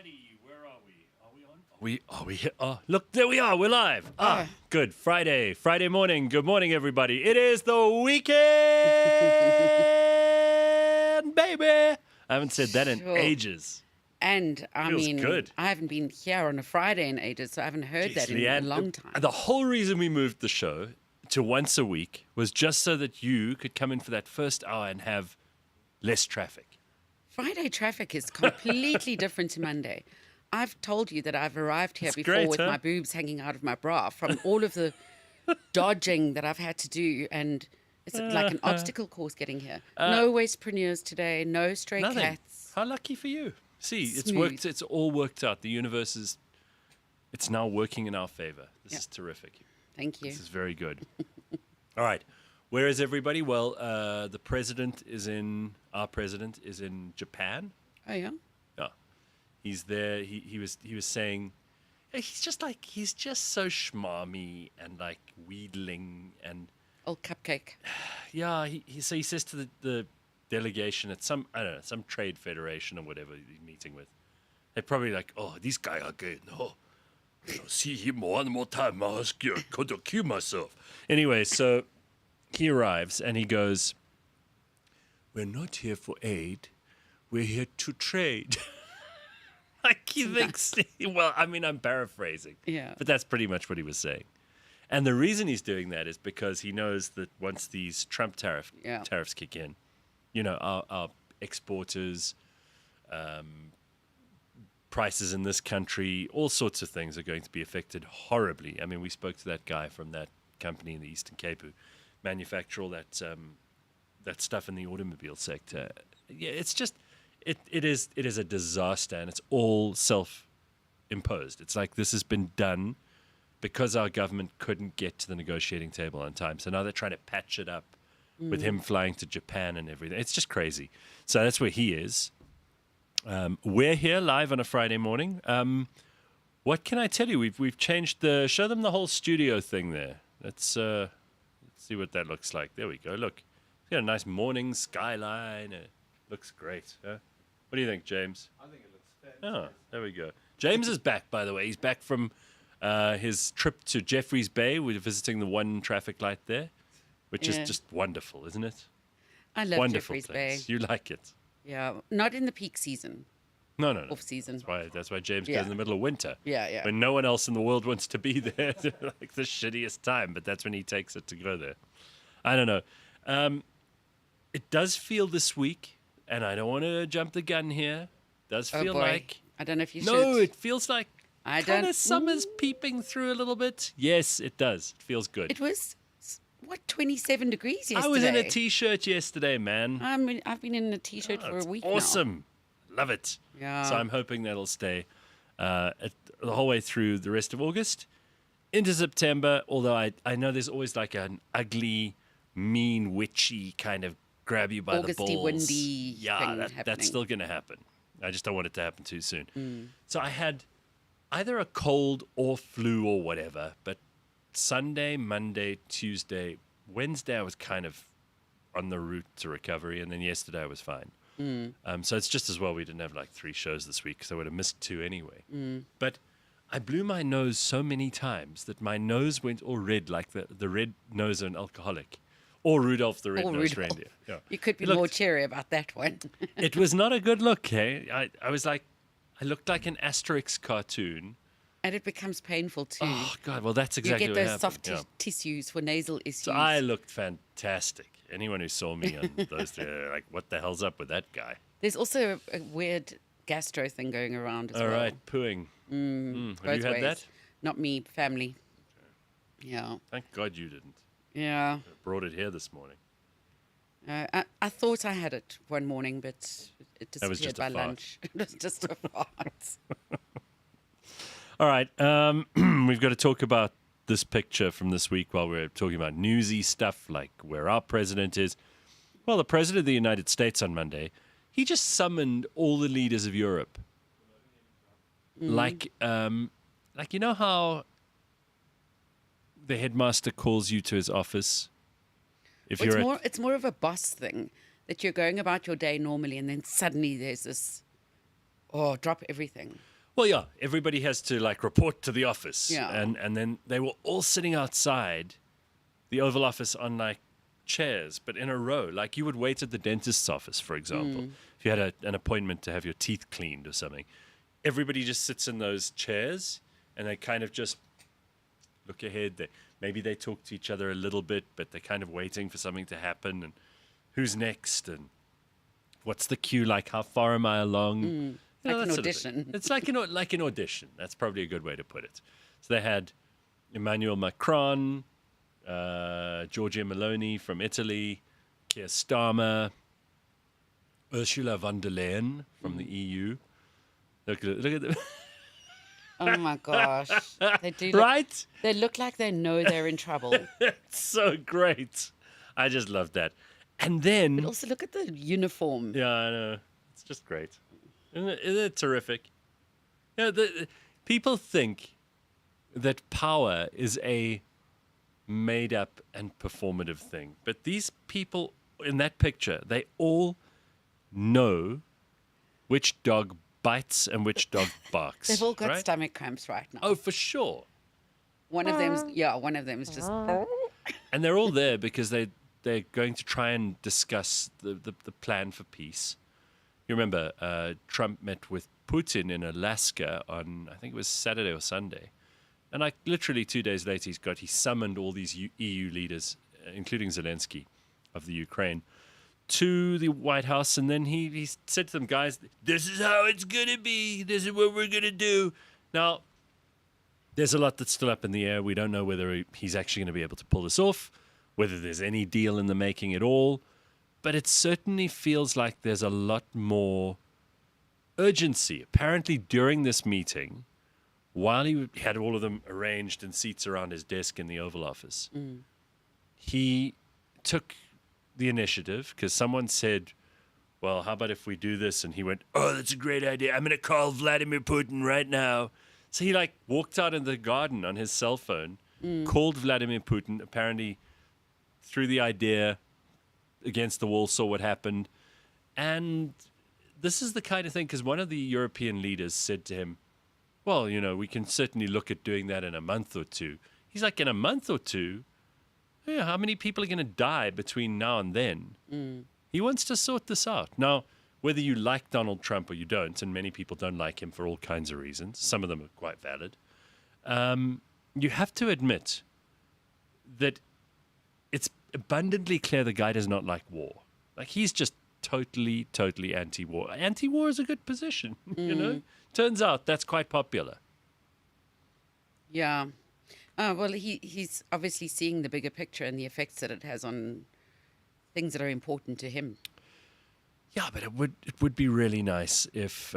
Alrighty, where are we? Are we on? Are we here? Oh, look, there we are. We're live. Good. Friday morning. Good morning, everybody. It is the weekend, baby. I haven't said that in ages. And I Feels mean, good. I haven't been here on a Friday in ages, so I haven't heard that in a Leigh-Ann, long time. The whole reason we moved the show to once a week was just so that you could come in for that first hour and have less traffic. Friday traffic is completely different to Monday. I've told you that I've arrived here before great, with huh? my boobs hanging out of my bra from all of the dodging that I've had to do, and it's like an obstacle course getting here. No wastepreneurs today, no stray Nothing. cats. How lucky for you. See, it's Smooth. worked. It's all worked out. The universe is, it's now working in our favor. This is terrific. Thank you. This is very good. All right. Where is everybody? Well, our president is in Japan. Oh, yeah? Yeah. He's there. He was saying, he's just so schmarmy and like wheedling and Old cupcake. yeah. So he says to the delegation at some trade federation or whatever he's meeting with, they're probably like, oh, these guys are good. No, see him one more time. I could kill myself. Anyway, so he arrives and he goes, "We're not here for aid. We're here to trade." Like he thinks. Well, I mean, I'm paraphrasing. Yeah. But that's pretty much what he was saying. And the reason he's doing that is because he knows that once these Trump tariffs kick in, our exporters, prices in this country, all sorts of things are going to be affected horribly. I mean, we spoke to that guy from that company in the Eastern Cape who manufacture all that stuff in the automobile sector. Yeah, it's just it is a disaster, and it's all self-imposed. It's like this has been done because our government couldn't get to the negotiating table on time. So now they're trying to patch it up with him flying to Japan and everything. It's just crazy. So that's where he is. We're here live on a Friday morning. What can I tell you? We've changed show them the whole studio thing there. Let's see what that looks like. There we go. Look, it's got a nice morning skyline. It looks great. Huh? What do you think, James? I think it looks fair. Oh, there we go. James is back, by the way. He's back from his trip to Jeffreys Bay. We're visiting the one traffic light there, which is just wonderful, isn't it? I love Wonderful Jeffreys place. Bay. You like it? Yeah, not in the peak season. No. Off season. That's why James goes in the middle of winter. Yeah. When no one else in the world wants to be there, like the shittiest time. But that's when he takes it to go there. I don't know. It does feel this week, and I don't want to jump the gun here. Does feel like I don't know if you should. no. It feels like I kind don't. of summer's peeping through a little bit. Yes, it does. It fees good. It was 27 degrees yesterday. I was in a t-shirt yesterday, man. I've been in a t-shirt for a week awesome. Love it. Yeah. So I'm hoping that'll stay the whole way through the rest of August into September. Although I know there's always like an ugly, mean, witchy kind of grab you by the balls. Augusty, windy thing that's happening. still going to happen. I just don't want it to happen too soon. So I had either a cold or flu or whatever, but Sunday, Monday, Tuesday, Wednesday I was kind of on the route to recovery, and then yesterday I was fine. So it's just as well we didn't have like 3 shows this week, because I would have missed 2 anyway. But I blew my nose so many times that my nose went all red, like the red nose of an alcoholic, or Rudolph the Red-Nosed Reindeer. Yeah. You could be more cheery about that one. It was not a good look, hey? I was like, I looked like an Asterix cartoon. And it becomes painful too. Oh, God, well, that's exactly you what get happened. those soft tissues for nasal issues. So I looked fantastic. Anyone who saw me on those 3, they're like, what the hell's up with that guy? There's also a weird gastro thing going around as well. All right, pooing. Have you Both had ways. that? Not me, family. Yeah. Thank God you didn't. Yeah. I brought it here this morning. I thought I had it one morning, but it That was disappeared just a by fart. lunch. It was just a fart. All right, we've got to talk about this picture from this week while we're talking about newsy stuff like where our president is. Well, the president of the United States on Monday, he just summoned all the leaders of Europe. Like you know how the headmaster calls you to his office? It's more of a boss thing, that you're going about your day normally and then suddenly there's this, drop everything. Well, yeah, everybody has to like report to the office. Yeah. And then they were all sitting outside the Oval Office on like chairs, but in a row. Like you would wait at the dentist's office, for example, if you had an appointment to have your teeth cleaned or something. Everybody just sits in those chairs and they kind of just look ahead. Maybe they talk to each other a little bit, but they're kind of waiting for something to happen and who's next and what's the queue like? How far am I along? Like that an sort of audition. thing. It's like an audition. That's probably a good way to put it. So they had Emmanuel Macron, Giorgia Meloni from Italy, Keir Starmer, Ursula von der Leyen from the EU. Look at them. Oh my gosh. They do look, Right? They look like they know they're in trouble. It's so great. I just love that. And then... But also look at the uniform. Yeah, I know. It's just great. Isn't it terrific? You know, people think that power is a made-up and performative thing. But these people in that picture, they all know which dog bites and which dog barks. They've all got right? stomach cramps right now. Oh, for sure. One of them's just... And they're all there because they're going to try and discuss the plan for peace. You remember Trump met with Putin in Alaska on, I think it was Saturday or Sunday. And like literally 2 days later, he summoned all these EU leaders, including Zelensky of the Ukraine, to the White House. And then he said to them, guys, this is how it's going to be. This is what we're going to do. Now, there's a lot that's still up in the air. We don't know whether he's actually going to be able to pull this off, whether there's any deal in the making at all. But it certainly feels like there's a lot more urgency. Apparently, during this meeting, while he had all of them arranged in seats around his desk in the Oval Office, he took the initiative because someone said, well, how about if we do this? And he went, oh, that's a great idea. I'm going to call Vladimir Putin right now. So he like walked out in the garden on his cell phone, called Vladimir Putin, apparently threw the idea against the wall, saw what happened. And this is the kind of thing, because one of the European leaders said to him, well, you know, we can certainly look at doing that in a month or two. He's like, in a month or two? Yeah, how many people are going to die between now and then? He wants to sort this out. Now, whether you like Donald Trump or you don't, and many people don't like him for all kinds of reasons, some of them are quite valid, you have to admit that it's abundantly clear the guy does not like war. Like, he's just totally, totally anti-war. Anti-war is a good position, you know? Turns out that's quite popular. Yeah. Well, he's obviously seeing the bigger picture and the effects that it has on things that are important to him. Yeah, but it would be really nice if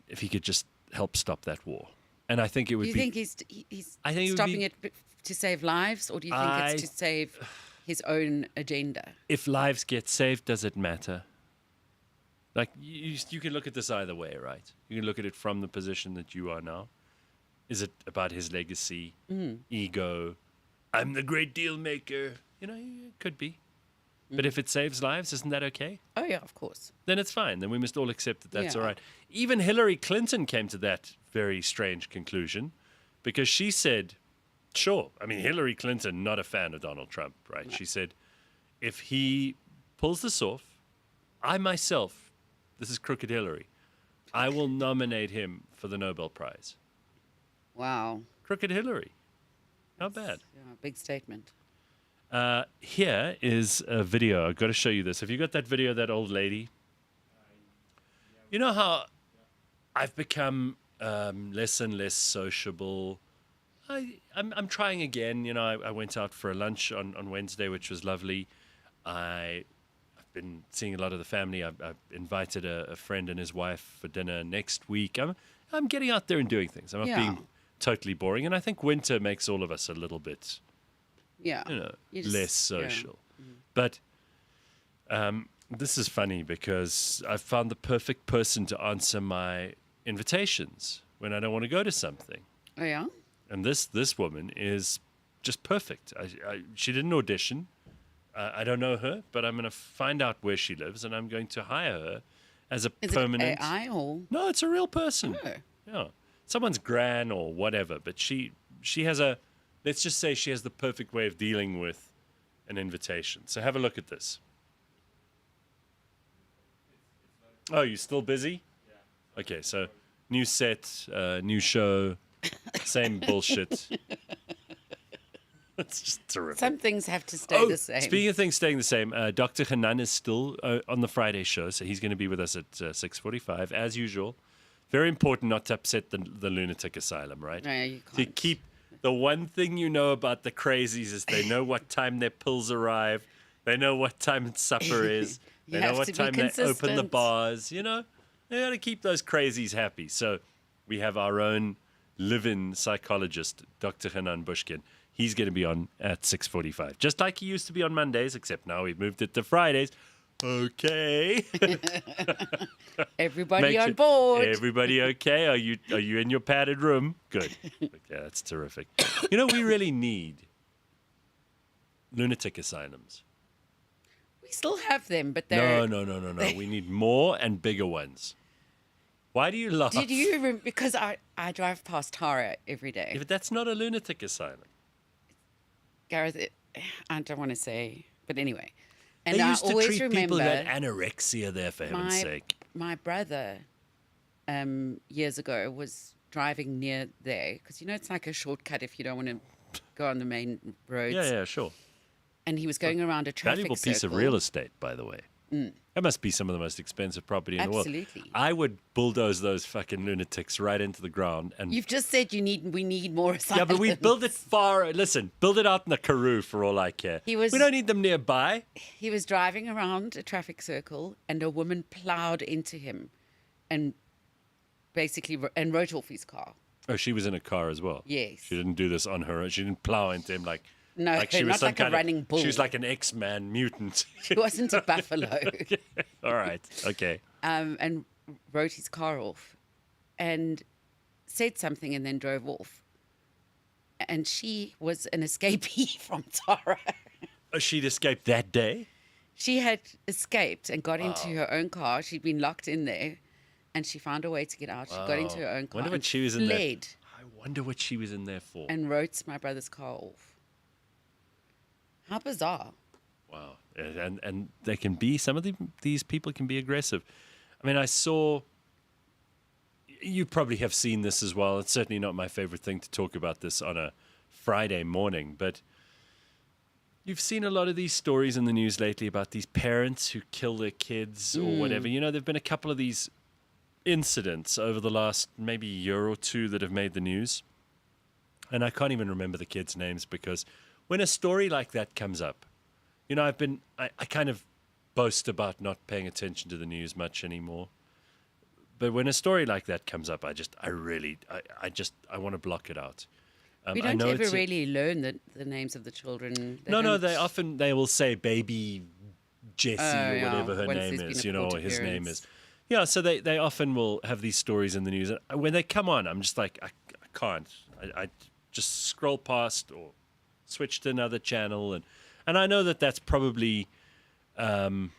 he could just help stop that war. And I think it would Do you think he's I think it would stopping be- it to save lives, or do you think it's to save his own agenda? If lives get saved, does it matter? Like, you can look at this either way, right? You can look at it from the position that you are now. Is it about his legacy, ego? I'm the great deal maker. You know, it could be. But if it saves lives, isn't that okay? Oh, yeah, of course. Then it's fine. Then we must all accept that that's Yeah. all right. Even Hillary Clinton came to that very strange conclusion because she said, sure. I mean, Hillary Clinton, not a fan of Donald Trump, right? She said, if he pulls this off, I myself, this is Crooked Hillary, I will nominate him for the Nobel Prize. Wow. Crooked Hillary. How bad? Yeah, big statement. Here is a video. I've got to show you this. Have you got that video of that old lady? You know how I've become less and less sociable. I'm trying again. You know, I went out for a lunch on Wednesday, which was lovely. I've been seeing a lot of the family. I've invited a friend and his wife for dinner next week. I'm getting out there and doing things. I'm not being totally boring. And I think winter makes all of us a little bit, Yeah. you know, You just- less social. But this is funny because I've found the perfect person to answer my invitations when I don't want to go to something. Oh, yeah? And this woman is just perfect. She didn't audition. I don't know her, but I'm going to find out where she lives, and I'm going to hire her as a Is permanent. it AI or? No, it's a real person. Oh. Yeah. someone's gran or whatever, but she has let's just say she has the perfect way of dealing with an invitation. So have a look at this. Oh, you still busy? Yeah. Okay, so new set, new show, same bullshit. It's just terrific. Some things have to stay the same. Speaking of things staying the same, Dr. Hanan is still on the Friday show, so he's going to be with us at 6:45 as usual. Very important not to upset the lunatic asylum, right? No, you can't. To keep the one thing you know about the crazies is they know what time their pills arrive, they know what time supper is, they know what time they open the bars. You know, they got to keep those crazies happy. So we have our own live-in psychologist, Dr. Hanan Bushkin. He's going to be on at 6:45, just like he used to be on Mondays, except now we've moved it to Fridays. Okay. Everybody on board. Everybody okay? Are you in your padded room? Good. Okay, that's terrific. You know, we really need lunatic asylums. We still have them, but they're... No. We need more and bigger ones. Why do you laugh? Did you remember? Because I drive past Tara every day. Yeah, but that's not a lunatic asylum. Gareth, I don't want to say, but anyway. And They I used to always treat remember people who had anorexia there, for heaven's sake. my brother years ago was driving near there because, you know, it's like a shortcut if you don't want to go on the main roads. Yeah, sure. And he was going around a traffic Valuable piece of circle. real estate, by the way. That must be some of the most expensive property in the world. Absolutely. I would bulldoze those fucking lunatics right into the ground. And You've just said we need more asylums. yeah, but we build it far. Listen, build it out in the Karoo for all I care. We don't need them nearby. He was driving around a traffic circle and a woman plowed into him and basically wrote off his car. Oh, she was in a car as well. Yes. She didn't do this on her own. She didn't plow into him like. No, like she was not some like a kind running of, bull. She was like an X-Man mutant. He wasn't a buffalo. All right. Okay. And wrote his car off and said something and then drove off. And she was an escapee from Tara. Oh, she'd escaped that day? She had escaped and got into her own car. She'd been locked in there and she found a way to get out. She got into her own car Wonder what and she was in there. fled I wonder what she was in there for. and wrote my brother's car off. How bizarre. Wow. And they can be, some of these people can be aggressive. I mean, I saw, you probably have seen this as well. It's certainly not my favorite thing to talk about this on a Friday morning, but you've seen a lot of these stories in the news lately about these parents who kill their kids or whatever. You know, there've been a couple of these incidents over the last maybe year or two that have made the news. And I can't even remember the kids' names because when a story like that comes up, you know, I kind of boast about not paying attention to the news much anymore. But when a story like that comes up, I want to block it out. We don't ever really learn the names of the children. They will say baby Jessie or whatever her once name there's is, been you a know, court or his name appearance. is. Yeah, so they often will have these stories in the news. And when they come on, I'm just like, I can't. I just scroll past or switch to another channel. And I know that that's probably, for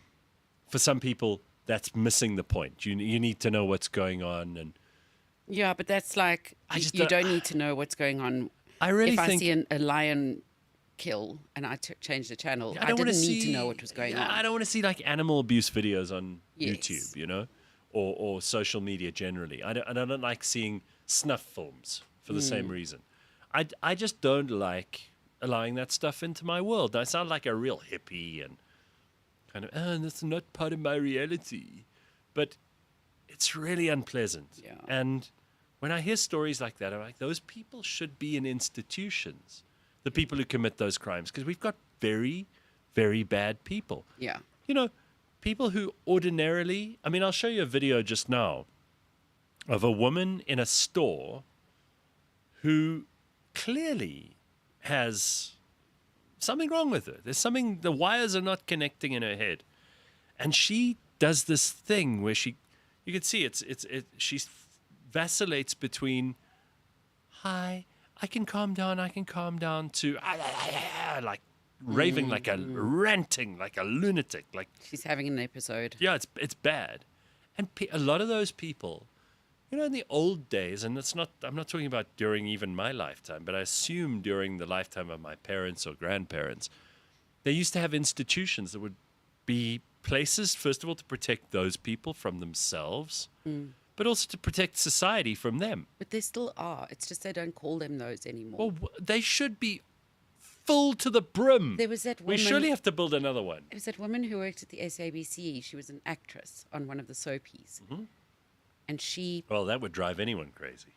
some people, that's missing the point. You need to know what's going on. And Yeah, but that's like, you don't need to know what's going on. I really if think... I see a lion kill and I change the channel, I didn't need to know what was going on. I don't want to see like animal abuse videos on Yes. YouTube, you know, or social media generally. I don't like seeing snuff films for the same reason. I just don't like allowing that stuff into my world. I sound like a real hippie and kind of, that's not part of my reality. But it's really unpleasant. Yeah. And when I hear stories like that, I'm like, those people should be in institutions, the people who commit those crimes, because we've got very, very bad people. Yeah. You know, people who ordinarily, I mean, I'll show you a video just now of a woman in a store who clearly has something wrong with her. There's something, the wires are not connecting in her head. And she does this thing where you can see she vacillates between, hi, I can calm down, to like raving like a, ranting like a lunatic. Like She's having an episode. yeah, it's bad. And a lot of those people, You know, in the old days, and I'm not talking about during even my lifetime, but I assume during the lifetime of my parents or grandparents, they used to have institutions that would be places, first of all, to protect those people from themselves, but also to protect society from them. But they still are. It's just they don't call them those anymore. Well, they should be full to the brim. There was that We woman. surely have to build another one. There was that woman who worked at the SABC. She was an actress on one of the soapies. And she Well, that would drive anyone crazy.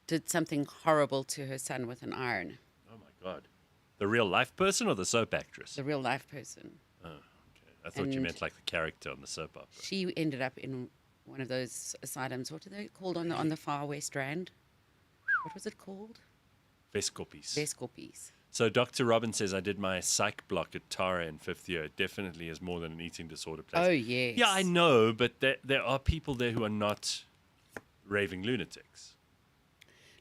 did something horrible to her son with an iron, Oh, my God. The real life person or the soap actress? the real life person. Oh, okay. I thought you And- meant like the character on the soap opera. She ended up in one of those asylums. What are they called on the far west Rand? What was it called? Vescopies. Vescopies. So Dr. Robin says, I did my psych block at Tara in 5th year. It definitely is more than an eating disorder place. Oh, yes. Yeah, I know, but there are people there who are not raving lunatics.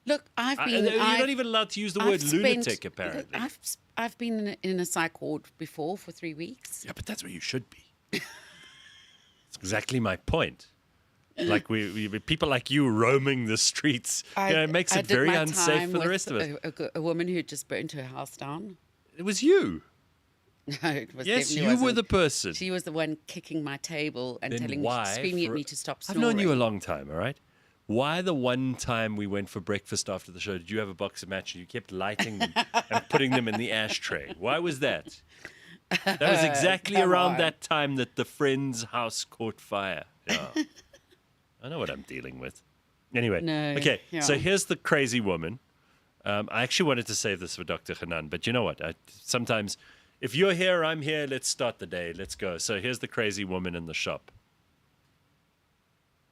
Look, You're not even allowed to use the word lunatic, apparently. I've been in a psych ward before for 3 weeks. Yeah, but that's where you should be. That's exactly my point. Like we people like you roaming the streets, it makes I it did very my unsafe time for the with rest of us. A woman who just burnt her house down. It was you. No, it was Yes, definitely you were wasn't. the person. She was the one kicking my table and Then telling why, me, screaming at me to stop I've snoring. known you a long time, all right? Why the one time we went for breakfast after the show, did you have a box of matches? You kept lighting them and putting them in the ashtray. Why was that? That was exactly Come around on. that time that the friend's house caught fire. Yeah. I know what I'm dealing with. Anyway, No, okay, yeah. so here's the crazy woman. I actually wanted to save this for Dr. Hanan, but you know what? Sometimes, if you're here, I'm here, let's start the day. Let's go. So here's the crazy woman in the shop.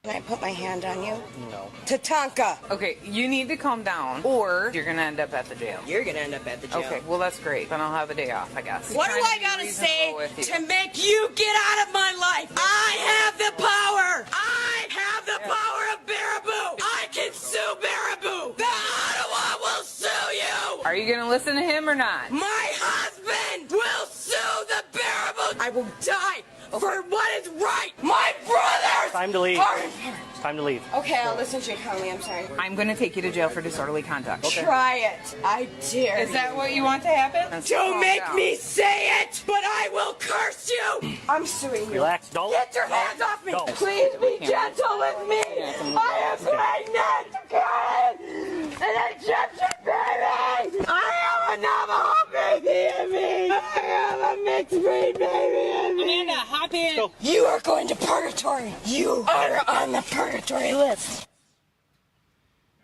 Can I put my hand on you? No. Tatanka! Okay, you need to calm down, or you're gonna end up at the jail. You're gonna end up at the jail. Okay, well that's great. Then I'll have a day off, I guess. What do Trying I to be gotta reasonable say with you. to make you get out of my life? I have the power! I have the power of Baraboo! I can sue Baraboo! The Ottawa will sue you! Are you gonna listen to him or not? My husband will sue the Baraboo! I will die for what is right! My brothers! Time to leave. Are... Time to leave. Okay, I'll listen to you calmly, I'm sorry. I'm gonna take you to jail for disorderly conduct. Try it. I dare Is that you. what you want to happen? Then Don't calm make down. me say it, but I will curse you. I'm suing you. Relax. Don't. Get your hands off me. Don't. Please be gentle with me. I am pregnant, God. An Egyptian baby. I have a Navajo baby in me. I have a mixed breed baby in me. Amanda, hop in. Go. You are going to purgatory. You are on the purgatory list.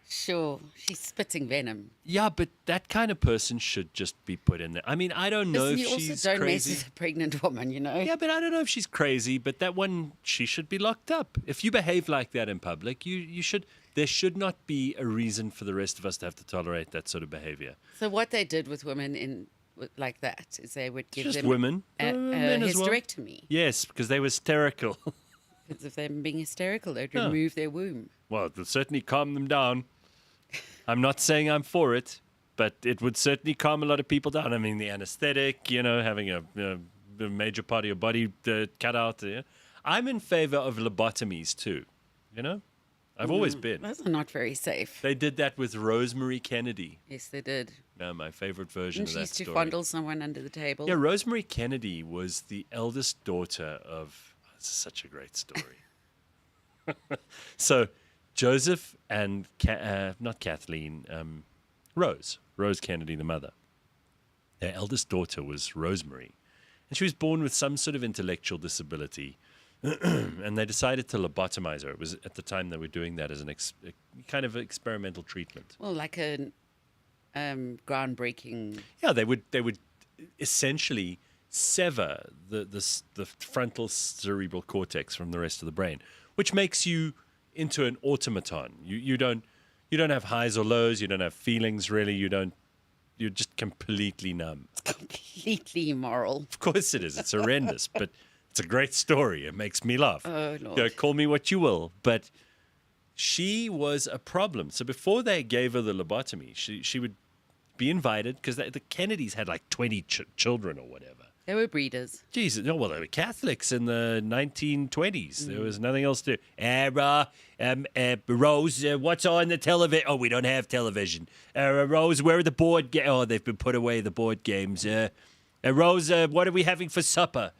Sure, she's spitting venom. Yeah, but that kind of person should just be put in there. I mean, I don't know Listen, if you she's also don't crazy. mess with a pregnant woman, you know? Yeah, but I don't know if she's crazy, but that one, she should be locked up. If you behave like that in public, you should. There should not be a reason for the rest of us to have to tolerate that sort of behavior. So what they did with women like that is they would give Just them women. a Men as well. hysterectomy. Yes, because they were hysterical. Because if they're being hysterical, they'd Yeah. remove their womb. Well, it will certainly calm them down. I'm not saying I'm for it, but it would certainly calm a lot of people down. I mean, the anesthetic, having a major part of your body cut out. I'm in favor of lobotomies too, I've always been. Those are not very safe. They did that with Rosemary Kennedy. Yes, they did. My favorite version Didn't of she that used to story. fondle someone under the table? Yeah, Rosemary Kennedy was the eldest daughter of. This is such a great story. So, Joseph and not Kathleen, Rose Kennedy, the mother. Their eldest daughter was Rosemary, and she was born with some sort of intellectual disability. And they decided to lobotomize her. It was at the time they were doing that as a kind of experimental treatment. Well, like a groundbreaking. Yeah, they would essentially sever the frontal cerebral cortex from the rest of the brain, which makes you into an automaton. You don't have highs or lows. You don't have feelings really. You're just completely numb. Completely immoral. Of course it is. It's horrendous, but it's a great story. It makes me laugh. Oh, Lord. Call me what you will, but she was a problem. So before they gave her the lobotomy, she would be invited because the Kennedys had like 20 children or whatever. They were breeders. Jesus, no, well, they were Catholics in the 1920s. There was nothing else to. Rose, what's on the television? Oh, we don't have television. Rose, where are the board games? Oh, they've been put away, the board games. Rose, what are we having for supper?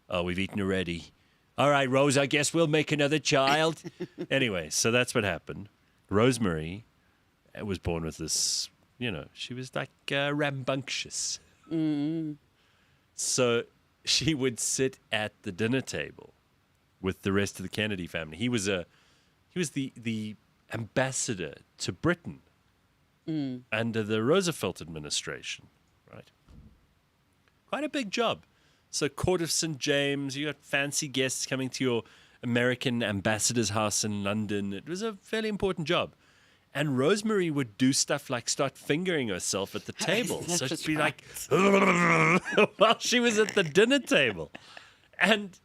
Oh, we've eaten already. All right, Rose, I guess we'll make another child. Anyway, so that's what happened. Rosemary was born with this, she was like rambunctious. So she would sit at the dinner table with the rest of the Kennedy family. He was the ambassador to Britain under the Roosevelt administration, right? Quite a big job. So Court of St. James, you got fancy guests coming to your American ambassador's house in London. It was a fairly important job. And Rosemary would do stuff like start fingering herself at the table. So she'd be like, while she was at the dinner table. And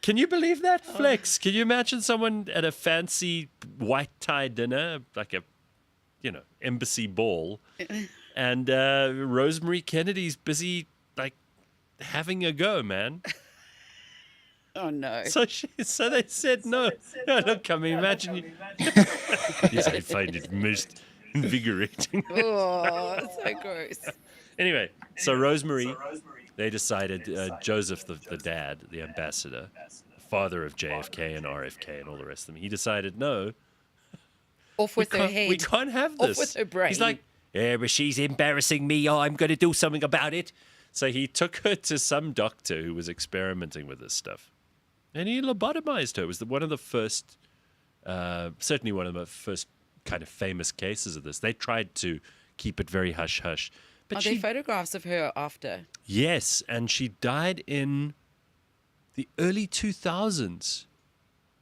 can you believe that, Flex? Can you imagine someone at a fancy white tie dinner, like a, embassy ball, and Rosemary Kennedy's busy, like, having a go, man? Oh, no. So they said no. No, look, I mean, imagine you. Yes, I find it most invigorating. Oh, so gross. Anyway, so Rosemary, they decided, Joseph, the dad, the ambassador, father of JFK and RFK and all the rest of them, he decided, no. Off with her head. We can't have this. Off with her brain. He's like, yeah, but she's embarrassing me. Oh, I'm going to do something about it. So he took her to some doctor who was experimenting with this stuff. And he lobotomized her. It was one of the first, certainly one of the first kind of famous cases of this. They tried to keep it very hush-hush. Are there photographs of her after? Yes, and she died in the early 2000s.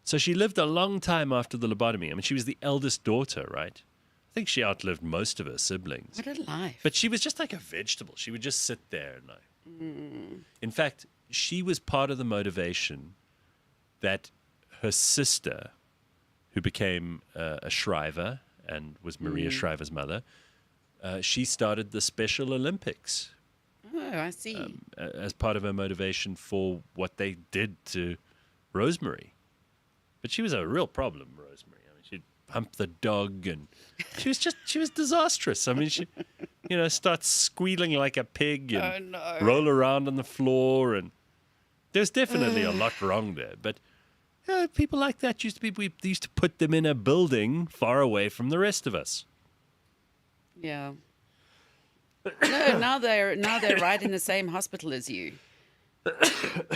So she lived a long time after the lobotomy. I mean, she was the eldest daughter, right? I think she outlived most of her siblings. What a life. But she was just like a vegetable. She would just sit there and like... In fact, she was part of the motivation that her sister, who became a Shriver and was Maria Shriver's mother, she started the Special Olympics. Oh, I see. As part of her motivation for what they did to Rosemary. But she was a real problem, Rosemary. I mean, she'd hump the dog, and she was disastrous. I mean, she, starts squealing like a pig and roll around on the floor, and there's definitely a lot wrong there. But people like that used to put them in a building far away from the rest of us. Yeah. No, now they're right in the same hospital as you.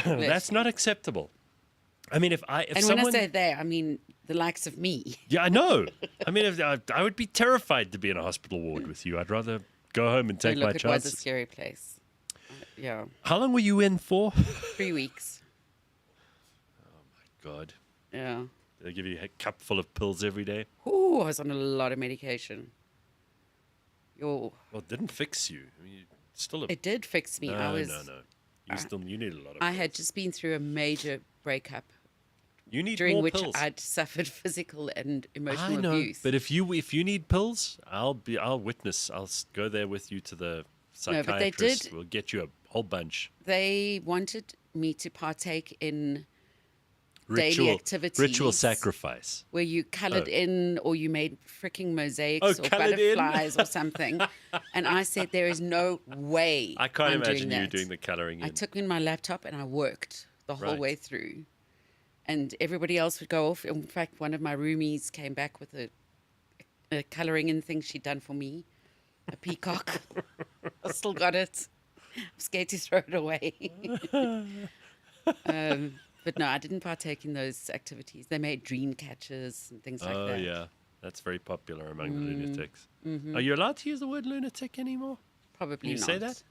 That's not acceptable. I mean, if when I say they, I mean the likes of me. Yeah, I know. I mean, I would be terrified to be in a hospital ward with you. I'd rather go home and take my chances. It was a scary place. Yeah. How long were you in for? 3 weeks. God. Yeah. They give you a cup full of pills every day? Ooh, I was on a lot of medication. Well, it didn't fix you. I mean, It did fix me. No. You need a lot of pills. I had just been through a major breakup. You need during more which pills. I'd suffered physical and emotional I know, abuse. but if you need pills, I'll witness. I'll go there with you to the psychiatrist. No, but they did. We'll get you a whole bunch. They wanted me to partake in daily activities. Ritual sacrifice. Where you coloured in or you made freaking mosaics or butterflies or something. And I said, there is no way I can't I'm imagine doing you that. doing the colouring in. I took in my laptop and I worked the whole Right. way through. And everybody else would go off. In fact, one of my roomies came back with a colouring in thing she'd done for me. A peacock. I still got it. I'm scared to throw it away. But no, I didn't partake in those activities. They made dream catchers and things like that. Oh, yeah. That's very popular among the lunatics. Are you allowed to use the word lunatic anymore? Probably Can you not. say that?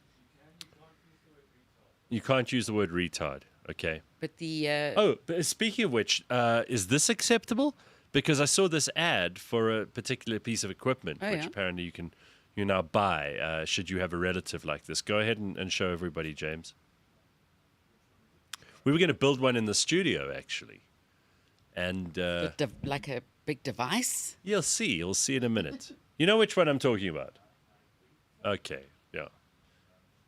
You can't use the word retard. Okay. But the... But speaking of which, is this acceptable? Because I saw this ad for a particular piece of equipment, which yeah. apparently you now buy should you have a relative like this. Go ahead and show everybody, James. We were going to build one in the studio, actually. And like a big device? You'll see in a minute. You know which one I'm talking about? Okay, yeah.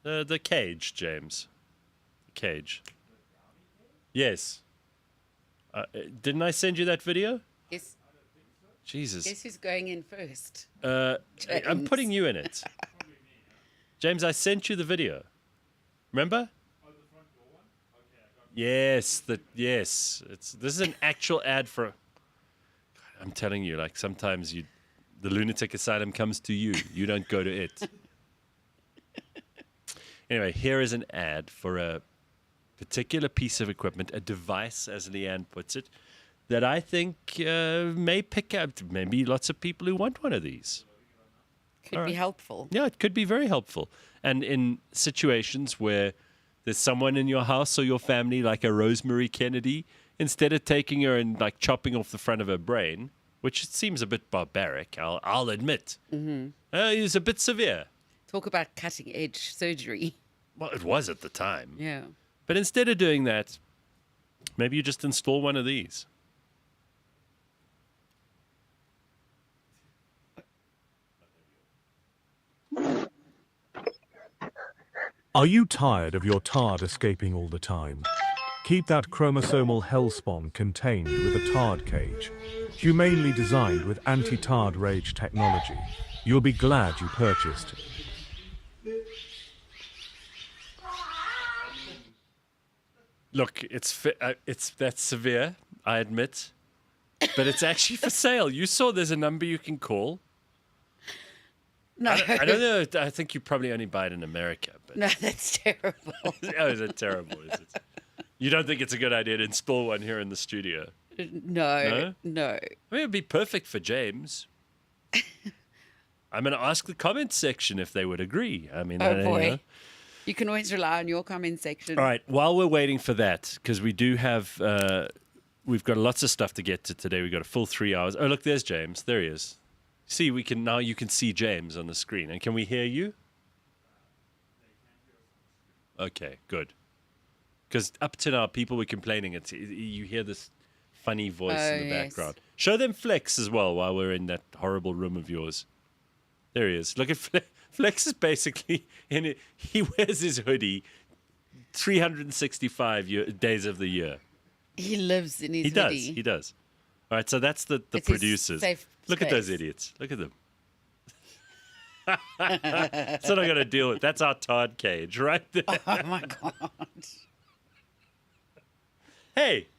The cage, James. cage. Yes. Didn't I send you that video? Yes. Jesus. Guess who's going in first? I'm James. putting you in it. James, I sent you the video. Remember? Yes, yes. This is an actual ad for. I'm telling you, like sometimes the lunatic asylum comes to you. You don't go to it. Anyway, here is an ad for a particular piece of equipment, a device, as Leigh-Ann puts it, that I think may pick up maybe lots of people who want one of these. Could be helpful. Yeah, it could be very helpful. And in situations where there's someone in your house or your family, like a Rosemary Kennedy, instead of taking her and like chopping off the front of her brain, which seems a bit barbaric, I'll admit, is a bit severe. Talk about cutting edge surgery. Well, it was at the time. Yeah. But instead of doing that, maybe you just install one of these. Are you tired of your tard escaping all the time? Keep that chromosomal hellspawn contained with a tard cage, humanely designed with anti-tard rage technology. You'll be glad you purchased. Look, it's that's severe, I admit, but it's actually for sale. You saw there's a number you can call. No. I don't know. I think you probably only buy it in America. But No, that's terrible. oh, is it terrible? Is it? You don't think it's a good idea to install one here in the studio? No. I mean, it'd be perfect for James. I'm going to ask the comment section if they would agree. I mean, Oh, boy. you know. You can always rely on your comment section. All right. While we're waiting for that, because we do have, we've got lots of stuff to get to today. We've got a full 3 hours. Oh, look, there's James. There he is. See, you can see James on the screen. And can we hear you? Okay, good. Because up to now, people were complaining. You hear this funny voice in the background. Yes. Show them Flex as well while we're in that horrible room of yours. There he is. Look at Flex is basically in it. He wears his hoodie 365 days of the year. He lives in his He does. hoodie. He does. All right, so that's the It's his producers. safe Look at those space. idiots. Look at them. That's what I got to deal with. That's our Todd cage right there. Oh, my God. Hey,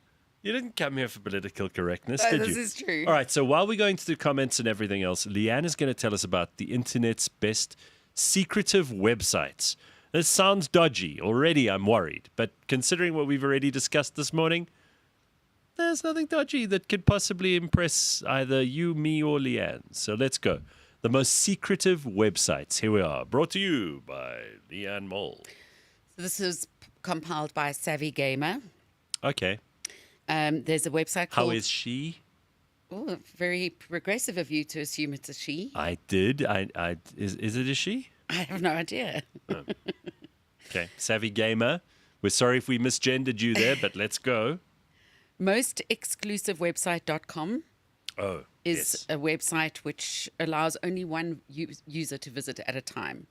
you didn't come here for political correctness, No, did this you? is true. All right, so while we're going to the comments and everything else, Leigh-Ann is going to tell us about the internet's best secretive websites. This sounds dodgy. Already I'm worried. But considering what we've already discussed this morning, there's nothing dodgy that could possibly impress either you, me, or Leigh-Ann. So let's go. The most secretive websites. Here we are. Brought to you by Leigh-Ann Mole. So this is compiled by Savvy Gamer. Okay. There's a website called... How is she? Oh, very progressive of you to assume it's a she. I did. Is it a she? I have no idea. Okay. Savvy Gamer. We're sorry if we misgendered you there, but let's go. Mostexclusivewebsite.com Oh, is a website which allows only one user to visit at a time.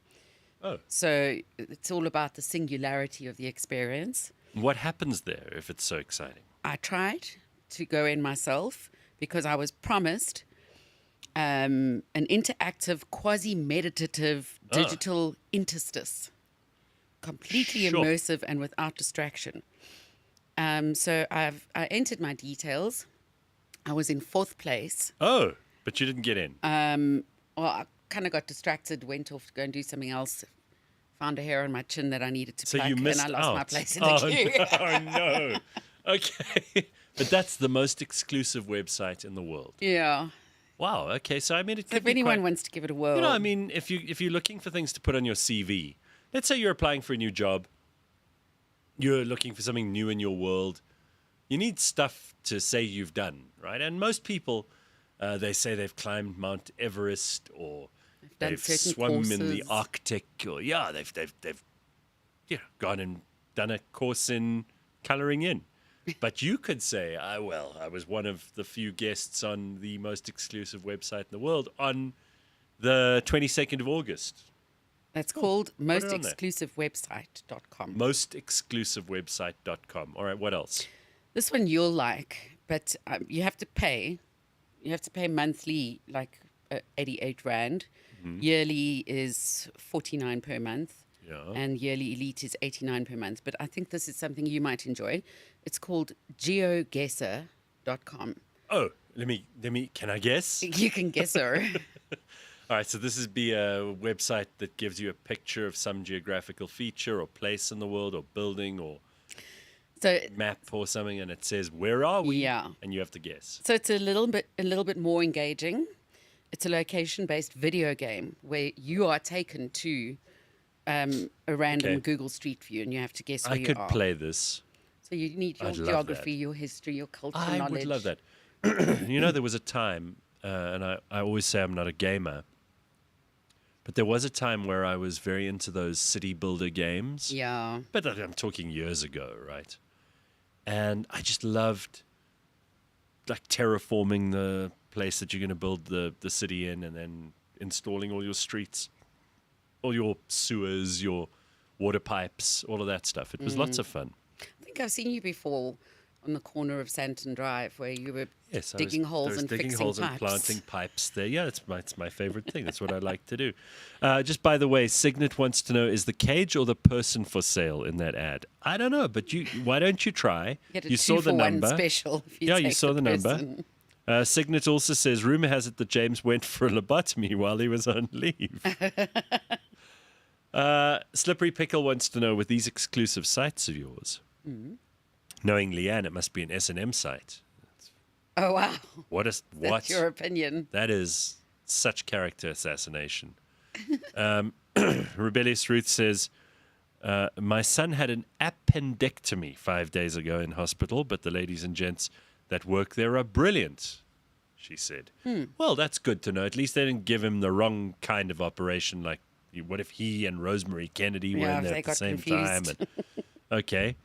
Oh. So it's all about the singularity of the experience. What happens there if it's so exciting? I tried to go in myself because I was promised an interactive, quasi-meditative digital interstice, completely Sure. immersive and without distraction. So I entered my details. I was in 4th place. Oh, but you didn't get in. Well, I kind of got distracted, went off to go and do something else, found a hair on my chin that I needed to So pluck, you missed and I lost out. my place in the queue. Oh, no. Okay. But that's the most exclusive website in the world. Yeah. Wow. Okay. So, I mean, it So could if be anyone quite, wants to give it a whirl, You know, I mean, if you're looking for things to put on your CV, let's say you're applying for a new job, you're looking for something new in your world, you need stuff to say you've done, right? And most people, they say they've climbed Mount Everest or done they've certain swum in the courses. Arctic, or they've gone and done a course in coloring in. But you could say, I was one of the few guests on the most exclusive website in the world on the 22nd of August. That's called it on there. mostexclusivewebsite.com. Mostexclusivewebsite.com. All right, what else? This one you'll like, but you have to pay. You have to pay monthly, like 88 Rand. Yearly is 49 per month. Yeah. And yearly elite is 89 per month. But I think this is something you might enjoy. It's called geoguesser.com. Oh, let me, can I guess? You can guess her. All right, so this is be a website that gives you a picture of some geographical feature or place in the world or building or So map or something, and it says, where are we? Yeah. And you have to guess. So it's a little bit more engaging. It's a location-based video game where you are taken to a random Okay. Google Street View, and you have to guess where I you could are. play this. So you need your I'd love geography, that. your history, your culture, I knowledge. would love that. You know, there was a time, and I always say I'm not a gamer, but there was a time where I was very into those city builder games. Yeah. But I'm talking years ago, right? And I just loved like terraforming the place that you're going to build the city in, and then installing all your streets, all your sewers, your water pipes, all of that stuff. It was lots of fun. I think I've seen you before on the corner of Santon Drive where you were Yes, digging I holes was and digging fixing holes pipes. and planting pipes there. Yeah, it's my favorite thing. That's what I like to do. Just by the way, Signet wants to know, is the cage or the person for sale in that ad? I don't know, but why don't you try? Get a You saw the 2-for-1 number. special. If you Yeah, you take saw the number. person. Signet also says, rumor has it that James went for a lobotomy while he was on leave. Slippery Pickle wants to know, with these exclusive sites of yours, knowing Leigh-Ann, it must be an S&M site. Oh, wow. What? That's your opinion. That is such character assassination. Rebellious Ruth says, my son had an appendectomy 5 days ago in hospital, but the ladies and gents that work there are brilliant, she said. Well, that's good to know. At least they didn't give him the wrong kind of operation. Like, what if he and Rosemary Kennedy were Yeah, in if there they at the got same confused. time? And, okay.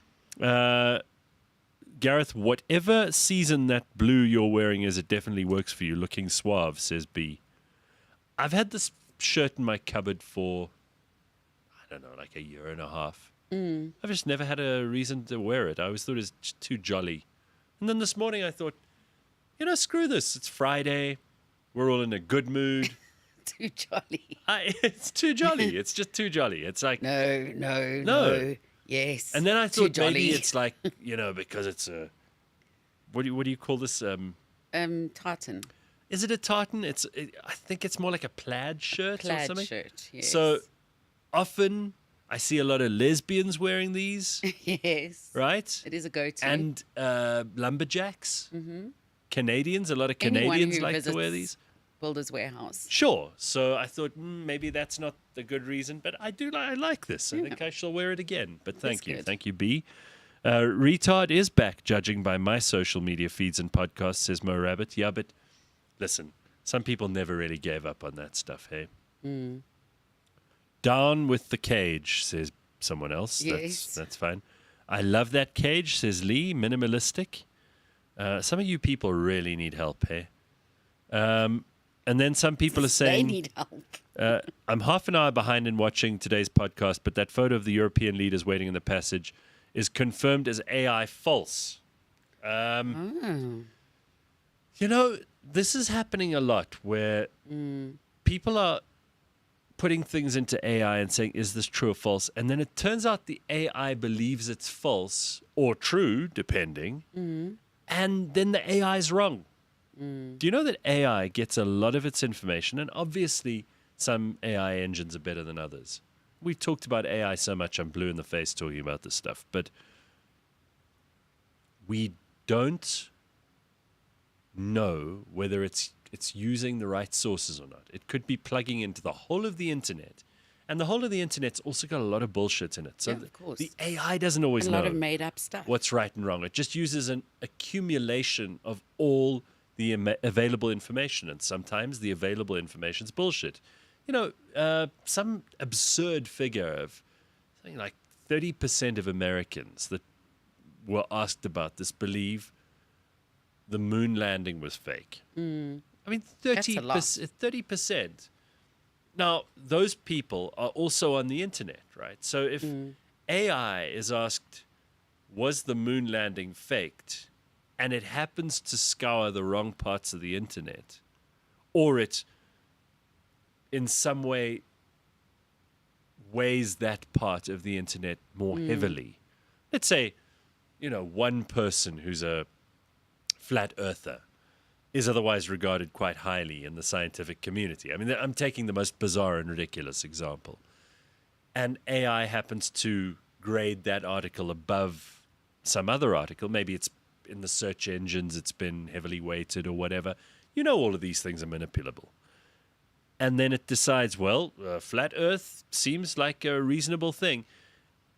Gareth, whatever season that blue you're wearing is, it definitely works for you. Looking suave, says B. I've had this shirt in my cupboard for, I don't know, like a year and a half. I've just never had a reason to wear it. I always thought it was too jolly. And then this morning I thought, screw this. It's Friday. We're all in a good mood. Too jolly. It's too jolly. It's just too jolly. It's like, No. Yes. And then I too thought maybe jolly. it's like, because it's a, what do you call this? Tartan. Is it a tartan? I think it's more like a plaid shirt or Plaid something. shirt, yes. So often I see a lot of lesbians wearing these, Yes. right? It is a go-to. And lumberjacks. Mm-hmm. Canadians, a lot of Anyone Canadians who like to visits wear these. Builder's Warehouse. Sure. So I thought maybe that's not the good reason, but I like this. I think I shall wear it again. But thank you. good. Thank you, B. Retard is back, judging by my social media feeds and podcasts, says Mo Rabbit. Yeah, but listen, some people never really gave up on that stuff, hey? Down with the cage, says someone else. Yes. That's fine. I love that cage, says Lee. Minimalistic. Some of you people really need help, hey? And then some people are They saying, need help. I'm half an hour behind in watching today's podcast, but that photo of the European leaders waiting in the passage is confirmed as AI false. This is happening a lot where people are putting things into AI and saying, is this true or false? And then it turns out the AI believes it's false or true, depending. And then the AI is wrong. Do you know that AI gets a lot of its information, and obviously some AI engines are better than others. We've talked about AI so much, I'm blue in the face talking about this stuff, but we don't know whether it's using the right sources or not. It could be plugging into the whole of the internet, and the whole of the internet's also got a lot of bullshit in it. So Yeah, of course. the AI doesn't always A know lot of made-up stuff. what's right and wrong. It just uses an accumulation of all the available information, and sometimes the available information is bullshit. Some absurd figure of something like 30% of Americans that were asked about this believe the moon landing was fake. I mean, That's a lot. 30%. Now, those people are also on the internet, right? So if AI is asked, was the moon landing faked? And it happens to scour the wrong parts of the internet, or it in some way weighs that part of the internet more heavily. Let's say, one person who's a flat earther is otherwise regarded quite highly in the scientific community. I mean, I'm taking the most bizarre and ridiculous example. And AI happens to grade that article above some other article. Maybe it's in the search engines, it's been heavily weighted or whatever. All of these things are manipulable. And then it decides, well, flat earth seems like a reasonable thing.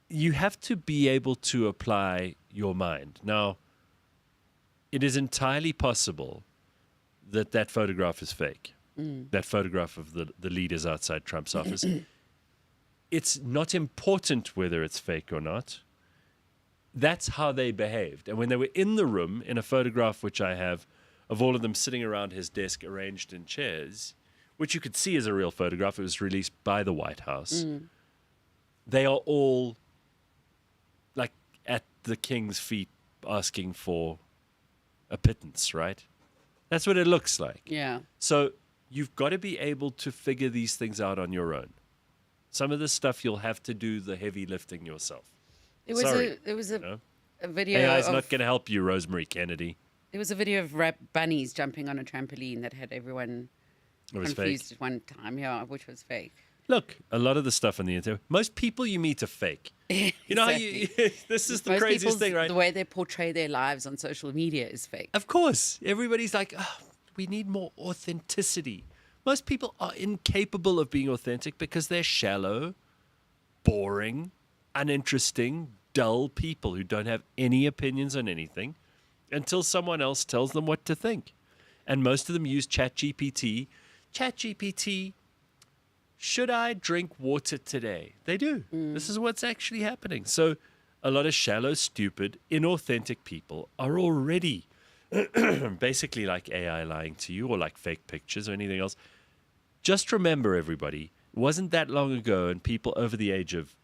You have to be able to apply your mind. Now, it is entirely possible that photograph is fake. That photograph of the leaders outside Trump's office. It's not important whether it's fake or not. That's how they behaved. And when they were in the room, in a photograph which I have of all of them sitting around his desk arranged in chairs, which you could see as a real photograph, it was released by the White House. They are all like at the king's feet asking for a pittance, right? That's what it looks like. Yeah. So you've got to be able to figure these things out on your own. Some of this stuff you'll have to do the heavy lifting yourself. There was a video AI's of, not going to help you, Rosemary Kennedy. There was a video of bunnies jumping on a trampoline that had everyone It was confused fake. at one time, which was fake. Look, a lot of the stuff on the internet, most people you meet are fake. You know, this is the Most craziest people's- thing, right? The way they portray their lives on social media is fake. Of course, everybody's like, we need more authenticity. Most people are incapable of being authentic because they're shallow, boring, uninteresting, dull people who don't have any opinions on anything until someone else tells them what to think. And most of them use ChatGPT. ChatGPT, should I drink water today? They do. This is what's actually happening. So a lot of shallow, stupid, inauthentic people are already basically like AI lying to you or like fake pictures or anything else. Just remember, everybody, it wasn't that long ago, and people over the age of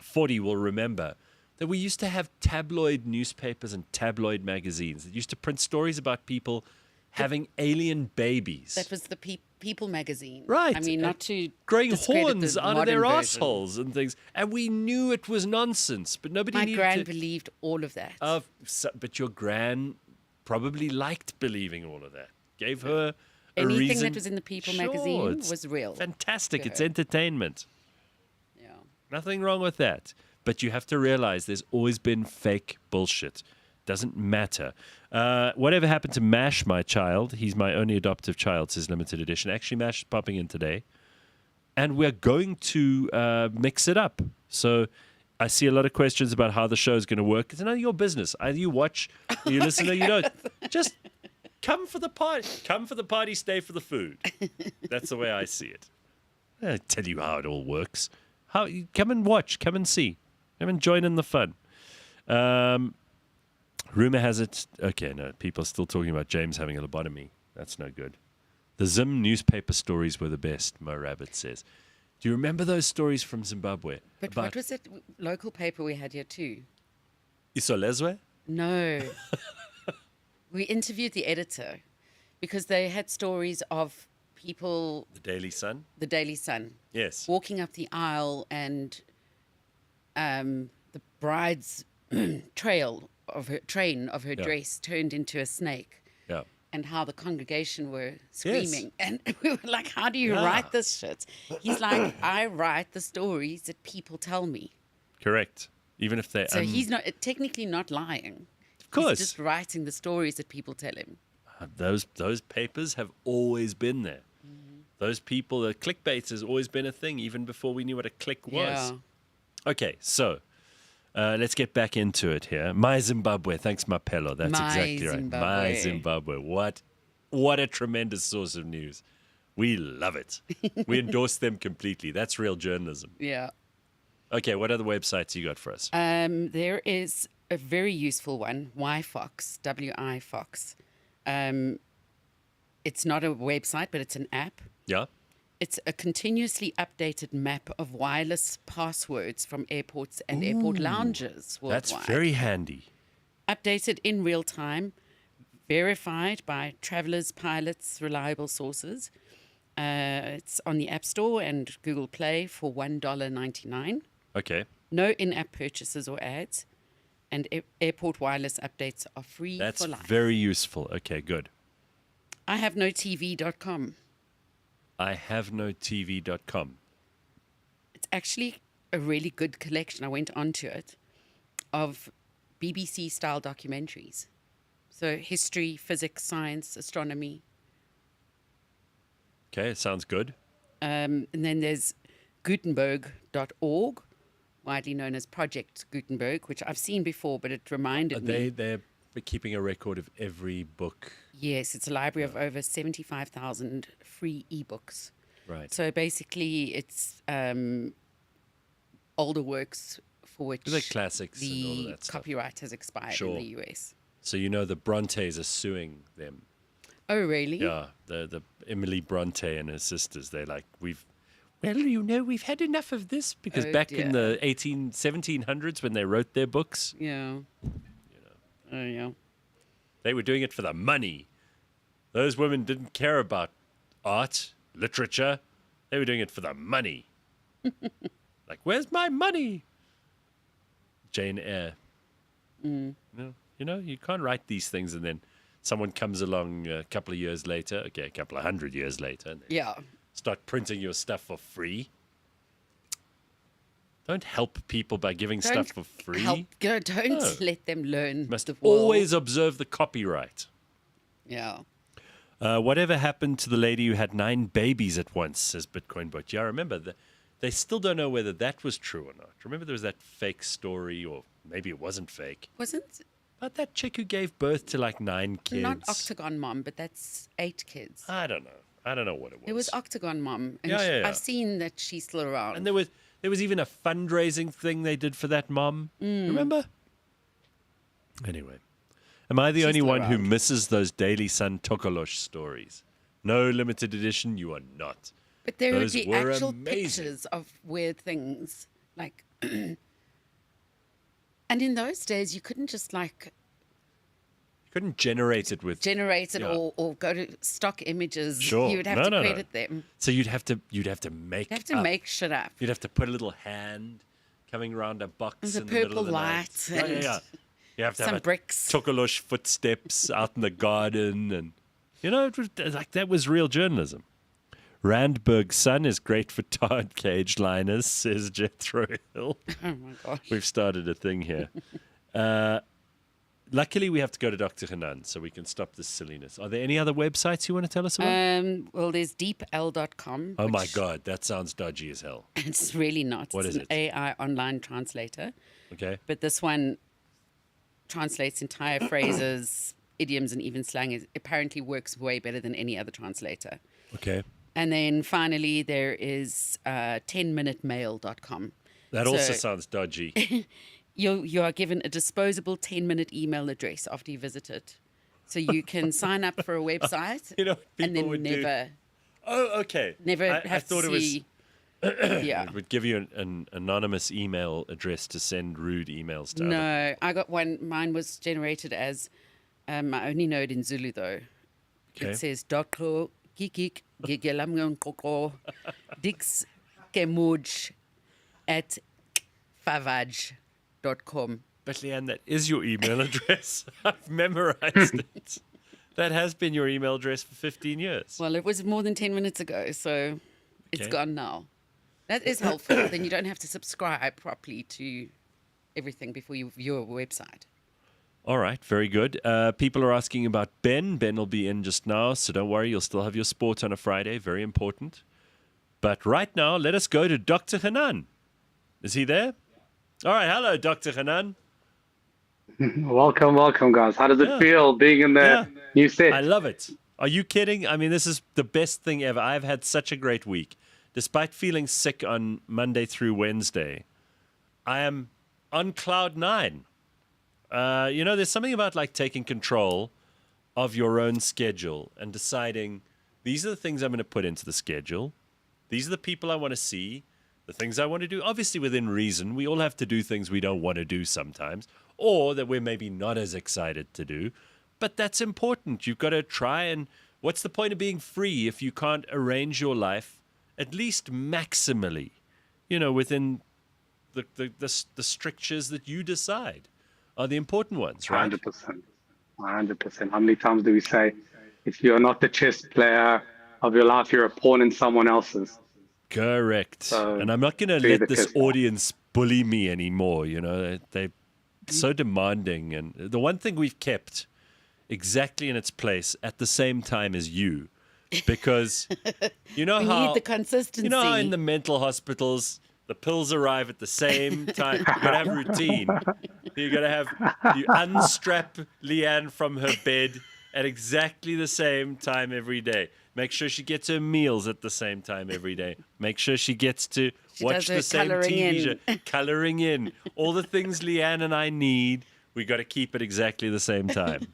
40 will remember that we used to have tabloid newspapers and tabloid magazines that used to print stories about people having alien babies. That was the People magazine. Right. I mean, not to growing discredit horns the out of their modern version. assholes and things. And we knew it was nonsense, but nobody My needed gran to... believed all of that. But your gran probably liked believing all of that. Gave her a Anything reason. that was in the People magazine it's was real. Fantastic. to It's her. entertainment. Yeah. Nothing wrong with that. But you have to realize there's always been fake bullshit. Doesn't matter. Whatever happened to MASH, my child? He's my only adoptive child, says limited edition. Actually, MASH is popping in today. And we're going to mix it up. So I see a lot of questions about how the show is going to work. It's none of your business. Either you watch, or you listen, or you don't. Just come for the party. Come for the party, stay for the food. That's the way I see it. I'll tell you how it all works. Come and watch. Come and see. Come and join in the fun. Rumor has it. Okay, no, people are still talking about James having a lobotomy. That's no good. The Zim newspaper stories were the best, Mo Rabbit says. Do you remember those stories from Zimbabwe? But about what was it? Local paper we had here too. Isolezwe? No. We interviewed the editor because they had stories of people, The Daily Sun? the Daily Sun, Yes. walking up the aisle and the bride's train of her Yeah. dress turned into a snake, Yeah. and how the congregation were screaming. And we were like, how do you write this shit? He's like, I write the stories that people tell me. Correct. Even if they... So he's not technically not lying. Of course. He's just writing the stories that people tell him. Those papers have always been there. Those people, the clickbait has always been a thing, even before we knew what a click was. Yeah. Okay, so let's get back into it here. My Zimbabwe, thanks, Mapelo. That's My exactly right. My Zimbabwe. Zimbabwe. What a tremendous source of news. We love it. We endorse them completely. That's real journalism. Yeah. Okay, what other websites you got for us? There is a very useful one, WiFox, W-I-Fox. It's not a website, but it's an app. Yeah? It's a continuously updated map of wireless passwords from airports and airport lounges worldwide. That's very handy. Updated in real time, verified by travelers, pilots, reliable sources. It's on the App Store and Google Play for $1.99. Okay. No in-app purchases or ads. And airport wireless updates are free That's for life. very useful. Okay, good. I have no TV.com. I have no TV.com. It's actually a really good collection. I went onto it of BBC-style documentaries. So history, physics, science, astronomy. Okay, it sounds good. And then there's Gutenberg.org, widely known as Project Gutenberg, which I've seen before, but it reminded me. They're keeping a record of every book. Yes, it's a library of over 75,000 free ebooks. Right. So basically, it's older works for which The classics and all of the that stuff. copyright has expired Sure. in the US. So you know the Brontes are suing them. Oh, really? Yeah, the Emily Bronte and her sisters. They're like, we've had enough of this because Oh, back in dear. the 1700s when they wrote their books, Yeah. Oh, yeah. they were doing it for the money. Those women didn't care about art, literature. They were doing it for the money. Like, where's my money? Jane Eyre. No, you can't write these things and then someone comes along a couple of years later, okay, a couple of 100 years later, and they Yeah. start printing your stuff for free. Don't help people by giving stuff for free. Don't No. let them learn. Must the world. always observe the copyright. Yeah. Whatever happened to the lady who had 9 babies at once, says Bitcoin Bot. Yeah, I remember. They still don't know whether that was true or not. Remember there was that fake story, or maybe it wasn't fake, Wasn't about that chick who gave birth to like 9 kids. not Octagon Mom, but that's 8 kids. I don't know. I don't know what it was. It was Octagon Mom. And Yeah. I've seen that she's still around. And there was even a fundraising thing they did for that mom. Remember? Anyway, am I the She's only still one who around. misses those Daily Sun Tokolosh stories? No limited edition, you are not. But there would Those be were actual amazing. pictures of weird things. Like, and in those days, you couldn't just like You couldn't generate it with. generate it Yeah. or go to stock images. Sure. You would have No, to no, no. credit them. So you'd have to make. You have to up. make shit up. You'd have to put a little hand coming around a box There's in a the middle purple of the night. light Yeah. and You have to some have bricks. Tokolosh footsteps out in the garden, and it was like that was real journalism. Randburg's son is great for tarred cage liners, says Jethro Hill. Oh my gosh. We've started a thing here. Luckily, we have to go to Dr. Hanan so we can stop this silliness. Are there any other websites you want to tell us about? Well, there's deepl.com. Oh my which- God, that sounds dodgy as hell. It's really not. What It's is an it? AI online translator. Okay. But this one translates entire phrases, idioms, and even slang. It apparently works way better than any other translator. Okay. And then finally, there is 10minutemail.com. That So- also sounds dodgy. You are given a disposable 10-minute email address after you visit it. So you can sign up for a website You know what and people then would do? never Oh, okay. I have thought to it was. see. Yeah. It would give you an anonymous email address to send rude emails to. other No, I got one. Mine was generated as I only know it in Zulu though. Okay. It says Dr. Kikik Gigelamkoko Dix Kemuj at favage.com. But Leigh-Ann, that is your email address. I've memorized it. That has been your email address for 15 years. Well, it was more than 10 minutes ago, so it's Okay. gone now. That is helpful. Then you don't have to subscribe properly to everything before you view a website. All right, very good. People are asking about Ben. Ben will be in just now, so don't worry. You'll still have your sport on a Friday. Very important. But right now, let us go to Dr. Hanan. Is he there? All right. Hello, Dr. Hanan. Welcome, guys. How does it feel being in the new set? I love it. Are you kidding? I mean, this is the best thing ever. I've had such a great week. Despite feeling sick on Monday through Wednesday, I am on cloud 9. There's something about like taking control of your own schedule and deciding these are the things I'm going to put into the schedule. These are the people I want to see, the things I want to do, obviously within reason. We all have to do things we don't want to do sometimes, or that we're maybe not as excited to do. But that's important. You've got to try, and what's the point of being free if you can't arrange your life at least maximally, within the strictures that you decide are the important ones, right? 100%. 100%. How many times do we say, if you're not the chess player of your life, you're a pawn in someone else's? Correct. So, and I'm not going to be the let this chess player. audience bully me anymore. They're so demanding. And the one thing we've kept exactly in its place at the same time as you, because We need the consistency. You know how in the mental hospitals, the pills arrive at the same time. You got to have routine. You unstrap Leigh-Ann from her bed at exactly the same time every day. Make sure she gets her meals at the same time every day. Make sure she gets to watch the same TV show. Coloring in. All the things Leigh-Ann and I need, we got to keep at exactly the same time.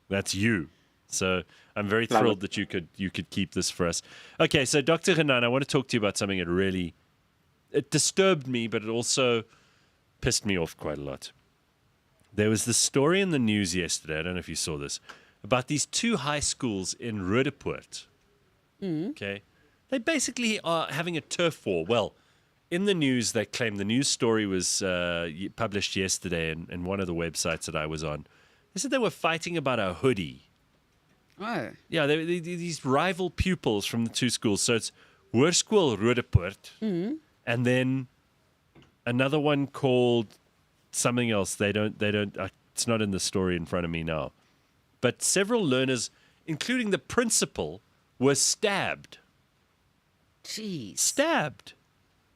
That's you. So I'm very thrilled that you could keep this for us. Okay, so Dr. Hanan, I want to talk to you about something that it disturbed me, but it also pissed me off quite a lot. There was this story in the news yesterday, I don't know if you saw this, about these two high schools in Roodepoort. Okay? They basically are having a turf war. Well, in the news, they claim the news story was published yesterday in one of the websites that I was on. They said they were fighting about a hoodie. Oh. Yeah, these rival pupils from the two schools. So it's Hoërskool Roodepoort, and then another one called something else. They don't. It's not in the story in front of me now. But several learners, including the principal, were stabbed. Jeez. Stabbed.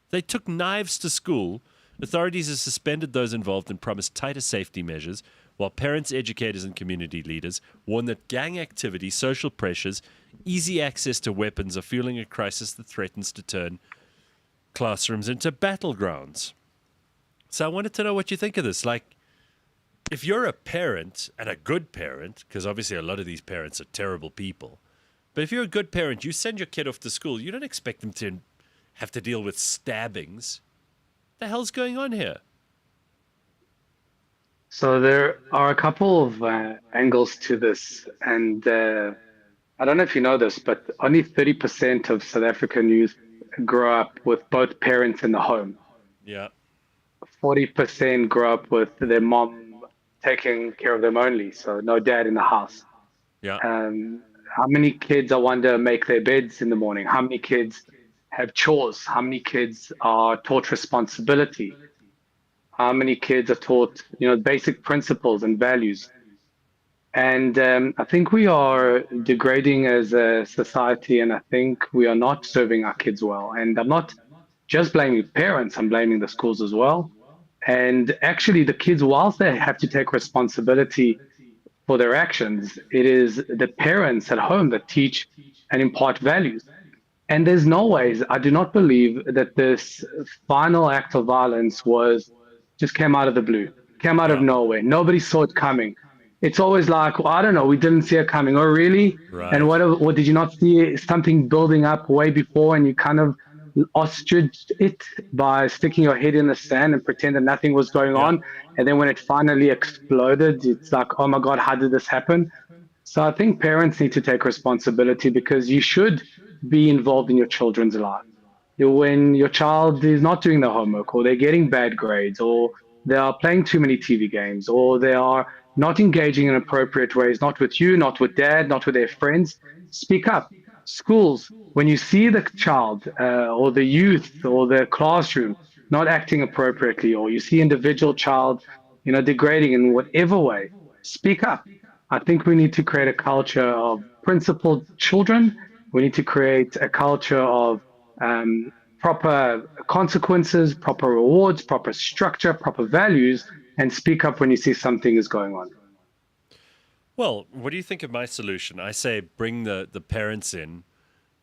They took knives to school. Authorities have suspended those involved and promised tighter safety measures, while parents, educators, and community leaders warn that gang activity, social pressures, easy access to weapons are fueling a crisis that threatens to turn classrooms into battlegrounds. So I wanted to know what you think of this. Like, if you're a parent, and a good parent, because obviously a lot of these parents are terrible people, but if you're a good parent, you send your kid off to school, you don't expect them to have to deal with stabbings. What the hell's going on here? So there are a couple of angles to this, and I don't know if you know this, but only 30% of South African youth grow up with both parents in the home. Yeah. 40% grow up with their mom taking care of them only, so no dad in the house. Yeah. How many kids, I wonder, make their beds in the morning? How many kids have chores? How many kids are taught responsibility? How many kids are taught, basic principles and values? And I think we are degrading as a society, and I think we are not serving our kids well. And I'm not just blaming parents, I'm blaming the schools as well. And actually, the kids, whilst they have to take responsibility for their actions, it is the parents at home that teach and impart values. And there's no ways, I do not believe that this final act of violence just came out of the blue, came out of nowhere. Nobody saw it coming. It's always like, well, I don't know, we didn't see it coming. Oh, really? Right. And what did you not see something building up way before, and you kind of ostrich it by sticking your head in the sand and pretend that nothing was going on. And then when it finally exploded, it's like, oh my God, how did this happen? So I think parents need to take responsibility, because you should be involved in your children's life. When your child is not doing the homework, or they're getting bad grades, or they are playing too many TV games, or they are not engaging in appropriate ways, not with you, not with dad, not with their friends, speak up. Schools, when you see the child or the youth or the classroom not acting appropriately, or you see individual child, degrading in whatever way, speak up. I think we need to create a culture of principled children. We need to create a culture of proper consequences, proper rewards, proper structure, proper values, and speak up when you see something is going on. Well, what do you think of my solution? I say bring the parents in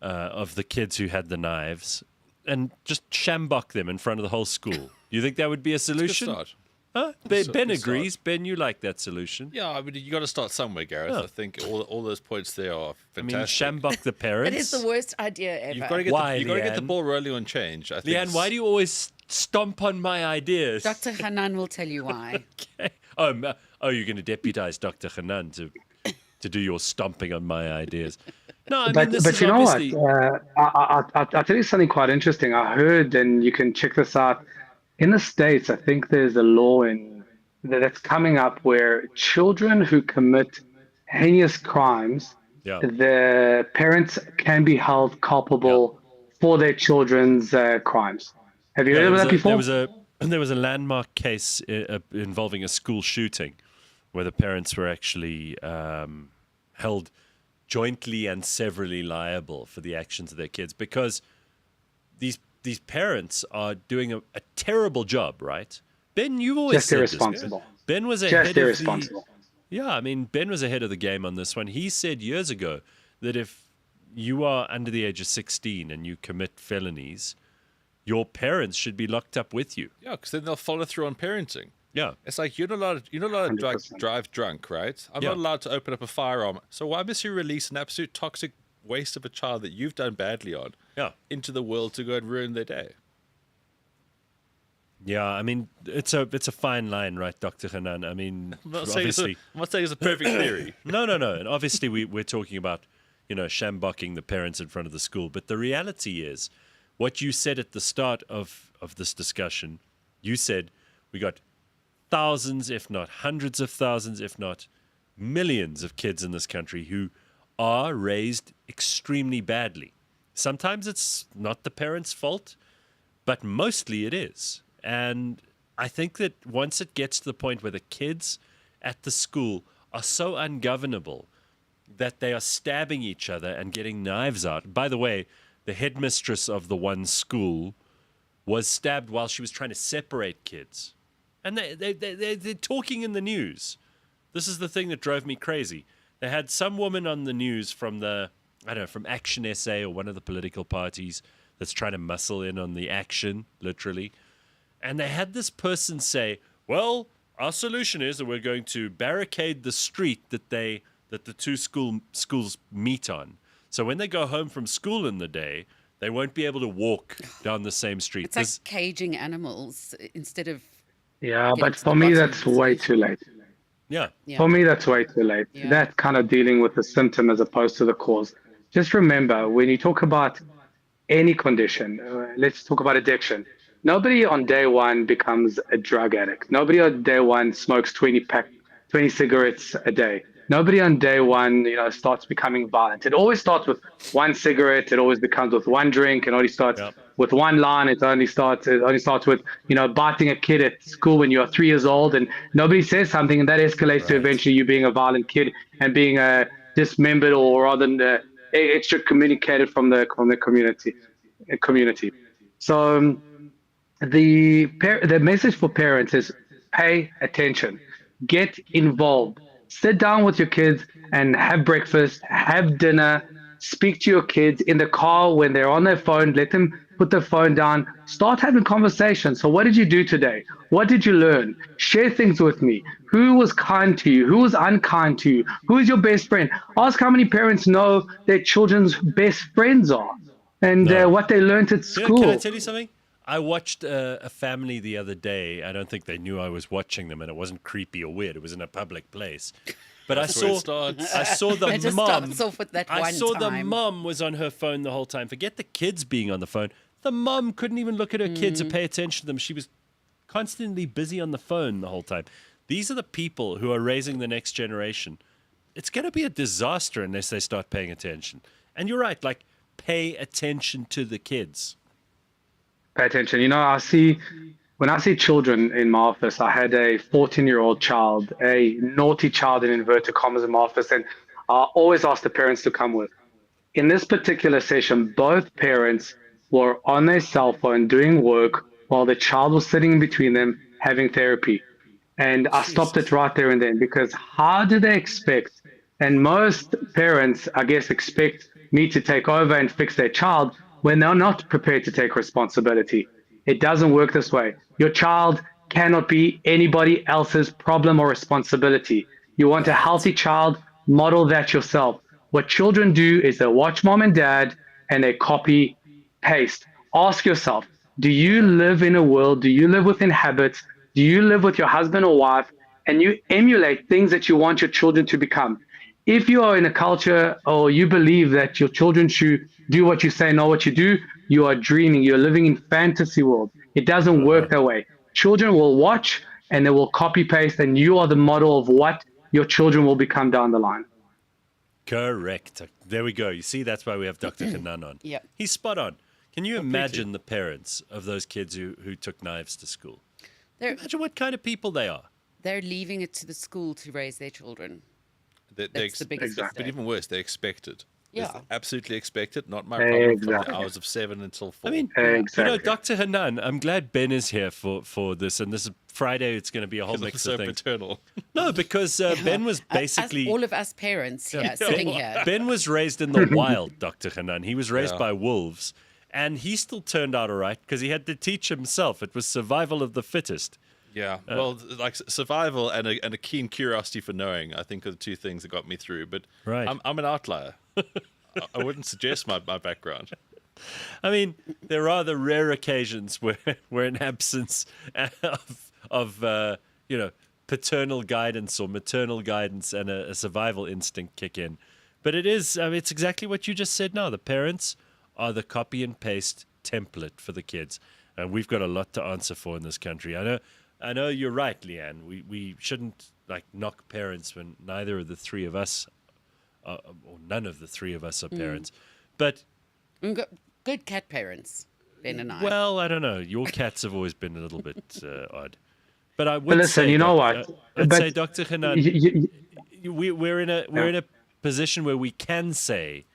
of the kids who had the knives and just shambok them in front of the whole school. Do you think that would be a solution? It's a good start. Ben agrees. Ben, you like that solution. Yeah, I mean, you got to start somewhere, Gareth. Yeah. I think all those points there are I mean, fantastic. shambok the parents. It is the worst idea ever. You've got to get Why, you've got to get the Leigh-Ann? ball rolling on change. I think. Leigh-Ann, why do you always stomp on my ideas? Dr. Hanan will tell you why. Okay. You're going to deputize Dr. Hanan to do your stomping on my ideas. No, I mean, this But is you know what? obviously... I'll tell you something quite interesting. I heard, and you can check this out. In the States, I think there's a law that's coming up where children who commit heinous crimes, Yeah. the parents can be held culpable for their children's crimes. Have you heard of that before? There was a landmark case involving a school shooting where the parents were actually held jointly and severally liable for the actions of their kids because these parents are doing a terrible job, right? Ben, you've always Just said this. irresponsible. Ben was ahead Just of irresponsible. Yeah, I mean, Ben was ahead of the game on this one. He said years ago that if you are under the age of 16 and you commit felonies, your parents should be locked up with you. Yeah, because then they'll follow through on parenting. Yeah. It's like you're not allowed to 100%. drive drunk, right? I'm Yeah. not allowed to open up a firearm. So why must you release an absolute toxic waste of a child that you've done badly on into the world to go and ruin their day? Yeah, I mean, it's a fine line, right, Dr. Hanan? I mean, I'm not saying obviously... I'm not saying it's a perfect theory. No. And obviously we're talking about, shambocking the parents in front of the school. But the reality is, what you said at the start of this discussion, you said we got thousands, if not hundreds of thousands, if not millions of kids in this country who are raised extremely badly. Sometimes it's not the parents' fault, but mostly it is. And I think that once it gets to the point where the kids at the school are so ungovernable that they are stabbing each other and getting knives out. By the way, the headmistress of the one school was stabbed while she was trying to separate kids. And they're talking in the news. This is the thing that drove me crazy. They had some woman on the news from from Action SA or one of the political parties that's trying to muscle in on the action, literally. And they had this person say, well, our solution is that we're going to barricade the street that the two schools meet on. So when they go home from school in the day, they won't be able to walk down the same street. It's like caging animals instead of... Yeah, getting but to for the me, bottom that's of the way solution. too late. Yeah. Yeah. For me, that's way too late. Yeah. That's kind of dealing with the symptom as opposed to the cause. Just remember, when you talk about any condition, let's talk about addiction. Nobody on day one becomes a drug addict. Nobody on day one smokes 20 cigarettes a day. Nobody on day one, starts becoming violent. It always starts with one cigarette. It always becomes with one drink. It only starts with one line. It only starts with, biting a kid at school when you're 3 years old, and nobody says something, and that escalates to eventually you being a violent kid and being dismembered or rather excommunicated from the community. So the message for parents is pay attention, get involved. Sit down with your kids and have breakfast, have dinner, speak to your kids in the car when they're on their phone. Let them put their phone down. Start having conversations. So what did you do today? What did you learn? Share things with me. Who was kind to you? Who was unkind to you? Who is your best friend? Ask how many parents know their children's best friends are and what they learned at school. Can I tell you something? I watched a family the other day. I don't think they knew I was watching them, and it wasn't creepy or weird. It was in a public place. But I saw the It just mom. starts off with that I one saw the time. mom was on her phone the whole time. Forget the kids being on the phone. The mom couldn't even look at her kids or pay attention to them. She was constantly busy on the phone the whole time. These are the people who are raising the next generation. It's going to be a disaster unless they start paying attention. And you're right, pay attention to the kids. Pay attention. When I see children in my office, I had a 14-year-old child, a naughty child in inverted commas in my office, and I always ask the parents to come with. In this particular session, both parents were on their cell phone doing work while the child was sitting in between them having therapy. And I stopped it right there and then, because how do they expect, and most parents, I guess, expect me to take over and fix their child when they're not prepared to take responsibility. It doesn't work this way. Your child cannot be anybody else's problem or responsibility. You want a healthy child, model that yourself. What children do is they watch mom and dad and they copy, paste. Ask yourself, do you live in a world, do you live within habits, do you live with your husband or wife, and you emulate things that you want your children to become? If you are in a culture or you believe that your children should do what you say, not what you do, you are dreaming. You're living in fantasy world. It doesn't work that way. Children will watch and they will copy paste, and you are the model of what your children will become down the line. Correct. There we go. You see, that's why we have Dr. Hanan on. Yep. He's spot on. Can you imagine the parents of those kids who took knives to school? Imagine what kind of people they are. They're leaving it to the school to raise their children. That's the biggest mistake. But even worse, they expect it. Yeah. It's absolutely expected. Not my problem from the hours of 7 until 4. I mean, you know, Dr. Hanan, I'm glad Ben is here for this, and this is Friday. It's going to be a whole mix of things. Paternal. No, because Ben was basically... all of us parents sitting here. Ben was raised in the wild, Dr. Hanan. He was raised by wolves, and he still turned out all right because he had to teach himself. It was survival of the fittest. Yeah, well, like survival and a keen curiosity for knowing, I think, are the two things that got me through. But I'm an outlier. I wouldn't suggest my background. I mean, there are the rare occasions where an absence of paternal guidance or maternal guidance and a survival instinct kick in. But it's exactly what you just said now. The parents are the copy and paste template for the kids. And we've got a lot to answer for in this country. I know you're right, Leigh-Ann. We shouldn't knock parents when neither of the three of us, or none of the three of us are parents. But good cat parents, Ben and I. Well, I don't know. Your cats have always been a little bit odd. But I would listen, say, you know what? I'd say, Dr. Hanan, we're in a position where we can say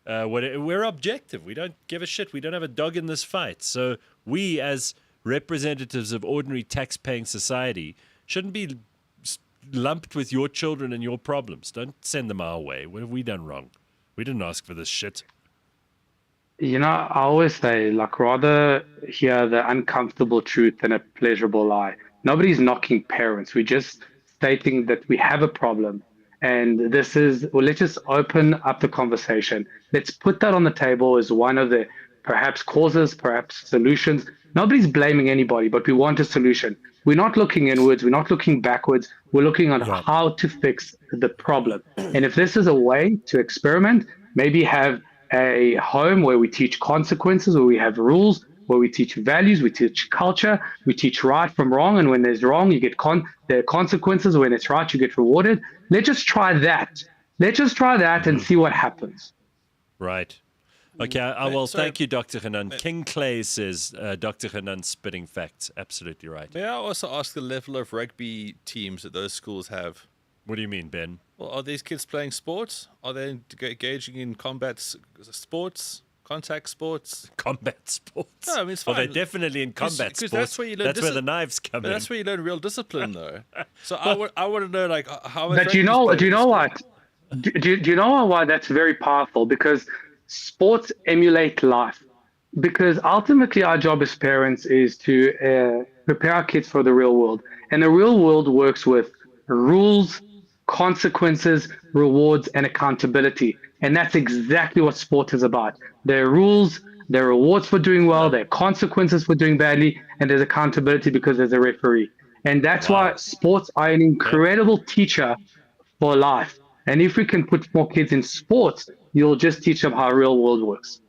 we're objective. We don't give a shit. We don't have a dog in this fight. So we, as representatives of ordinary tax-paying society, shouldn't be lumped with your children and your problems. Don't send them our way. What have we done wrong? We didn't ask for this shit. You know, I always say, rather hear the uncomfortable truth than a pleasurable lie. Nobody's knocking parents. We're just stating that we have a problem. And let's just open up the conversation. Let's put that on the table as one of the perhaps causes, perhaps solutions. Nobody's blaming anybody, but we want a solution. We're not looking inwards. We're not looking backwards. We're looking at how to fix the problem. And if this is a way to experiment, maybe have a home where we teach consequences, where we have rules, where we teach values, we teach culture, we teach right from wrong. And when there's wrong, you get there are consequences. When it's right, you get rewarded. Let's just try that. And see what happens. Right. Okay, thank you, Dr. Hanan. King Clay says Dr. Hanan spitting facts. Absolutely right. May I also ask the level of rugby teams that those schools have? What do you mean, Ben? Well, are these kids playing sports? Are they engaging in combat sports, contact sports? Combat sports? No, I mean, it's fine. Well, they're definitely in combat sports. That's where you learn where the knives come in. That's where you learn real discipline, though. So I want to know, how. But do you know what? Do you know why that's very powerful? Because sports emulate life. Because ultimately, our job as parents is to prepare our kids for the real world, and the real world works with rules, consequences, rewards, and accountability. And that's exactly what sport is about. There are rules, there are rewards for doing well, there are consequences for doing badly, and there's accountability because there's a referee. And that's why sports are an incredible teacher for life. And if we can put more kids in sports, you'll just teach them how real world works.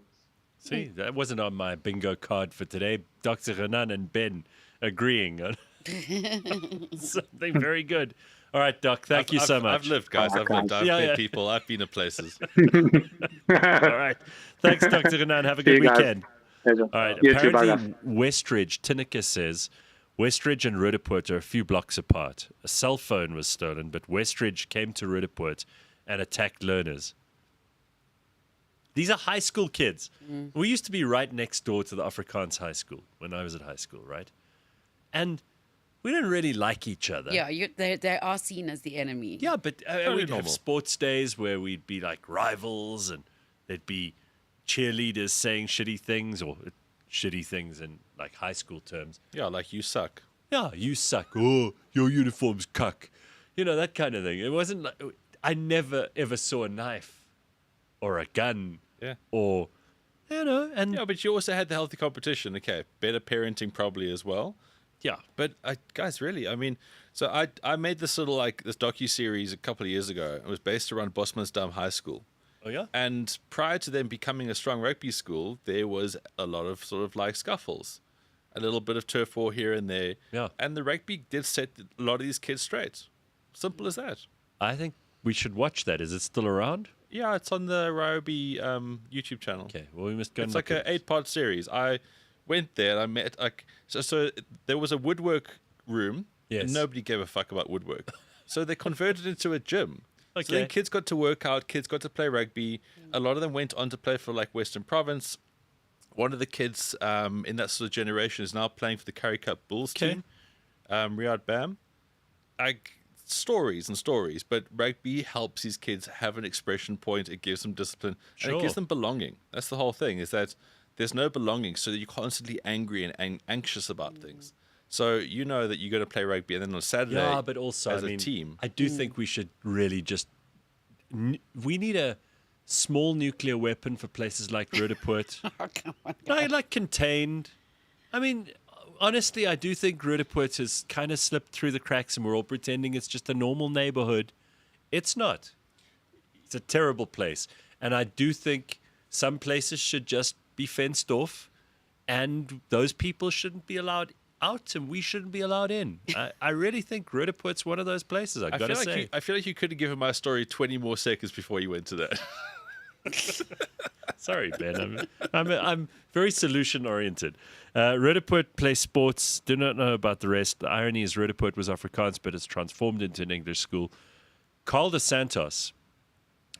See, that wasn't on my bingo card for today. Dr. Hanan and Ben agreeing on something very good. All right, Doc, thank you so much. I've lived, guys. I've lived. I've met people. I've been at places. All right. Thanks, Dr. Hanan. Have a good weekend. All right. Apparently, Westridge, Tinnicker says, Westridge and Roodepoort are a few blocks apart. A cell phone was stolen, but Westridge came to Roodepoort and attacked learners. These are high school kids. We used to be right next door to the Afrikaans high school when I was at high school, right? And we didn't really like each other. Yeah, they are seen as the enemy. Yeah, but we'd have sports days where we'd be like rivals, and there'd be cheerleaders saying shitty things in like high school terms. Yeah, like you suck. Yeah, you suck. Oh, your uniform's cuck. You know, that kind of thing. It wasn't like, I never ever saw a knife or a gun or, you know, and... Yeah, but you also had the healthy competition. Okay, better parenting probably as well. Yeah. But, guys, really, I mean, so I made this little, like, this docu-series a couple of years ago. It was based around Bosmansdam High School. Oh, yeah? And prior to them becoming a strong rugby school, there was a lot of sort of, like, scuffles. A little bit of turf war here and there. Yeah. And the rugby did set a lot of these kids straight. Simple as that. I think we should watch that. Is it still around? Yeah, it's on the Ryobi YouTube channel. Okay, well, we must go It's and like look an 8-part series. I went there and I met, like, so there was a woodwork room. Yes. And nobody gave a fuck about woodwork. So they converted it into a gym. Okay. So then kids got to work out, kids got to play rugby. A lot of them went on to play for, like, Western Province. One of the kids in that sort of generation is now playing for the Currie Cup Bulls team, Riyad Bam. Stories and stories, but rugby helps these kids have an expression point. It gives them discipline, and it gives them belonging. That's the whole thing, is that there's no belonging, so that you're constantly angry and anxious about things. So you know that you're going to play rugby, and then on Saturday, but also, as a team. I do think we should really just... We need a small nuclear weapon for places like Roodepoort. Oh, come on. Like contained. I mean, honestly, I do think Roodepoort has kind of slipped through the cracks and we're all pretending it's just a normal neighborhood. It's not. It's a terrible place. And I do think some places should just be fenced off and those people shouldn't be allowed out and we shouldn't be allowed in. I really think Roodepoort's one of those places, I've got to say. I feel like you could have given my story 20 more seconds before you went to that. Sorry, Ben. I'm very solution oriented. Roodepoort plays sports. Do not know about the rest. The irony is Roodepoort was Afrikaans, but it's transformed into an English school. Carl dos Santos,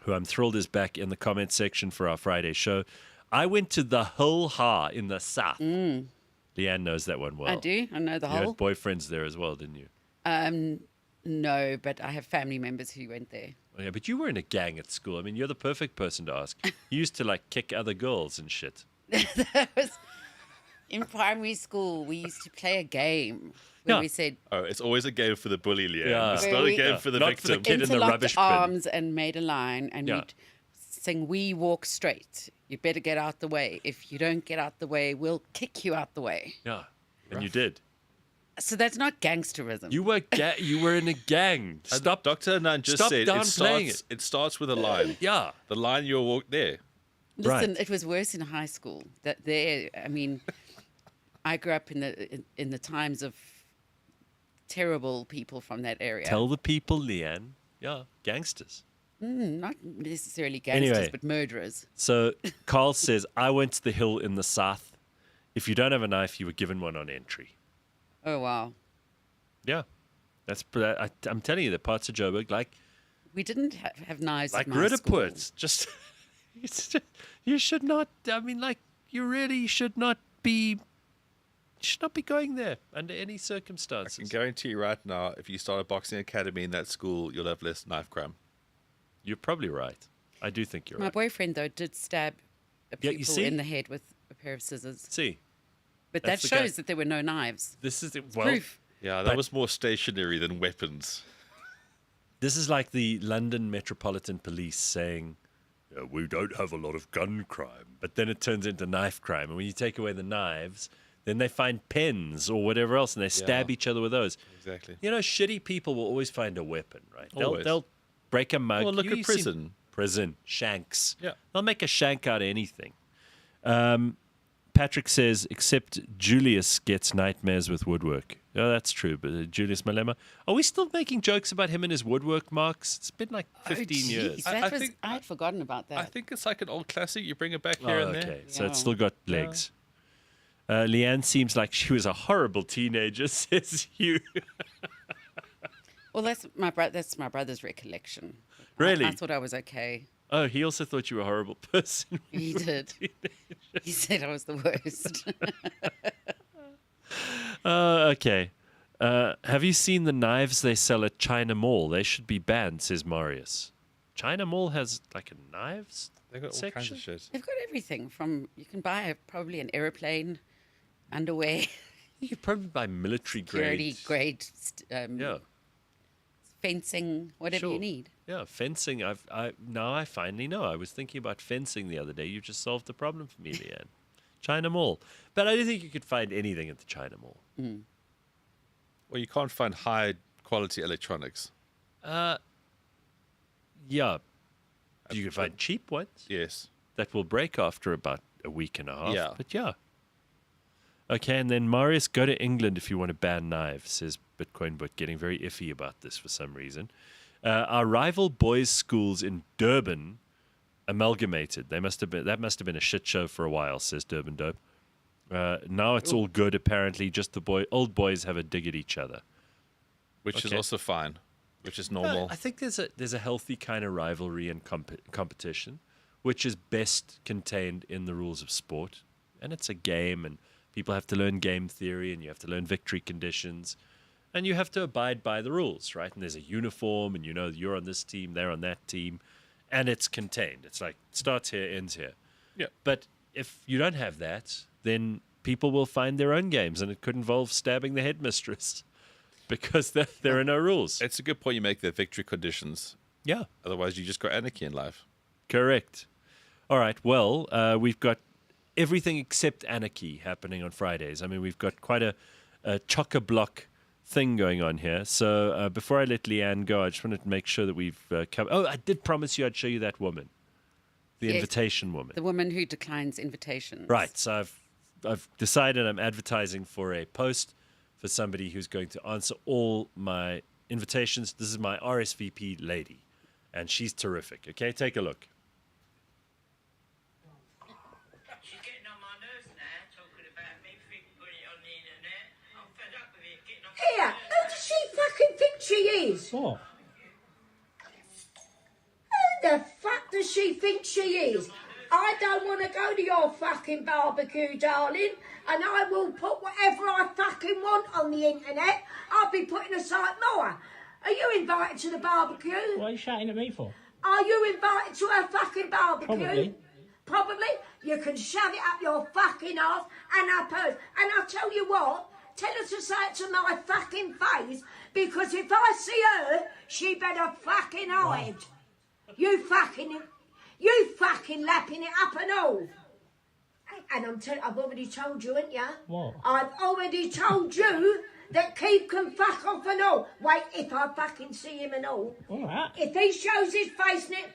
who I'm thrilled is back in the comment section for our Friday show. I went to the Hull Ha in the south. Leigh-Ann knows that one well. I do. I know the You whole. had boyfriends there as well, didn't you? No, but I have family members who went there. Oh, yeah, but you were in a gang at school. I mean, you're the perfect person to ask. You used to like kick other girls and shit. That was in primary school. We used to play a game where we said Oh, it's always a game for the bully, Leigh-Ann. Yeah. It's Where not a we- game for the Not for the victim. kid in the interlocked rubbish bin. arms and made a line, and Yeah. we'd sing "We walk straight." You better get out the way. If you don't get out the way, we'll kick you out the way. Yeah, and you did. So that's not gangsterism. You were in a gang. Stop. Dr. Hanan just Stop said downplaying it starts with a line. Yeah. The line you'll walk there. Listen, Right. it was worse in high school. That there, I mean, I grew up in the times of terrible people from that area. Tell the people, Leigh-Ann. Yeah, gangsters. Not necessarily gangsters, Anyway. but murderers. So Carl says, I went to the hill in the south. If you don't have a knife, you were given one on entry. Oh wow, Yeah. I'm telling you, the parts of Joburg, like we didn't have knives. like at my school. Roodepoort, just you should not. I mean, like you really should not be. You should not be going there under any I circumstances. can guarantee you right now, if you start a boxing academy in that school, you'll have less knife crime. You're probably right. I do think you're My right. boyfriend though did stab a Yeah, you pupil see? in the head with a pair of scissors. See, But That's that the guy- shows that there were no knives. this is It's well. proof. Yeah, that But- was more stationary than weapons. This is like the London Metropolitan Police saying, we don't have a lot of gun crime. But then it turns into knife crime. And when you take away the knives, then they find pens or whatever else and they stab Yeah. each other with those. Exactly. You know, shitty people will always find a weapon, right? Always. They'll break a mug. Well, look at You've seen- prison. Prison. Shanks. Yeah. They'll make a shank out of anything. Patrick says, except Julius gets nightmares with woodwork. Oh, that's true. But Julius Malema. Are we still making jokes about him and his woodwork marks? It's been like 15 oh, years. jeez, I that was, think- I had forgotten about that. I think it's like an old classic. You bring it back Oh, here and okay. there. So it's Yeah. still got legs. Leigh-Ann seems like she was a horrible teenager, says you. Well, that's my brother's recollection. Really? I thought I was okay. Oh, he also thought you were a horrible person. He did. He said I was the worst. Okay. Have you seen the knives they sell at China Mall? They should be banned, says Marius. China Mall has like a knives They've got all section? kinds of shit. They've got everything from you can buy probably an airplane, underwear. You could probably buy military security grade, Yeah. fencing, whatever you Sure. need. Yeah, fencing. Now I finally know. I was thinking about fencing the other day. You just solved the problem for me, Leigh-Ann. China Mall. But I don't think you could find anything at the China Mall. Well, you can't find high quality electronics. Yeah. You can find cheap ones Yes. that will break after about a week and a half. Yeah. But yeah. Okay, and then Marius, go to England if you want to ban knives, says Bitcoin Bot, getting very iffy about this for some reason. Our rival boys' schools in Durban amalgamated. That must have been a shit show for a while, says Durban Dope. Now it's all good, apparently. Just the old boys have a dig at each other. Which is Okay. also fine. Which is normal. I think there's a healthy kind of rivalry and competition, which is best contained in the rules of sport. And it's a game, and people have to learn game theory, and you have to learn victory conditions, and you have to abide by the rules, right? And there's a uniform, and you know you're on this team, they're on that team, and it's contained. It's like starts here, ends here. Yeah. But if you don't have that, then people will find their own games, and it could involve stabbing the headmistress because there are no rules. It's a good point you make there, victory conditions. Yeah. Otherwise, you just got anarchy in life. Correct. All right. Well, we've got everything except anarchy happening on Fridays. I mean, we've got quite a chock-a-block thing going on here. So before I let Leigh-Ann go, I just wanted to make sure that we've covered. Oh, I did promise you I'd show you that woman, the Yes. invitation woman. The woman who declines invitations. Right. So I've decided I'm advertising for a post for somebody who's going to answer all my invitations. This is my RSVP lady, and she's terrific. Okay, take a look. She's getting on my nerves now, talking about me, putting it on the internet. I'm fed up with it, getting on my Here, nerves. who does she fucking think she is? What? Who the fuck does she think she is? I don't want to go to your fucking barbecue, darling, and I will put whatever I fucking want on the internet. I'll be putting a sight more. Are you invited to the barbecue? What are you shouting at me for? Are you invited to a fucking barbecue? Probably. Probably. You can shove it up your fucking arse and up hers. And I'll tell you what, tell her to say it to my fucking face, because if I see her, she better fucking hide. You fucking lapping it up and all. And I've already told you, ain't ya? What? I've already told you that Keith can fuck off and all. Wait, if I fucking see him and all. All right. If he shows his face in it,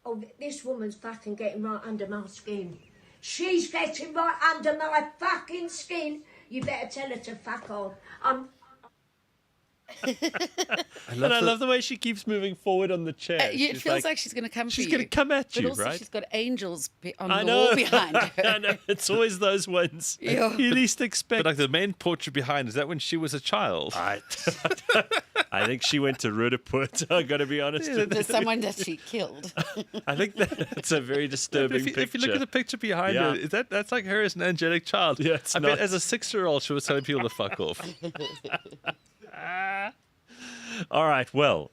oh, this woman's fucking getting right under my skin. She's getting right under my fucking skin. You better tell her to fuck off. I love the way she keeps moving forward on the chair. It She's feels like she's going to come for she's you. going to come at But you, also right? she's got angels on I the know. wall behind her. I know. It's always those ones Yeah. you least expect. But like the main portrait behind, is that when she was a child? I think she went to Rudaput. I got to be honest. There's someone that she killed. I think that's a very disturbing If you, picture. if you look at the picture behind Yeah. her, that's like her as an angelic child. Yeah, it's I not. bet as a 6-year-old she was telling people to fuck off. All right, well,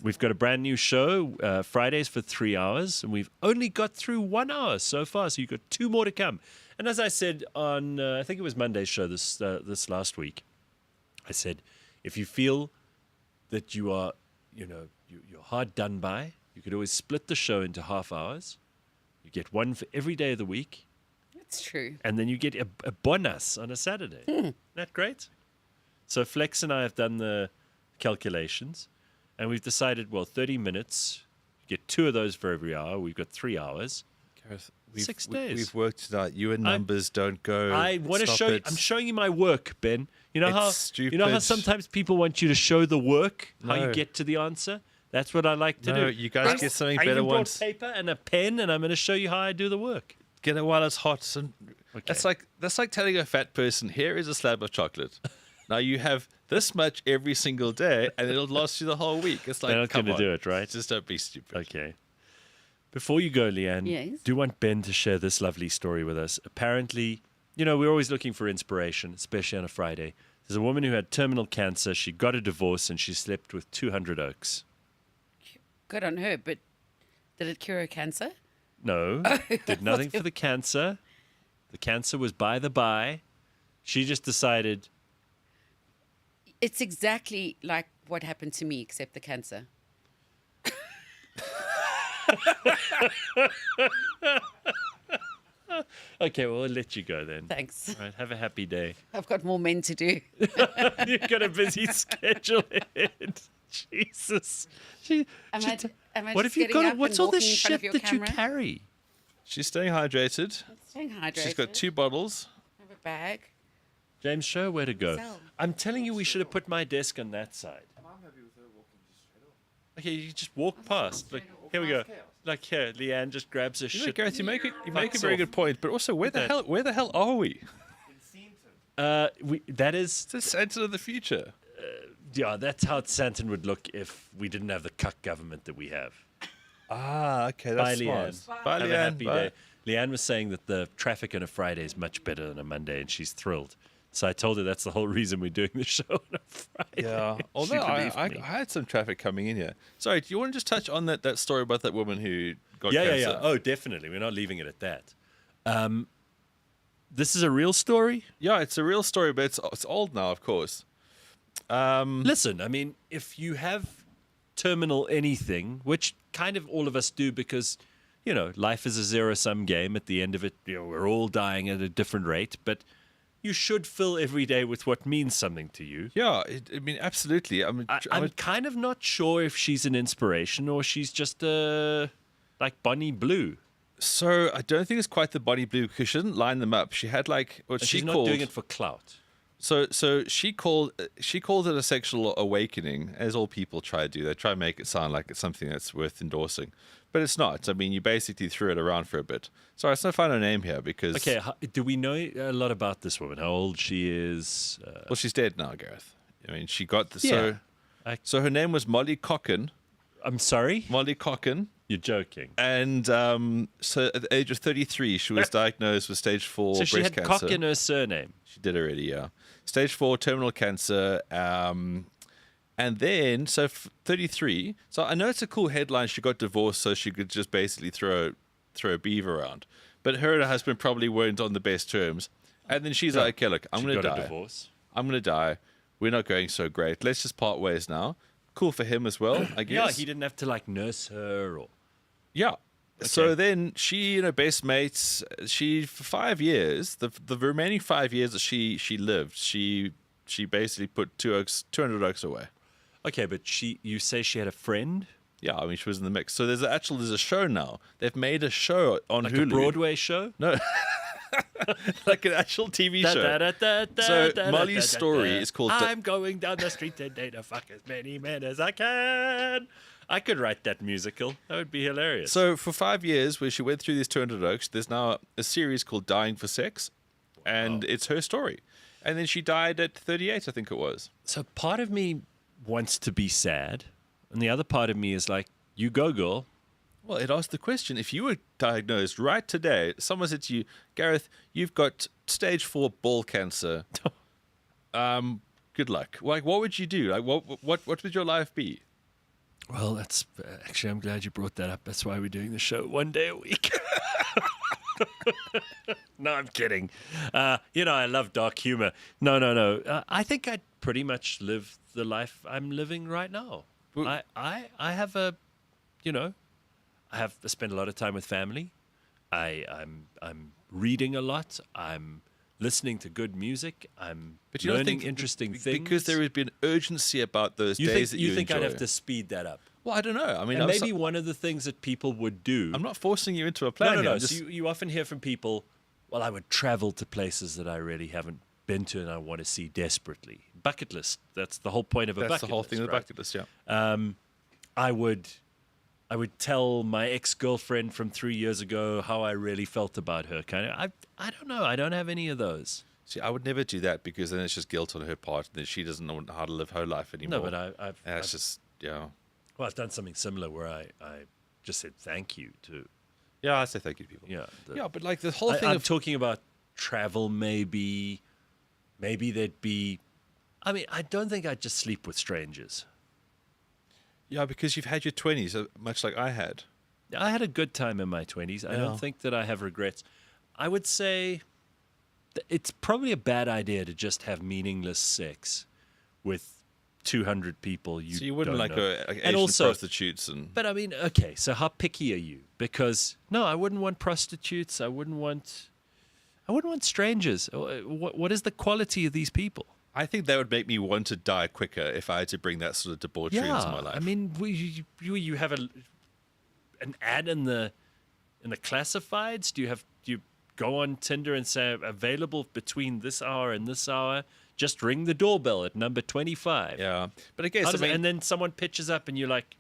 we've got a brand new show, Fridays for 3 hours, and we've only got through 1 hour so far, so you've got 2 more to come. And as I said on, I think it was Monday's show this last week, I said, if you feel that you are, you're hard done by, you could always split the show into half hours. You get one for every day of the week, That's true. and then you get a bonus on a Saturday. Isn't that great? So Flex and I have done the calculations, and we've decided, well, 30 minutes, you get 2 of those for every hour. We've got 3 hours. Gareth, 6 days. We've worked it out. You and numbers don't go. I want to Stop show you. it. I'm showing you my work, Ben. You know It's how stupid. sometimes people want you to show the work, how you No. get to the answer. That's what I like to No, do. you guys get something I better even brought once. paper and a pen, and I'm going to show you how I do the work. Get it while it's hot. And Okay. that's like telling a fat person, here is a slab of chocolate. Now you have this much every single day, and it'll last you the whole week. It's like, They're not come going to on. do it, right? Just don't be stupid. Okay. Before you go, Leigh-Ann, Yes? do want Ben to share this lovely story with us. Apparently, we're always looking for inspiration, especially on a Friday. There's a woman who had terminal cancer. She got a divorce, and she slept with 200 oaks. Good on her, but did it cure her cancer? No, did nothing for the cancer. The cancer was by the by. She just decided. It's exactly like what happened to me, except the cancer. Okay, well, we'll let you go then. Thanks. All right, have a happy day. I've got more men to do. You've got a busy schedule ahead. Jesus. Am I What just have you getting got? up What's and all this walking in front of shit your that camera? you carry? She's staying hydrated. Staying hydrated. She's got 2 bottles. I have a bag. James, show her where to go. Sell. I'm telling you, we should have put my desk on that side. Okay, you just walk past. Like, here we go. Like here, Leigh-Ann just grabs her You know, shit. Gareth, you make a Fucks very off. good point, but also where the hell are we? That is, It's the Santa of the future. yeah, that's how Santon would look if we didn't have the cuck government that we have. Ah, okay, Bye, that's Leigh-Ann. smart. Bye, Have a Leigh-Ann. happy Bye. day. Leigh-Ann was saying that the traffic on a Friday is much better than a Monday, and she's thrilled. So I told her that's the whole reason we're doing the show on a Friday. Yeah, She although believed I me. had some traffic coming in here. Sorry, do you want to just touch on that story about that woman who got Yeah. cancer? Oh, definitely. We're not leaving it at that. This is a real story. Yeah, it's a real story, but it's old now, of course. Listen, I mean, if you have terminal anything, which kind of all of us do because, you know, life is a zero-sum game. At the end of it, you know, we're all dying at a different rate, but you should fill every day with what means something to you. Yeah, I mean, absolutely. I'm I'm kind of not sure if she's an inspiration or she's just like Bonnie Blue. so I don't think it's quite the body blue because she didn't line them up. She had like what And she she's called. not doing it for clout. So she called it a sexual awakening, as all people try to do. They try to make it sound like it's something that's worth endorsing, but it's not. I mean, you basically threw it around for a bit. Sorry, let's not find her name here because Okay, do we know a lot about this woman? How old she is? well, she's dead now, Gareth. I mean, she got the Yeah. so her name was Molly Cocken. I'm sorry? Molly Cocken. You're joking. And so at the age of 33, she was diagnosed with stage 4 So breast she had cancer. cock in her surname. She did already, yeah. Stage 4 terminal cancer. And then, 33. So I know it's a cool headline. She got divorced so she could just basically throw a beef around. But her and her husband probably weren't on the best terms. And then she's like, okay, look, I'm She going to got die. a divorce. I'm going to die. We're not going so great. Let's just part ways now. Cool for him as well, I guess. Yeah, he didn't have to like nurse her or. Yeah. So then she and her best mates, she for 5 years, the remaining 5 years that she lived, she basically put 200 oaks away. Okay, but you say she had a friend, Yeah, I mean she was in the mix. So there's a show now. They've made a show on like Hulu. a Broadway show. No. Like an actual TV show. So Molly's story is called I'm going down the street today to fuck as many men as I can. I could write that musical. That would be hilarious. So for 5 years, where she went through these 200 oaks, there's now a series called Dying for Sex, and it's her story. And then she died at 38, I think it was. So part of me wants to be sad, and the other part of me is like, you go, girl. Well, it asked the question, if you were diagnosed right today, someone said to you, Gareth, you've got stage 4 ball cancer. Good luck. Like, what would you do? Like, what would your life be? Well, that's actually, I'm glad you brought that up. That's why we're doing the show one day a week. No, I'm kidding. You know, I love dark humor. No. I think I'd pretty much live the life I'm living right now. Well- I have a, you know, I spend a lot of time with family. I'm reading a lot. I'm listening to good music. I'm But you don't learning think interesting things. because there has been urgency about those you days think, that you you think enjoy. I'd have to speed that up? Well, I don't know. I mean, And maybe one of the things that people would do. I'm not forcing you into a plan. No. here. I'm So just- you often hear from people, well, I would travel to places that I really haven't been to and I want to see desperately. Bucket list. That's the whole point of a that's bucket the whole list. thing of the right? bucket list, yeah. I would tell my ex-girlfriend from 3 years ago how I really felt about her. Kind of. I don't know. I don't have any of those. See, I would never do that because then it's just guilt on her part, and then she doesn't know how to live her life anymore. No, but and it's just, yeah. well, I've done something similar where I just said thank you to. Yeah, I say thank you to people. Yeah. Yeah, but like the whole thing I'm of talking about travel. Maybe there'd be. I mean, I don't think I'd just sleep with strangers. yeah, because you've had your 20s, much like I had. I had a good time in my 20s. I Yeah. don't think that I have regrets. I would say it's probably a bad idea to just have meaningless sex with 200 people So you wouldn't don't like know. Asian And also, prostitutes and... but I mean, okay, so how picky are you? Because no, I wouldn't want prostitutes. I wouldn't want strangers. What is the quality of these people? I think that would make me want to die quicker if I had to bring that sort of debauchery into my life. I mean, you have an ad in the classifieds? Do you go on Tinder and say available between this hour and this hour? Just ring the doorbell at number 25. Yeah, but I guess and then someone pitches up and you're like,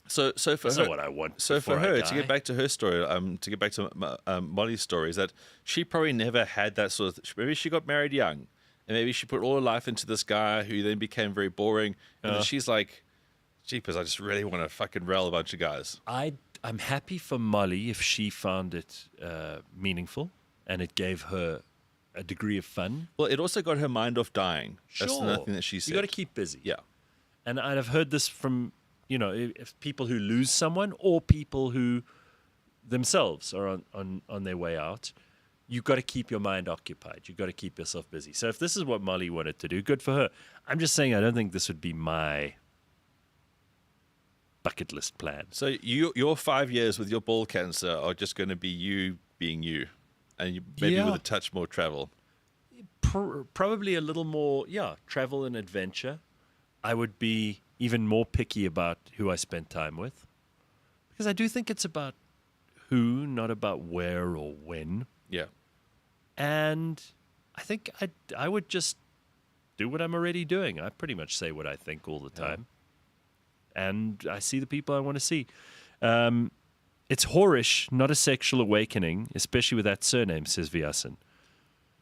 so for that's her, not what I want. So for before I her, die. to get back to her story, to get back to Molly's story, is that she probably never had that sort of. Maybe she got married young, and maybe she put all her life into this guy who then became very boring, and then she's like, "Jeepers, I just really want to fucking rail a bunch of guys." I'm happy for Molly if she found it meaningful and it gave her a degree of fun. Well, it also got her mind off dying. That's Sure. another thing that she said. You got to keep busy. Yeah. And I've heard this from, if people who lose someone or people who themselves are on their way out. You've got to keep your mind occupied. You've got to keep yourself busy. So if this is what Molly wanted to do, good for her. I'm just saying I don't think this would be my bucket list plan. So your 5 years with your ball cancer are just going to be you being you, and maybe with a touch more travel. Probably a little more, travel and adventure. I would be even more picky about who I spend time with, because I do think it's about who, not about where or when. Yeah. And I think I would just do what I'm already doing. I pretty much say what I think all the time. And I see the people I want to see. It's whorish, not a sexual awakening, especially with that surname, says Vyasan.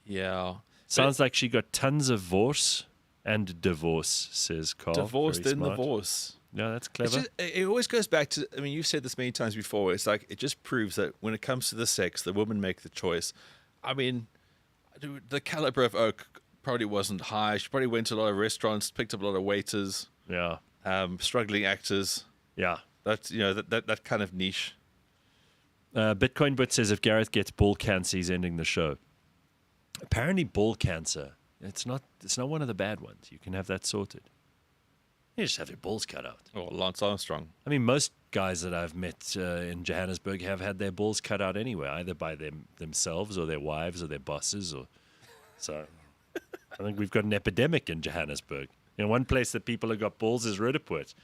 Yeah. Sounds like she got tons of divorce and divorce, says Carl. Divorce, Very then smart. divorce. Yeah, that's clever. It always goes back to, I mean, you've said this many times before. It's like, it just proves that when it comes to the sex, the women make the choice. I mean, the caliber of Oak probably wasn't high. She probably went to a lot of restaurants, picked up a lot of waiters. Yeah. Struggling actors. Yeah. That's, that kind of niche. Bitcoin Bit says if Gareth gets ball cancer, he's ending the show. Apparently, ball cancer, it's not one of the bad ones. You can have that sorted. You just have your balls cut out. Oh, Lance Armstrong. I mean, most guys that I've met in Johannesburg have had their balls cut out anyway, either by themselves or their wives or their bosses. So I think we've got an epidemic in Johannesburg. One place that people have got balls is Rudaport.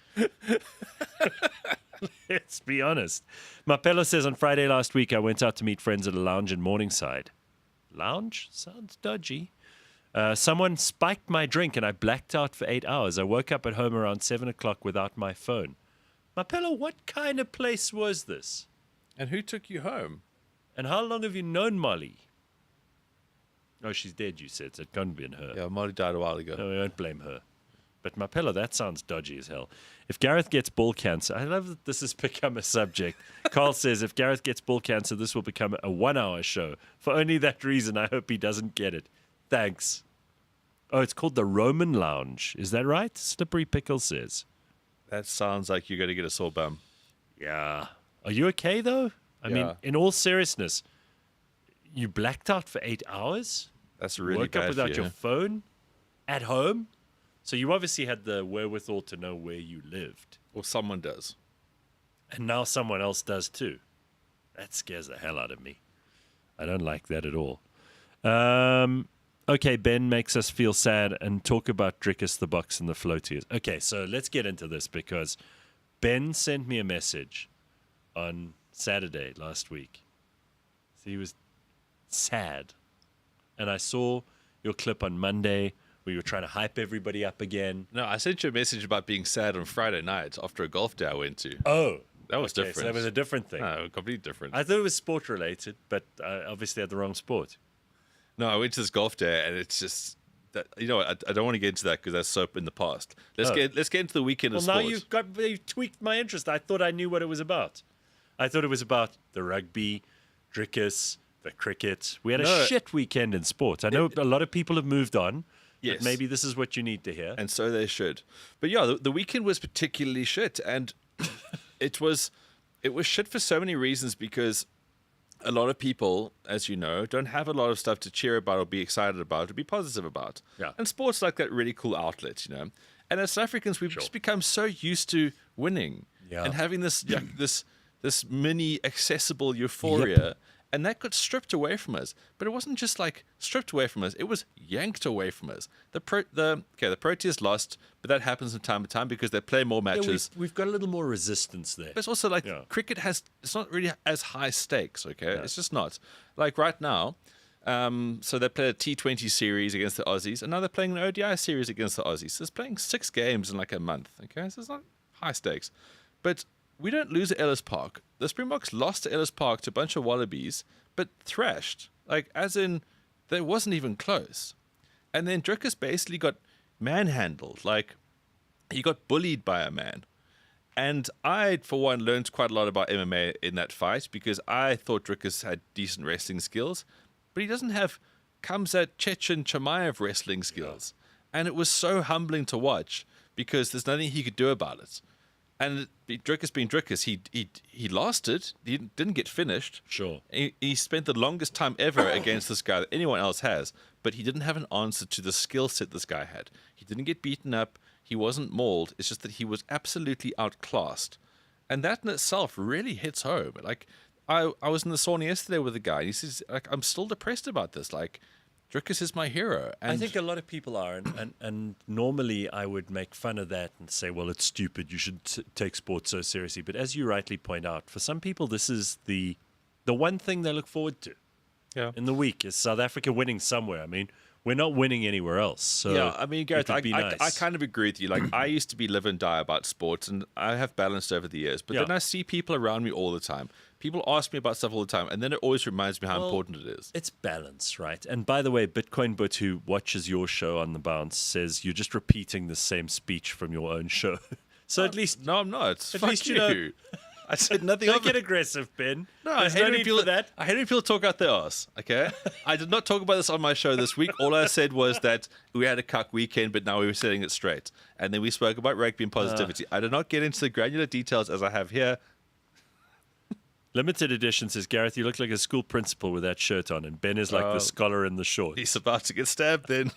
Let's be honest. Mapello says, on Friday last week, I went out to meet friends at a lounge in Morningside. Lounge? Sounds dodgy. Someone spiked my drink and I blacked out for 8 hours. I woke up at home around 7 o'clock without my phone. Mapello, what kind of place was this? And who took you home? And how long have you known Molly? Oh, she's dead, you said, so it can't have been her. Yeah, Molly died a while ago. No, we won't blame her. But Mapello, that sounds dodgy as hell. If Gareth gets ball cancer, I love that this has become a subject. Carl says, if Gareth gets ball cancer, this will become a 1 hour show. For only that reason, I hope he doesn't get it. Thanks. Oh, it's called the Roman Lounge. Is that right? Slippery Pickle says. That sounds like you're going to get a sore bum. Yeah. Are you okay, though? I mean, in all seriousness, you blacked out for 8 hours? That's really Woke bad up without for your you. phone? At home? So you obviously had the wherewithal to know where you lived. Or someone does. And now someone else does too. That scares the hell out of me. I don't like that at all. Okay, Ben makes us feel sad and talk about Dricus, the box, and the floatiers. Okay, so let's get into this because Ben sent me a message on Saturday last week. So he was sad. And I saw your clip on Monday where you were trying to hype everybody up again. No, I sent you a message about being sad on Friday night after a golf day I went to. Oh. That was different. So that was a different thing. No, completely different. I thought it was sport related, but I obviously had the wrong sport. No, I went to this golf day, and it's just that I don't want to get into that because that's so in the past. Let's get into the weekend of Well, sport. now you've tweaked my interest. I thought I knew what it was about. I thought it was about the rugby, Dricus, the cricket. We had a shit weekend in sport. I know a lot of people have moved on. Yes. But maybe this is what you need to hear. And so they should. But yeah, the weekend was particularly shit, and it was shit for so many reasons because a lot of people, as you know, don't have a lot of stuff to cheer about or be excited about or be positive about. Yeah. And sports like that really cool outlet, you know. And as South Africans, we've just become so used to winning and having this this mini accessible euphoria. And that got stripped away from us. But it wasn't just like stripped away from us. It was yanked away from us. The Proteas lost, but that happens from time to time because they play more matches. We've got a little more resistance there. But it's also like cricket it's not really as high stakes, okay? It's just not. Like right now, so they played a T20 series against the Aussies, and now they're playing an ODI series against the Aussies. So it's playing 6 games in like a month, okay? So it's not high stakes. But we don't lose at Ellis Park. The Springboks lost to Ellis Park to a bunch of Wallabies, but thrashed. Like, as in, they wasn't even close. And then Drikus basically got manhandled. Like, he got bullied by a man. And I, for one, learned quite a lot about MMA in that fight because I thought Drikus had decent wrestling skills, but he doesn't have Kamzat Chechen Chimaev wrestling skills. And it was so humbling to watch because there's nothing he could do about it. And Dricus being Dricus, he lost it. He didn't get finished. Sure. He spent the longest time ever against this guy that anyone else has, but he didn't have an answer to the skill set this guy had. He didn't get beaten up. He wasn't mauled. It's just that he was absolutely outclassed. And that in itself really hits home. Like, I was in the sauna yesterday with a guy, and he says, like, I'm still depressed about this. Like, Dricus is my hero. And I think a lot of people are, and normally I would make fun of that and say, well, it's stupid. You should take sports so seriously. But as you rightly point out, for some people, this is the one thing they look forward to in the week is South Africa winning somewhere. I mean, we're not winning anywhere else. So yeah, I mean, Gareth, nice. I kind of agree with you. Like, I used to be live and die about sports, and I have balanced over the years. But then I see people around me all the time. People ask me about stuff all the time, and then it always reminds me how important it is. It's balance, right? And by the way, Bitcoin But, who watches your show on the bounce, says you're just repeating the same speech from your own show. So at least... No, I'm not. At Fuck least you. I said nothing Don't of get it. aggressive, Ben. No, There's no need for that. I hate when people talk out their ass, okay? I did not talk about this on my show this week. All I said was that we had a cuck weekend, but now we were setting it straight. And then we spoke about rugby and positivity. I did not get into the granular details as I have here. Limited edition says, Gareth, you look like a school principal with that shirt on, and Ben is like the scholar in the shorts. He's about to get stabbed then.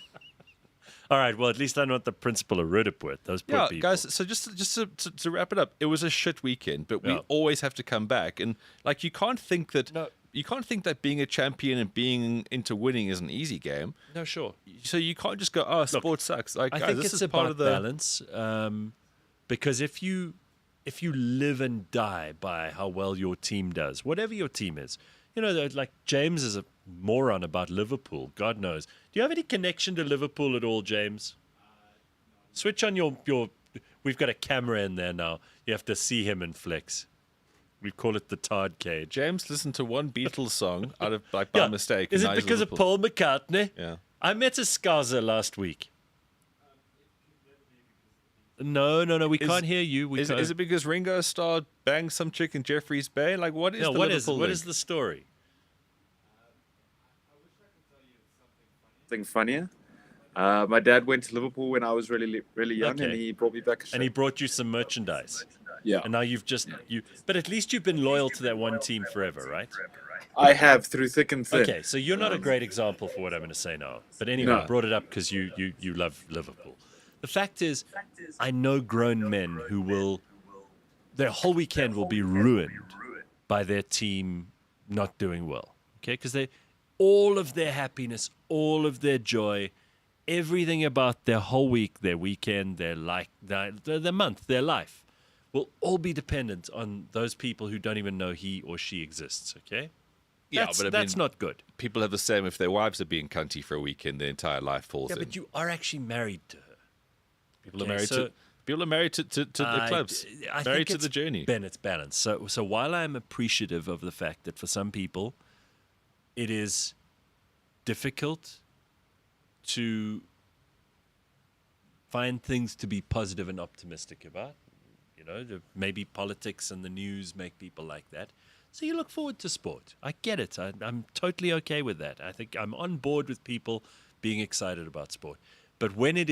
All right, well, at least I know what the principal of Rudaput. Those poor people. Guys, so just to wrap it up, it was a shit weekend, but we always have to come back. And, like, you can't think that being a champion and being into winning is an easy game. No, sure. So you can't just go, sports sucks. Like, I guys, think this it's is part about of the balance, because if you live and die by how well your team does, whatever your team is, you know, like James is a moron about Liverpool. God knows. Do you have any connection to Liverpool at all, James? Switch on your. We've got a camera in there now. You have to see him and flex. We call it the Tard Cage. James listened to one Beatles song out of by mistake. Is and it now he's because of Liverpool. Paul McCartney? Yeah. I met a Scouser last week. No, we can't hear you. Is it because Ringo Starr banged some chick in Jeffreys Bay? Like, what is the Liverpool what link? is the story? Something funnier. My dad went to Liverpool when I was really young, and he brought me back a shirt. And he brought you some merchandise. Yeah. And now but at least you've been loyal to that one team forever, right? I have, through thick and thin. Okay, so you're not a great example for what I'm going to say now. But anyway, No. I brought it up because you love Liverpool. The fact is, I know grown men who their whole weekend will be ruined by their team not doing well. Okay, because all of their happiness, all of their joy, everything about their whole week, their weekend, their month, their life, will all be dependent on those people who don't even know he or she exists. Okay. Yeah, that's, but I that's mean, not good. People have the same if their wives are being cunty for a weekend, their entire life falls Yeah, in. but you are actually married to her. People are married to the clubs, I married think to the journey. Ben, it's balance. So while I'm appreciative of the fact that for some people it is difficult to find things to be positive and optimistic about, you know, maybe politics and the news make people like that. So you look forward to sport. I get it. I'm totally okay with that. I think I'm on board with people being excited about sport. But when it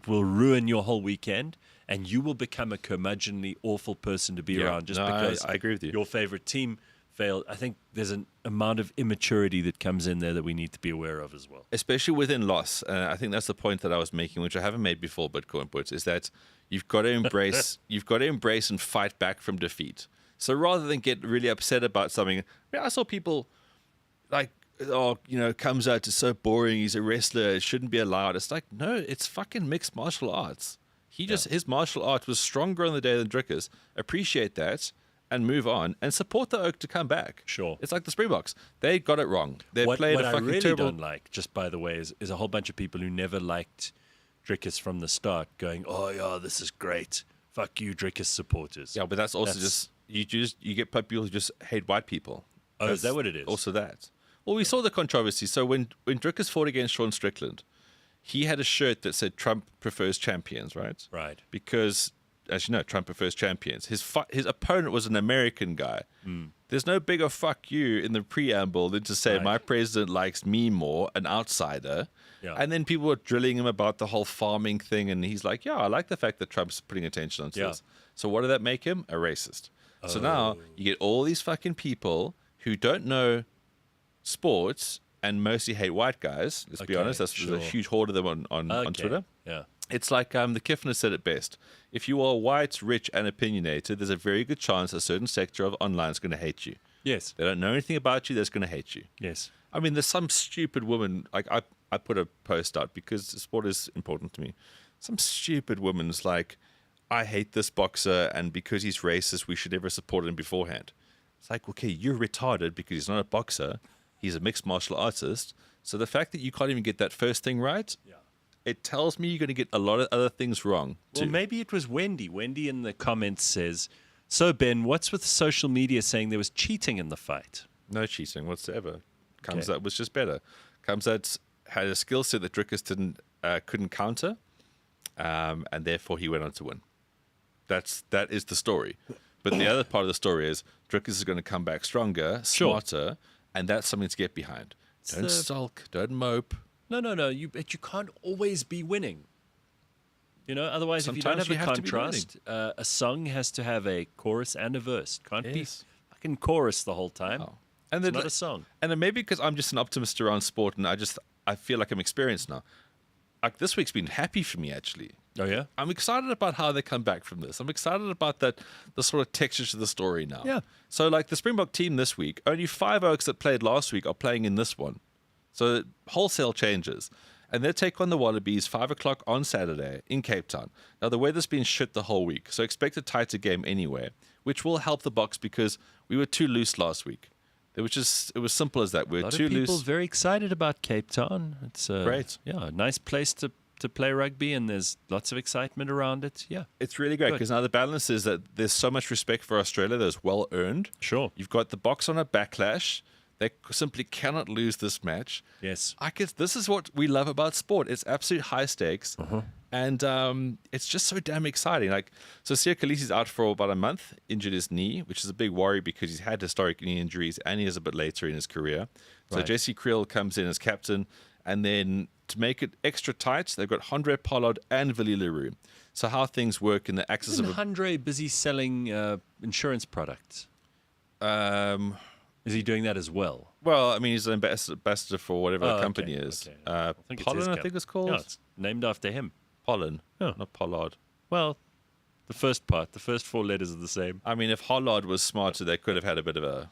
will ruin your whole weekend, and you will become a curmudgeonly, awful person to be around just because I agree with you. Your favorite team failed. I think there's an amount of immaturity that comes in there that we need to be aware of as well. Especially within loss. I think that's the point that I was making, which I haven't made before, but is that you've got to embrace and fight back from defeat. So rather than get really upset about something, I saw people like, comes out, it's so boring, he's a wrestler, it shouldn't be allowed. It's like, no, it's fucking mixed martial arts. His martial art was stronger on the day than Dricus. Appreciate that and move on and support the Oak to come back. Sure. It's like the Springboks. They got it wrong. They played what a I fucking really terrible... don't like, just by the way, is a whole bunch of people who never liked Dricus from the start going, oh, yeah, this is great. Fuck you, Dricus supporters. Yeah, but that's also you get people who just hate white people. Oh, is that what it is? Also that. Well, we saw the controversy. So when Dricus fought against Sean Strickland, he had a shirt that said Trump prefers champions, right? Right. Because, as you know, Trump prefers champions. His opponent was an American guy. There's no bigger fuck you in the preamble than to say my president likes me more, an outsider. Yeah. And then people were drilling him about the whole farming thing, and he's like, yeah, I like the fact that Trump's putting attention onto this. So what did that make him? A racist. So now you get all these fucking people who don't know sports and mostly hate white guys. Let's be honest. There's a huge horde of them on Twitter. Yeah. It's like the Kiffner said it best. If you are white, rich, and opinionated, there's a very good chance a certain sector of online is going to hate you. Yes. They don't know anything about you. They're going to hate you. Yes. I mean, there's some stupid woman. Like I put a post out because sport is important to me. Some stupid woman's like, I hate this boxer, and because he's racist, we should never support him beforehand. It's like, okay, you're retarded because he's not a boxer. He's a mixed martial artist. So the fact that you can't even get that first thing right, it tells me you're going to get a lot of other things wrong, too. Well, maybe it was Wendy. Wendy in the comments says, so, Ben, what's with social media saying there was cheating in the fight? No cheating whatsoever. Kamzat was just better. Kamzat had a skill set that Dricus couldn't counter, and therefore he went on to win. That is the story. But the other part of the story is Dricus is going to come back stronger, smarter, and that's something to get behind. Don't sulk. Don't mope. No. But you can't always be winning. Otherwise, if you don't Sometimes have you a have to be contrast, a song has to have a chorus and a verse. Can't be fucking chorus the whole time. Oh. And it's not a song. And then maybe because I'm just an optimist around sport, and I feel like I'm experienced now. Like this week's been happy for me, actually. Oh yeah, I'm excited about how they come back from this. I'm excited about the sort of texture to the story now. Yeah. So like the Springbok team this week, only 5 Oaks that played last week are playing in this one. So wholesale changes. And they take on the Wallabies 5 o'clock on Saturday in Cape Town. Now the weather's been shit the whole week, so expect a tighter game anyway, which will help the Boks because we were too loose last week. It was simple as that. We're too loose. People very excited about Cape Town. It's great. Yeah, a nice place to play rugby, and there's lots of excitement around it. Yeah, it's really great because now the balance is that there's so much respect for Australia that's well earned. Sure, you've got the Boks on a backlash. They simply cannot lose this match. Yes, I guess this is what we love about sport. It's absolute high stakes, and it's just so damn exciting. Like, so Siya Kolisi's out for about a month, injured his knee, which is a big worry because he's had historic knee injuries and he is a bit later in his career. So Jesse Kriel comes in as captain, and then to make it extra tight, they've got Andre Pollard and Willie Leroux. So how things work in the axis of Andre busy selling insurance products. Is he doing that as well? Well, I mean, he's an ambassador for whatever the company is. Okay. I think Pollen, I think it's called. No, it's named after him. Pollen, not Pollard. Well, the first 4 letters are the same. I mean, if Hollard was smarter, they could have had a bit of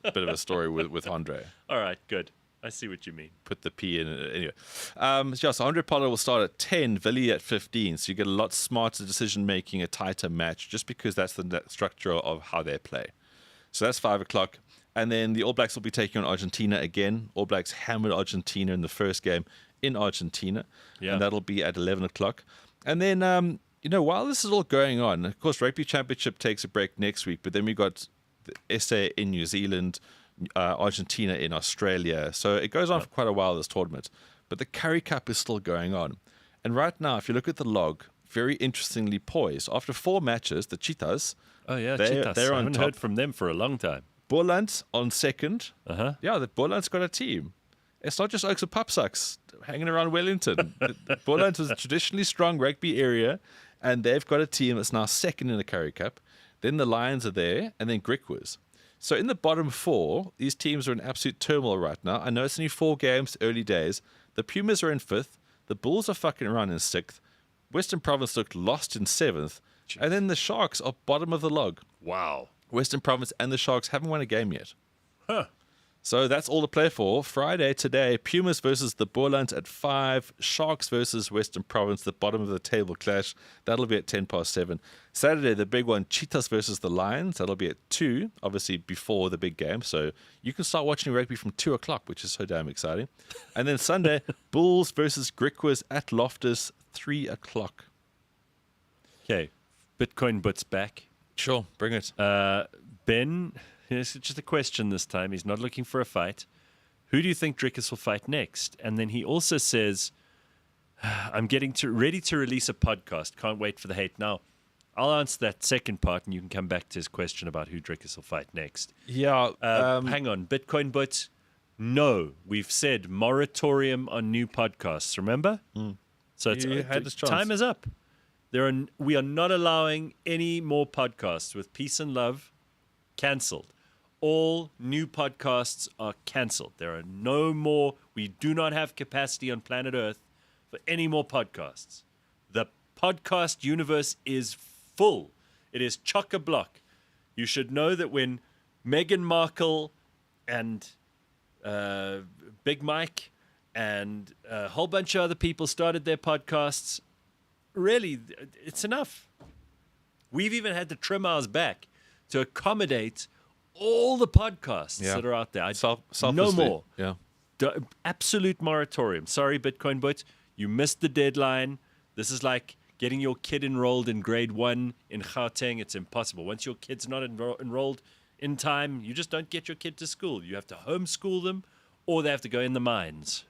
a story with Andre. All right, good. I see what you mean. Put the P in it. Anyway. So Andre Pollard will start at 10, Villy at 15. So you get a lot smarter decision-making, a tighter match, just because that's the structure of how they play. So that's 5 o'clock. And then the All Blacks will be taking on Argentina again. All Blacks hammered Argentina in the first game in Argentina. Yeah. And that'll be at 11 o'clock. And then, while this is all going on, of course, Rugby Championship takes a break next week. But then we got the SA in New Zealand, Argentina in Australia. So it goes on for quite a while, this tournament. But the Currie Cup is still going on. And right now, if you look at the log, very interestingly poised. After 4 matches, the Cheetahs, Cheetahs. They're I on haven't top. heard from them for a long time. Boland on second. Yeah, the Boland's got a team. It's not just Oaks and Pupsucks hanging around Wellington. Boland was a traditionally strong rugby area, and they've got a team that's now second in the Currie Cup. Then the Lions are there, and then Drikus. So in the bottom 4, these teams are in absolute turmoil right now. I know it's only 4 games, early days. The Pumas are in 5th. The Bulls are fucking around in 6th. Western Province looked lost in 7th. Jeez. And then the Sharks are bottom of the log. Wow. Western Province and the Sharks haven't won a game yet. Huh. So that's all to play for. Friday today, Pumas versus the Boerlands at 5. Sharks versus Western Province, the bottom of the table clash. That'll be at 7:10. Saturday, the big one, Cheetahs versus the Lions. That'll be at 2, obviously before the big game. So you can start watching rugby from 2 o'clock, which is so damn exciting. And then Sunday, Bulls versus Drikus at Loftus, 3 o'clock. Okay, Bitcoin But's back. Sure, bring it. Ben, it's just a question this time. He's not looking for a fight. Who do you think Drikus will fight next? And then he also says, I'm getting ready to release a podcast. Can't wait for the hate. Now, I'll answer that second part, and you can come back to his question about who Drikus will fight next. Yeah. Hang on. Bitcoin But, no. We've said moratorium on new podcasts, remember? So it's, time is up. We are not allowing any more podcasts with peace and love. Cancelled. All new podcasts are cancelled. There are no more. We do not have capacity on planet Earth for any more podcasts. The podcast universe is full. It is chock-a-block. You should know that when Meghan Markle and Big Mike and a whole bunch of other people started their podcasts, really, it's enough. We've even had to trim ours back to accommodate all the podcasts that are out there. No more. Yeah. Absolute moratorium. Sorry, Bitcoin But, you missed the deadline. This is like getting your kid enrolled in grade 1 in Gauteng. It's impossible. Once your kid's not enrolled in time, you just don't get your kid to school. You have to homeschool them, or they have to go in the mines.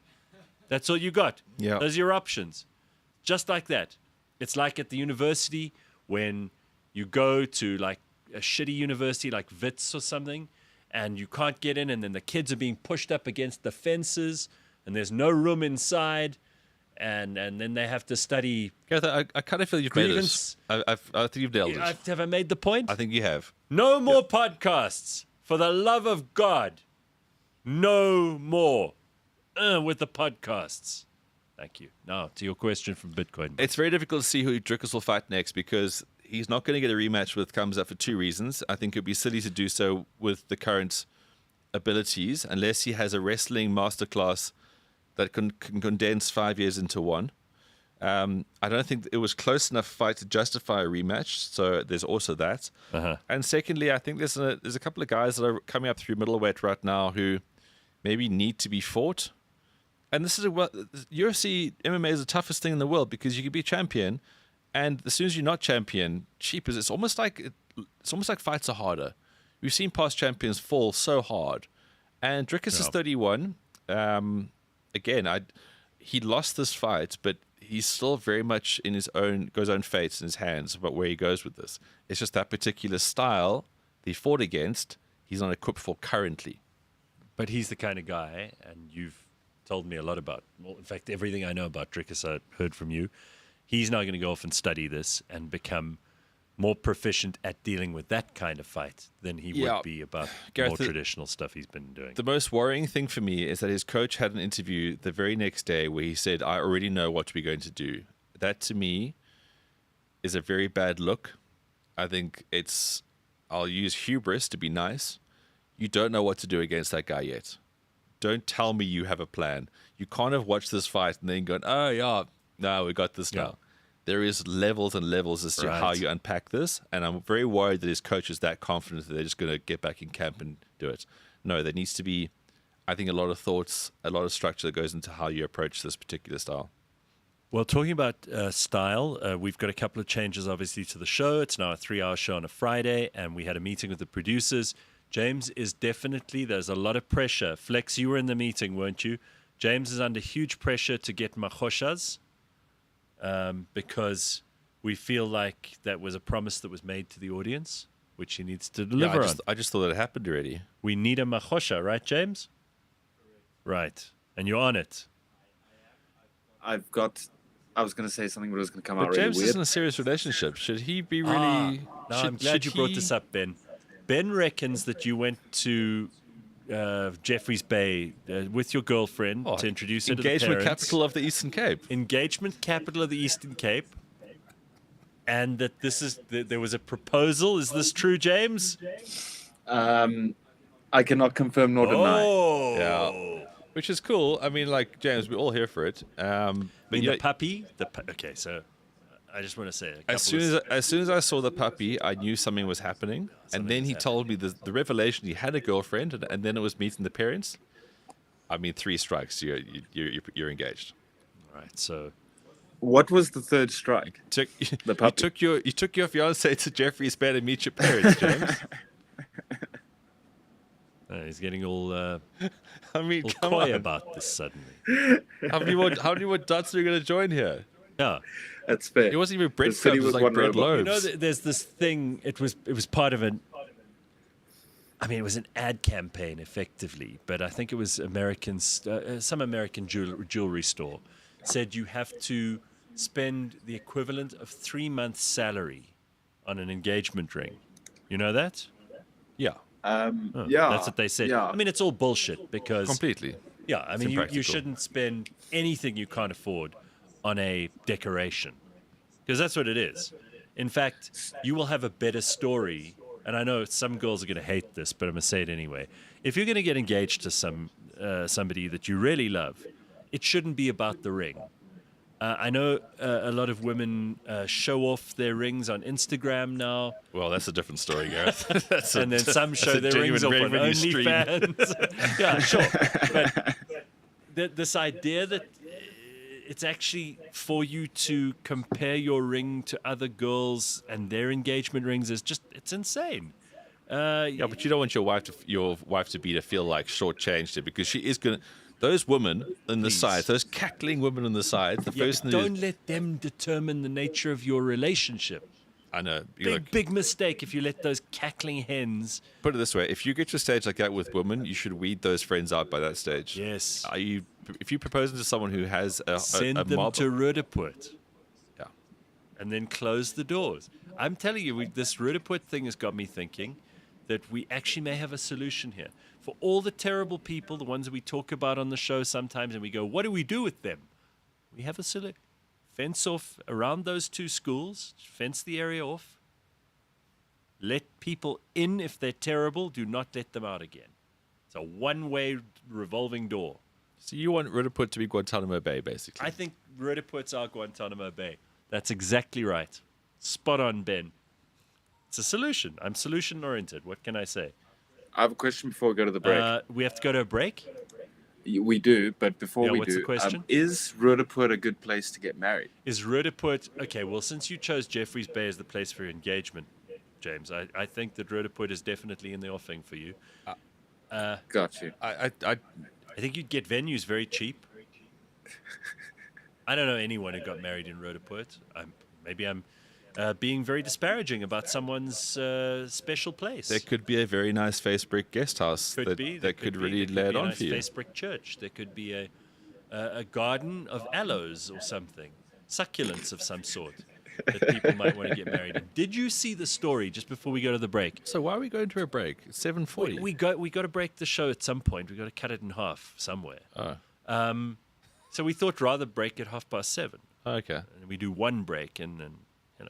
That's all you got. Yeah. Those are your options. Just like that. It's like at the university when you go to like a shitty university like Wits or something, and you can't get in, and then the kids are being pushed up against the fences, and there's no room inside, and then they have to study. Gareth, I kind of feel you've made this. I think you've nailed it. Have I made the point? I think you have. No more podcasts. For the love of God. No more. With the podcasts. Thank you. Now, to your question from Bitcoin. It's very difficult to see who Drikus will fight next because he's not going to get a rematch with Kamza for 2 reasons. I think it would be silly to do so with the current abilities unless he has a wrestling masterclass that can condense 5 years into one. I don't think it was close enough fight to justify a rematch, so there's also that. And secondly, I think there's a couple of guys that are coming up through middleweight right now who maybe need to be fought. And this is UFC MMA is the toughest thing in the world because you can be champion, and as soon as you're not champion, it's almost like fights are harder. We've seen past champions fall so hard, and Dricus is 31. Again, he lost this fight, but he's still very much in his own fate in his hands about where he goes with this. It's just that particular style that he fought against, he's not equipped for currently. But he's the kind of guy, and you've told me a lot about. Well, in fact, everything I know about Dricus I heard from you. He's now going to go off and study this and become more proficient at dealing with that kind of fight than he would be about Gareth, more traditional stuff he's been doing. The most worrying thing for me is that his coach had an interview the very next day where he said, I already know what we're going to do. That, to me, is a very bad look. I think I'll use hubris to be nice. You don't know what to do against that guy yet. Don't tell me you have a plan. You can't have watched this fight and then gone, oh, yeah, no, we got this now. There is levels and levels as to how you unpack this, and I'm very worried that his coach is that confident that they're just going to get back in camp and do it. No, there needs to be, I think, a lot of thoughts, a lot of structure that goes into how you approach this particular style. Well, talking about style, we've got a couple of changes, obviously, to the show. It's now a 3-hour show on a Friday, and we had a meeting with the producers. James is definitely, there's a lot of pressure. Flex, you were in the meeting, weren't you? James is under huge pressure to get machoshas because we feel like that was a promise that was made to the audience, which he needs to deliver on. I just thought it happened already. We need a machosha, right, James? Right. And you're on it. I was going to say something, but it was going to come out James really weird. is in a serious relationship. Should he be really... I'm glad you brought this up, Ben. Ben reckons that you went to Jeffreys Bay with your girlfriend to introduce her to the parents. Engagement capital of the Eastern Cape. Engagement capital of the Eastern Cape. And that there was a proposal. Is this true, James? I cannot confirm nor deny. Oh, yeah, which is cool. I mean, like James, we're all here for it. But the puppy. Okay, so I just want to say, as soon as I saw the puppy, I knew something was happening. And then he told me the revelation: he had a girlfriend, and then it was meeting the parents. I mean, 3 strikes, you're engaged. All right, so. What was the third strike? The puppy. You took your fiance to Jeffrey's Bay to meet your parents, James. He's getting all I mean, all coy about this suddenly. How many more dots are you going to join here? Yeah, that's fair. It wasn't even breadcrumbs. It was like bread loaves. You know, there's this thing. It was part of it was an ad campaign, effectively. But I think it was some American jewelry store said you have to spend the equivalent of 3 months' salary on an engagement ring. You know that? Yeah. Yeah. That's what they said. Yeah. I mean, it's all bullshit because... Completely. Yeah, I mean, you shouldn't spend anything you can't afford on a decoration. Because that's what it is. In fact, you will have a better story, and I know some girls are going to hate this, but I'm going to say it anyway. If you're going to get engaged to somebody that you really love, it shouldn't be about the ring. I know a lot of women show off their rings on Instagram now. Well, that's a different story, Gareth. And then some show their rings off on OnlyFans. Yeah, sure. But this idea that it's actually for you to compare your ring to other girls and their engagement rings is it's insane. Yeah, but you don't want your wife to be to feel like shortchanged it, because she is going to. Those women on the side, those cackling women on the side, don't let them determine the nature of your relationship. I know. Big mistake if you let those cackling hens. Put it this way: if you get to a stage like that with women, you should weed those friends out by that stage. Yes. If you propose to someone who has send a them mob, to Rudaput. Yeah. And then close the doors. I'm telling you, this Rudaput thing has got me thinking that we actually may have a solution here. For all the terrible people, the ones that we talk about on the show sometimes, and we go, what do we do with them? We have a solution. Fence off around those 2 schools, fence the area off. Let people in if they're terrible. Do not let them out again. It's a one-way revolving door. So you want Rudaput to be Guantanamo Bay, basically? I think Rudaput's are Guantanamo Bay. That's exactly right. Spot on, Ben. It's a solution. I'm solution-oriented. What can I say? I have a question before we go to the break. We have to go to a break? We do, but before we what's do, the question? Is Rudaput a good place to get married? Is Rudaput... Okay, well, since you chose Jeffreys Bay as the place for your engagement, James, I think that Rudaput is definitely in the offing for you. Got you. I think you'd get venues very cheap. I don't know anyone who got married in Rudaput. Maybe I'm being very disparaging about someone's special place. There could be a very nice face brick guest house that could really lay it on for you. Face brick church. There could be a garden of aloes or something, succulents of some sort that people might want to get married in. Did you see the story just before we go to the break? So why are we going to a break? It's 7:40. We got to break the show at some point. We got to cut it in half somewhere. Oh. So we thought rather break at 7:30. Okay. And we do one break and then.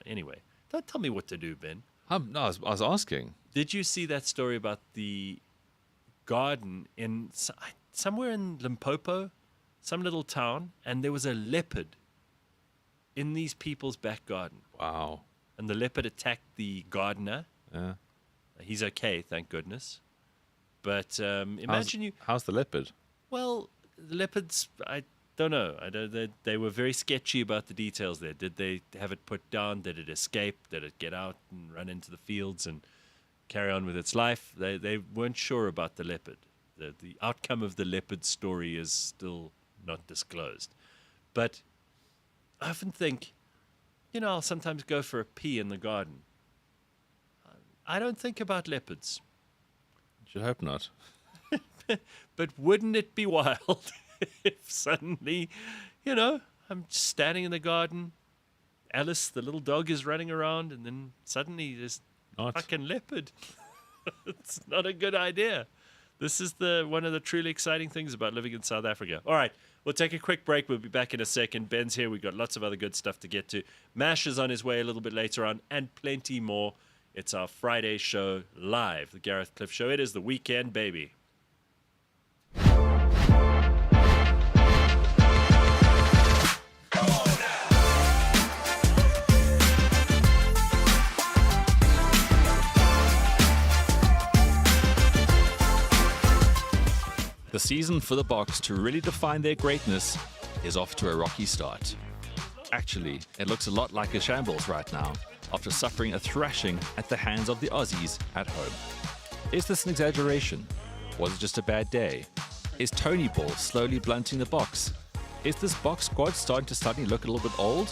Anyway, don't tell me what to do, Ben. No, I was asking. Did you see that story about the garden in somewhere in Limpopo, some little town, and there was a leopard in these people's back garden? Wow. And the leopard attacked the gardener. Yeah. He's okay, thank goodness. But imagine How's the leopard? Well, the leopards, I don't know. They were very sketchy about the details there. Did they have it put down? Did it escape? Did it get out and run into the fields and carry on with its life? They weren't sure about the leopard. The outcome of the leopard story is still not disclosed. But I often think, I'll sometimes go for a pee in the garden. I don't think about leopards. You should hope not. But wouldn't it be wild if suddenly, I'm just standing in the garden, Alice, the little dog, is running around, and then suddenly there's a fucking leopard. It's not a good idea. This is one of the truly exciting things about living in South Africa. All right, we'll take a quick break. We'll be back in a second. Ben's here. We've got lots of other good stuff to get to. Mash is on his way a little bit later on, and plenty more. It's our Friday show live, the Gareth Cliff Show. It is the weekend, baby. The season for the Boks to really define their greatness is off to a rocky start. Actually, it looks a lot like a shambles right now, after suffering a thrashing at the hands of the Aussies at home. Is this an exaggeration? Was it just a bad day? Is Tony Ball slowly blunting the Boks? Is this Boks squad starting to suddenly look a little bit old?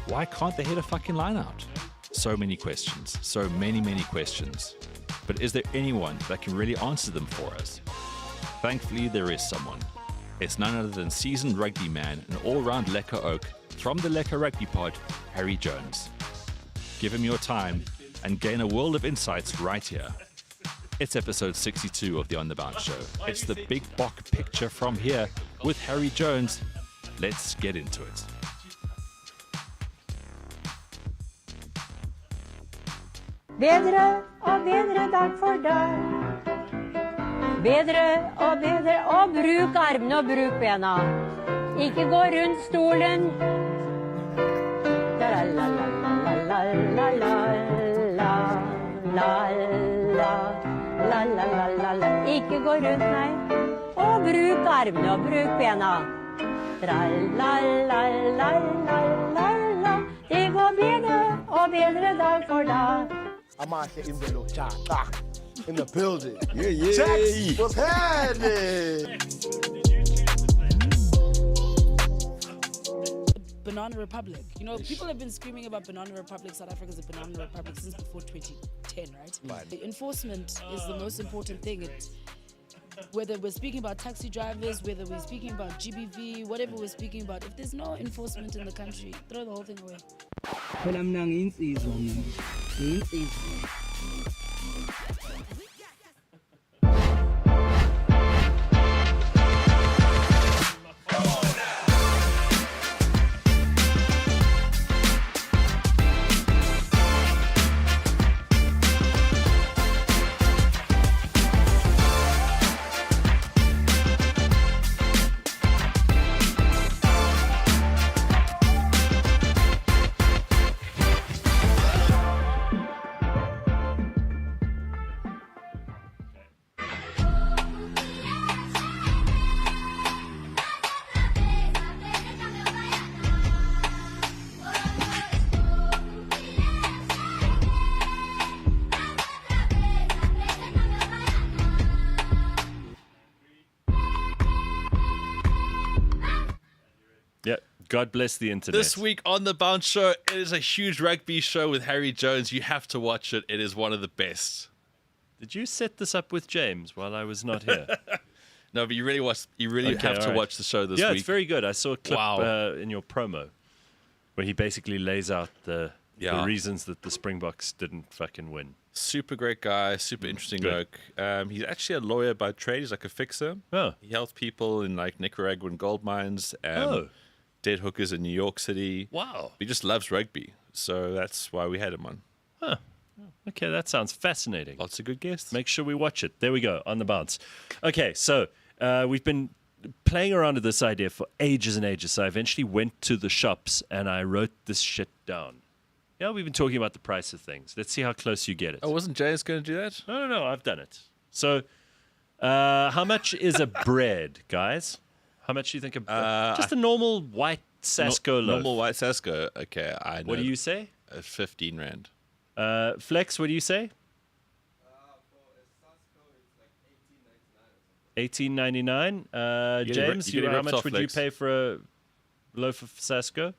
Why can't they hit a fucking line out? So many questions, so many questions. But is there anyone that can really answer them for us? Thankfully, there is someone. It's none other than seasoned rugby man and all-round Lekker Oak from the Lekker Rugby Pod, Harry Jones. Give him your time and gain a world of insights right here. It's episode 62 of the On The Bounce Show. It's the Big Bok picture from here with Harry Jones. Let's get into it. Bedre og bedre dag for dag. Bedre og bruk armene og bruk bena. Ikke gå rundt stolen. La la la la la la la la la la. Ikke gå rundt, nei. Og bruk armene og bruk bena. La la la la la la. Det går bedre og bedre dag for dag. I'm out here in the in the building. Yeah. Jax, what's happening? Banana Republic. You know, people have been screaming about Banana Republic. South Africa is a Banana Republic since before 2010, right? The enforcement is the most important thing. Whether we're speaking about taxi drivers, whether we're speaking about GBV, whatever we're speaking about, if there's no enforcement in the country, throw the whole thing away. Yeah, God bless the internet. This week on The Bounce Show, it is a huge rugby show with Harry Jones. You have to watch it. It is one of the best. Did you set this up with James while I was not here? No, but you really have to watch the show this week. Yeah, it's very good. I saw a clip in your promo where he basically lays out the reasons that the Springboks didn't fucking win. Super great guy, super interesting bloke. He's actually a lawyer by trade. He's like a fixer. Oh. He helps people in like Nicaraguan gold mines, dead hookers in New York City. Wow. He just loves rugby. So that's why we had him on. Huh. Okay, that sounds fascinating. Lots of good guests. Make sure we watch it. There we go, on the bounce. Okay, so we've been playing around with this idea for ages and ages. So I eventually went to the shops and I wrote this shit down. Yeah, we've been talking about the price of things. Let's see how close you get it. Oh, wasn't James going to do that? No, I've done it. So how much is a bread, guys? How much do you think just a normal white Sasko loaf? Normal white Sasko. Okay, I know. What do you say? 15 Rand. Flex, what do you say? $18.99. James, how much would you pay for a loaf of Sasko?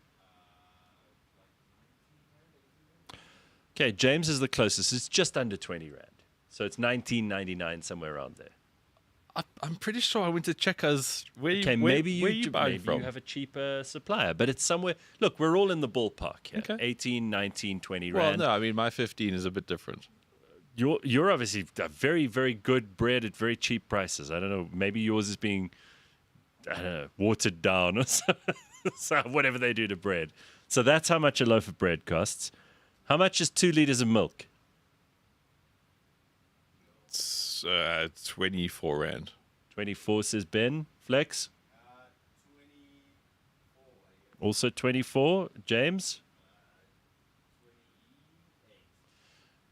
Okay, James is the closest. It's just under 20 Rand. So it's $19.99, somewhere around there. I'm pretty sure I went to Checkers. Maybe you from? have a cheaper supplier, but it's somewhere. Look, we're all in the ballpark here. Okay. 18, 19, 20 Rand. Well, no, I mean, my 15 is a bit different. you're obviously a very, very good bread at very cheap prices. I don't know. Maybe yours is being, I don't know, watered down or so whatever they do to bread. So that's how much a loaf of bread costs. How much is 2 liters of milk? It's 24 rand. 24 says Ben. Flex? 24. Also 24. James?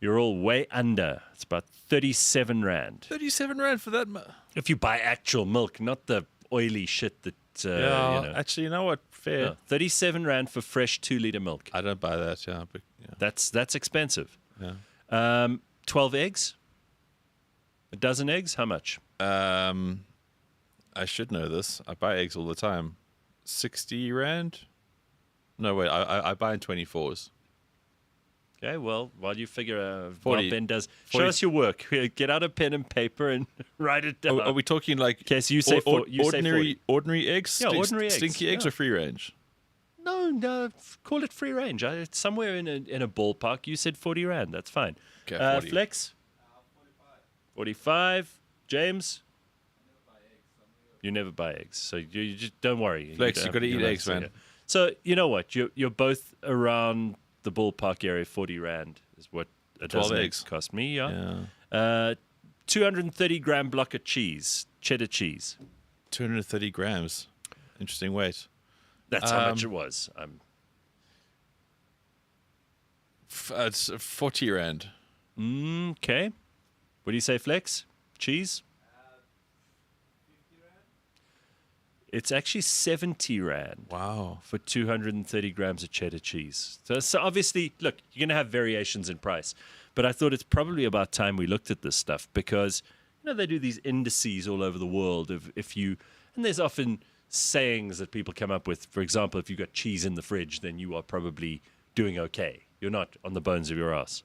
You're all way under. It's about 37 rand. 37 rand for that? If you buy actual milk, not the oily shit that, Actually, you know what? Fair. No, 37 rand for fresh 2-liter milk. I don't buy that, yeah. But, yeah. That's expensive. Yeah. 12 eggs? A dozen eggs? How much? I should know this. I buy eggs all the time. 60 rand? No, wait. I buy in 24s. Okay, well, while you figure out 40, what Ben does, 40. show us your work. Here, get out a pen and paper and write it down. Are we talking like okay, so you say, ordinary eggs? Yeah, ordinary eggs. Stinky eggs or free range? No, call it free range. It's somewhere in a ballpark. You said 40 rand. That's fine. Okay, 40. Flex? 45. James? You never buy eggs, so you just don't worry. Flex, you got to eat eggs, man. So you know what? You're both around the ballpark area. 40 rand is what a dozen eggs cost me. Yeah. 230-gram block of cheese, cheddar cheese. 230 grams. Interesting weight. That's how much it was. It's 40 rand. Okay. What do you say, Flex? Cheese? 50 rand. It's actually 70 rand. Wow. For 230 grams of cheddar cheese. So obviously, look, you're going to have variations in price. But I thought it's probably about time we looked at this stuff because, they do these indices all over the world of if you, and there's often sayings that people come up with. For example, if you've got cheese in the fridge, then you are probably doing okay. You're not on the bones of your ass.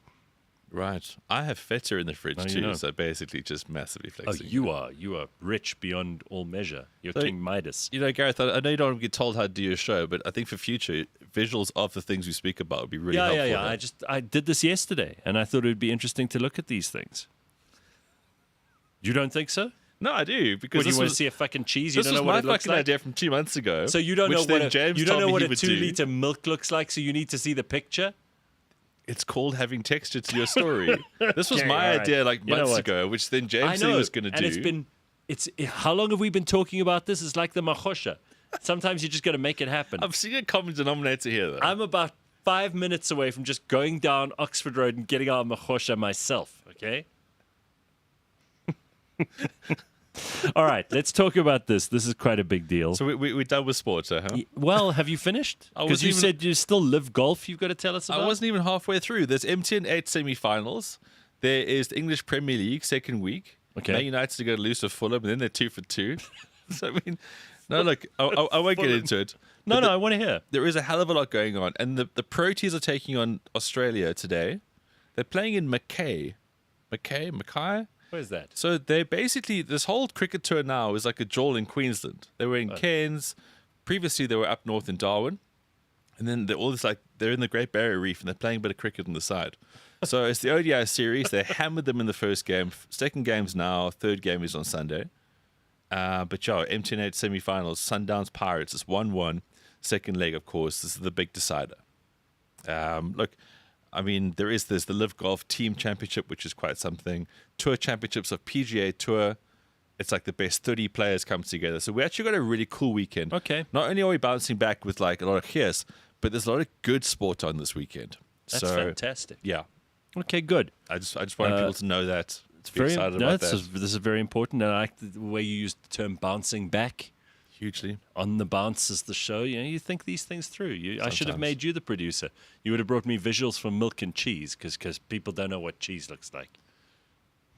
Right. I have feta in the fridge too, so basically just massively flexing. Oh, you are rich beyond all measure. You're King Midas. Gareth, I know you don't get told how to do your show, but I think for future, visuals of the things we speak about would be really helpful. Yeah. I did this yesterday, and I thought it would be interesting to look at these things. You don't think so? No, I do. Because you want to see a fucking cheese? You don't know what it looks like? This was my fucking idea from 2 months ago. So you don't know what a 2-liter milk looks like, so you need to see the picture? It's called having texture to your story. This was my idea months ago, which then James said he was going to do. And how long have we been talking about this? It's like the machosha. Sometimes you just got to make it happen. I'm seeing a common denominator here, though. I'm about 5 minutes away from just going down Oxford Road and getting out machosha myself, okay? All right, let's talk about this. This is quite a big deal. So we're done with sports, huh? Well, have you finished? Because you said you still live golf you've got to tell us about. I wasn't even halfway through. There's MTN 8 semi-finals. There is the English Premier League, second week. Okay. Man United to go to lose to Fulham, and then they're 2 for 2. So, I mean, no, look, I won't get into it. No, I want to hear. There is a hell of a lot going on. And the Proteas are taking on Australia today. They're playing in Mackay. Where's that? So they basically, this whole cricket tour now is like a jol in Queensland. They were in Cairns. Previously, they were up north in Darwin. And then they're in the Great Barrier Reef and they're playing a bit of cricket on the side. So it's the ODI series. They hammered them in the first game. Second game's now. Third game is on Sunday. But MTN 8 semi-finals, Sundowns Pirates is 1-1. Second leg, of course, this is the big decider. Look, I mean, there is the Live Golf Team Championship, which is quite something. Tour Championships of PGA Tour. It's like the best 30 players come together. So we actually got a really cool weekend. Okay. Not only are we bouncing back with like a lot of chaos, but there's a lot of good sport on this weekend. That's fantastic. Yeah. Okay, good. I just wanted people to know that. It's very excited about that. This is very important. And I like the way you used the term bouncing back. Hugely. On the bounce is the show. You think these things through. I should have made you the producer. You would have brought me visuals for milk and cheese because people don't know what cheese looks like.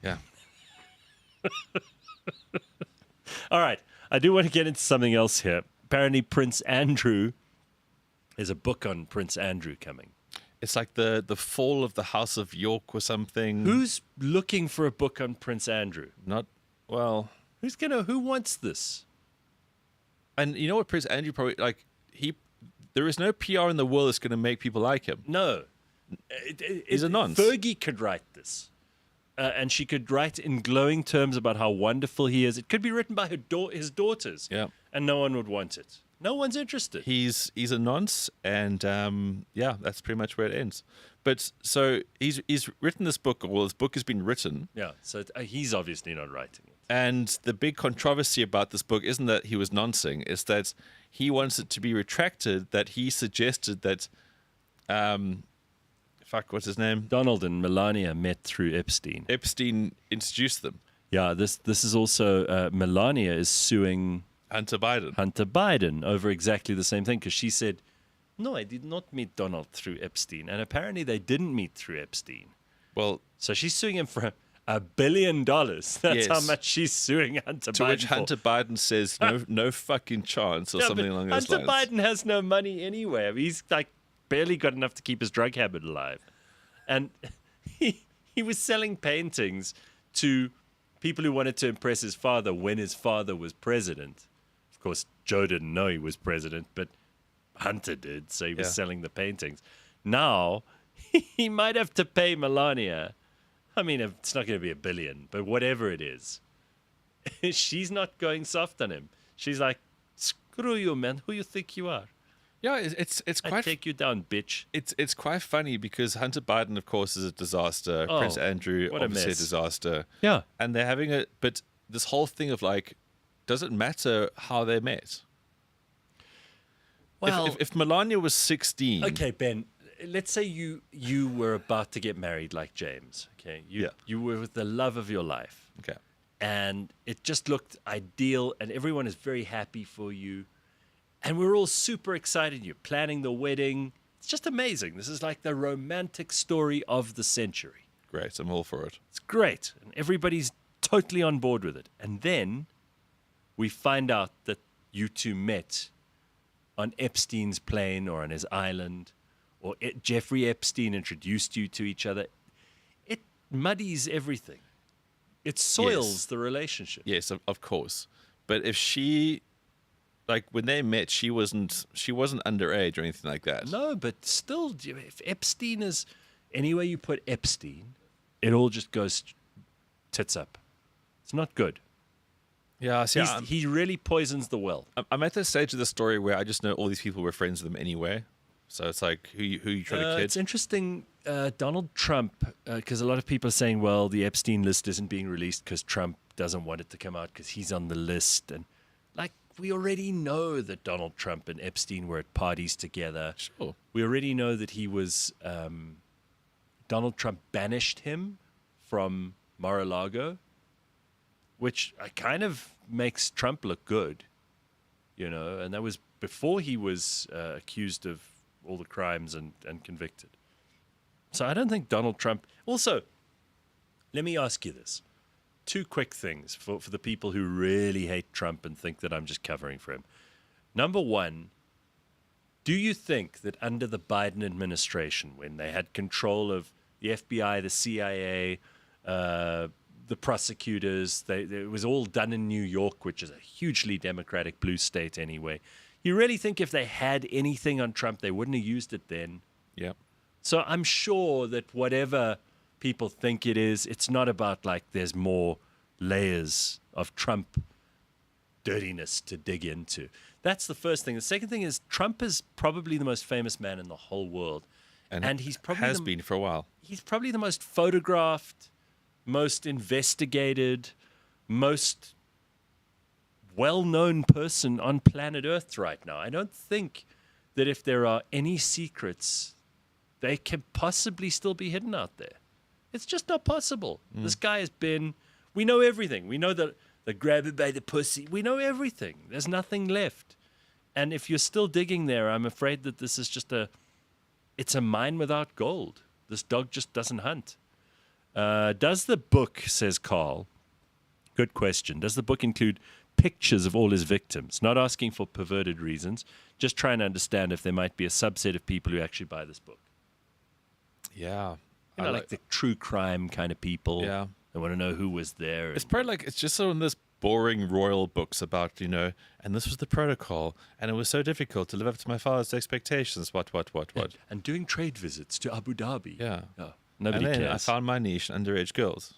Yeah. All right. I do want to get into something else here. Apparently Prince Andrew, there's a book on Prince Andrew coming. It's like the fall of the House of York or something. Who's looking for a book on Prince Andrew? Who wants this? And you know what, Prince Andrew probably there is no PR in the world that's going to make people like him. No, he's a nonce. Fergie could write this. and she could write in glowing terms about how wonderful he is. It could be written by his daughters, and no one would want it. No one's interested. He's a nonce, and that's pretty much where it ends. But so he's written this book, or this book has been written. Yeah, so he's obviously not writing it. And the big controversy about this book isn't that he was noncing, it's that he wants it to be retracted, that he suggested that, what's his name? Donald and Melania met through Epstein. Epstein introduced them. Yeah, this is also, Melania is suing Hunter Biden over exactly the same thing, because she said, no, I did not meet Donald through Epstein. And apparently they didn't meet through Epstein. Well, so she's suing him for $1 billion. That's how much she's suing Hunter Biden. To which Hunter Biden says, no fucking chance, or something along those lines. Hunter Biden has no money anyway. I mean, he's like barely got enough to keep his drug habit alive. And he was selling paintings to people who wanted to impress his father when his father was president. Of course, Joe didn't know he was president, but Hunter did, so he was selling the paintings. Now, he might have to pay Melania. I mean, it's not going to be $1 billion, but whatever it is, she's not going soft on him. She's like, screw you, man. Who you think you are? Yeah, it's quite. I take you down, bitch. It's quite funny because Hunter Biden, of course, is a disaster. Prince Andrew, obviously a disaster. Yeah, and they're having but this whole thing of like, does it matter how they met? Well, if Melania was 16. Okay, Ben, let's say you were about to get married like James. Okay, you were with the love of your life. Okay, and it just looked ideal, and everyone is very happy for you, and we're all super excited. You're planning the wedding. It's just amazing. This is like the romantic story of the century. Great, I'm all for it. It's great, and everybody's totally on board with it. And then we find out that you two met on Epstein's plane or on his island, or Jeffrey Epstein introduced you to each other. It muddies everything. It soils the relationship. Yes, of course. But if she, like when they met, she wasn't underage or anything like that. No, but still, if Epstein is anywhere you put Epstein, it all just goes tits up. It's not good. Yeah, see, he really poisons the well. I'm at the stage of the story where I just know all these people were friends with them anyway. So it's like, who you try to kid? It's interesting, Donald Trump, because a lot of people are saying, well, the Epstein list isn't being released because Trump doesn't want it to come out because he's on the list. And like, we already know that Donald Trump and Epstein were at parties together. Sure. We already know that he was, Donald Trump banished him from Mar-a-Lago, which kind of makes Trump look good, you know, and that was before he was accused of all the crimes and convicted. So I don't think Donald Trump... Also, let me ask you this. 2 quick things for the people who really hate Trump and think that I'm just covering for him. Number 1, do you think that under the Biden administration, when they had control of the FBI, the CIA, the prosecutors, it was all done in New York, which is a hugely democratic blue state anyway. You really think if they had anything on Trump, they wouldn't have used it then? Yeah. So I'm sure that whatever people think it is, it's not about like there's more layers of Trump dirtiness to dig into. That's the first thing. The second thing is Trump is probably the most famous man in the whole world. And he's probably has been for a while. He's probably the most photographed, most investigated, most well-known person on planet Earth right now. I don't think that if there are any secrets, they can possibly still be hidden out there. It's just not possible. This guy has been... We know everything. We know the grab it by the pussy. We know everything. There's nothing left. And if you're still digging there, I'm afraid that this is just it's a mine without gold. This dog just doesn't hunt. Does the book, says Carl, good question, does the book include pictures of all his victims? Not asking for perverted reasons, just trying to understand if there might be a subset of people who actually buy this book. Yeah. You know, like the true crime kind of people. Yeah. They want to know who was there. It's probably like, it's just so in this boring royal books about, you know, and this was the protocol, and it was so difficult to live up to my father's expectations, what. And doing trade visits to Abu Dhabi. Yeah. Nobody and then cares. I found my niche, underage girls.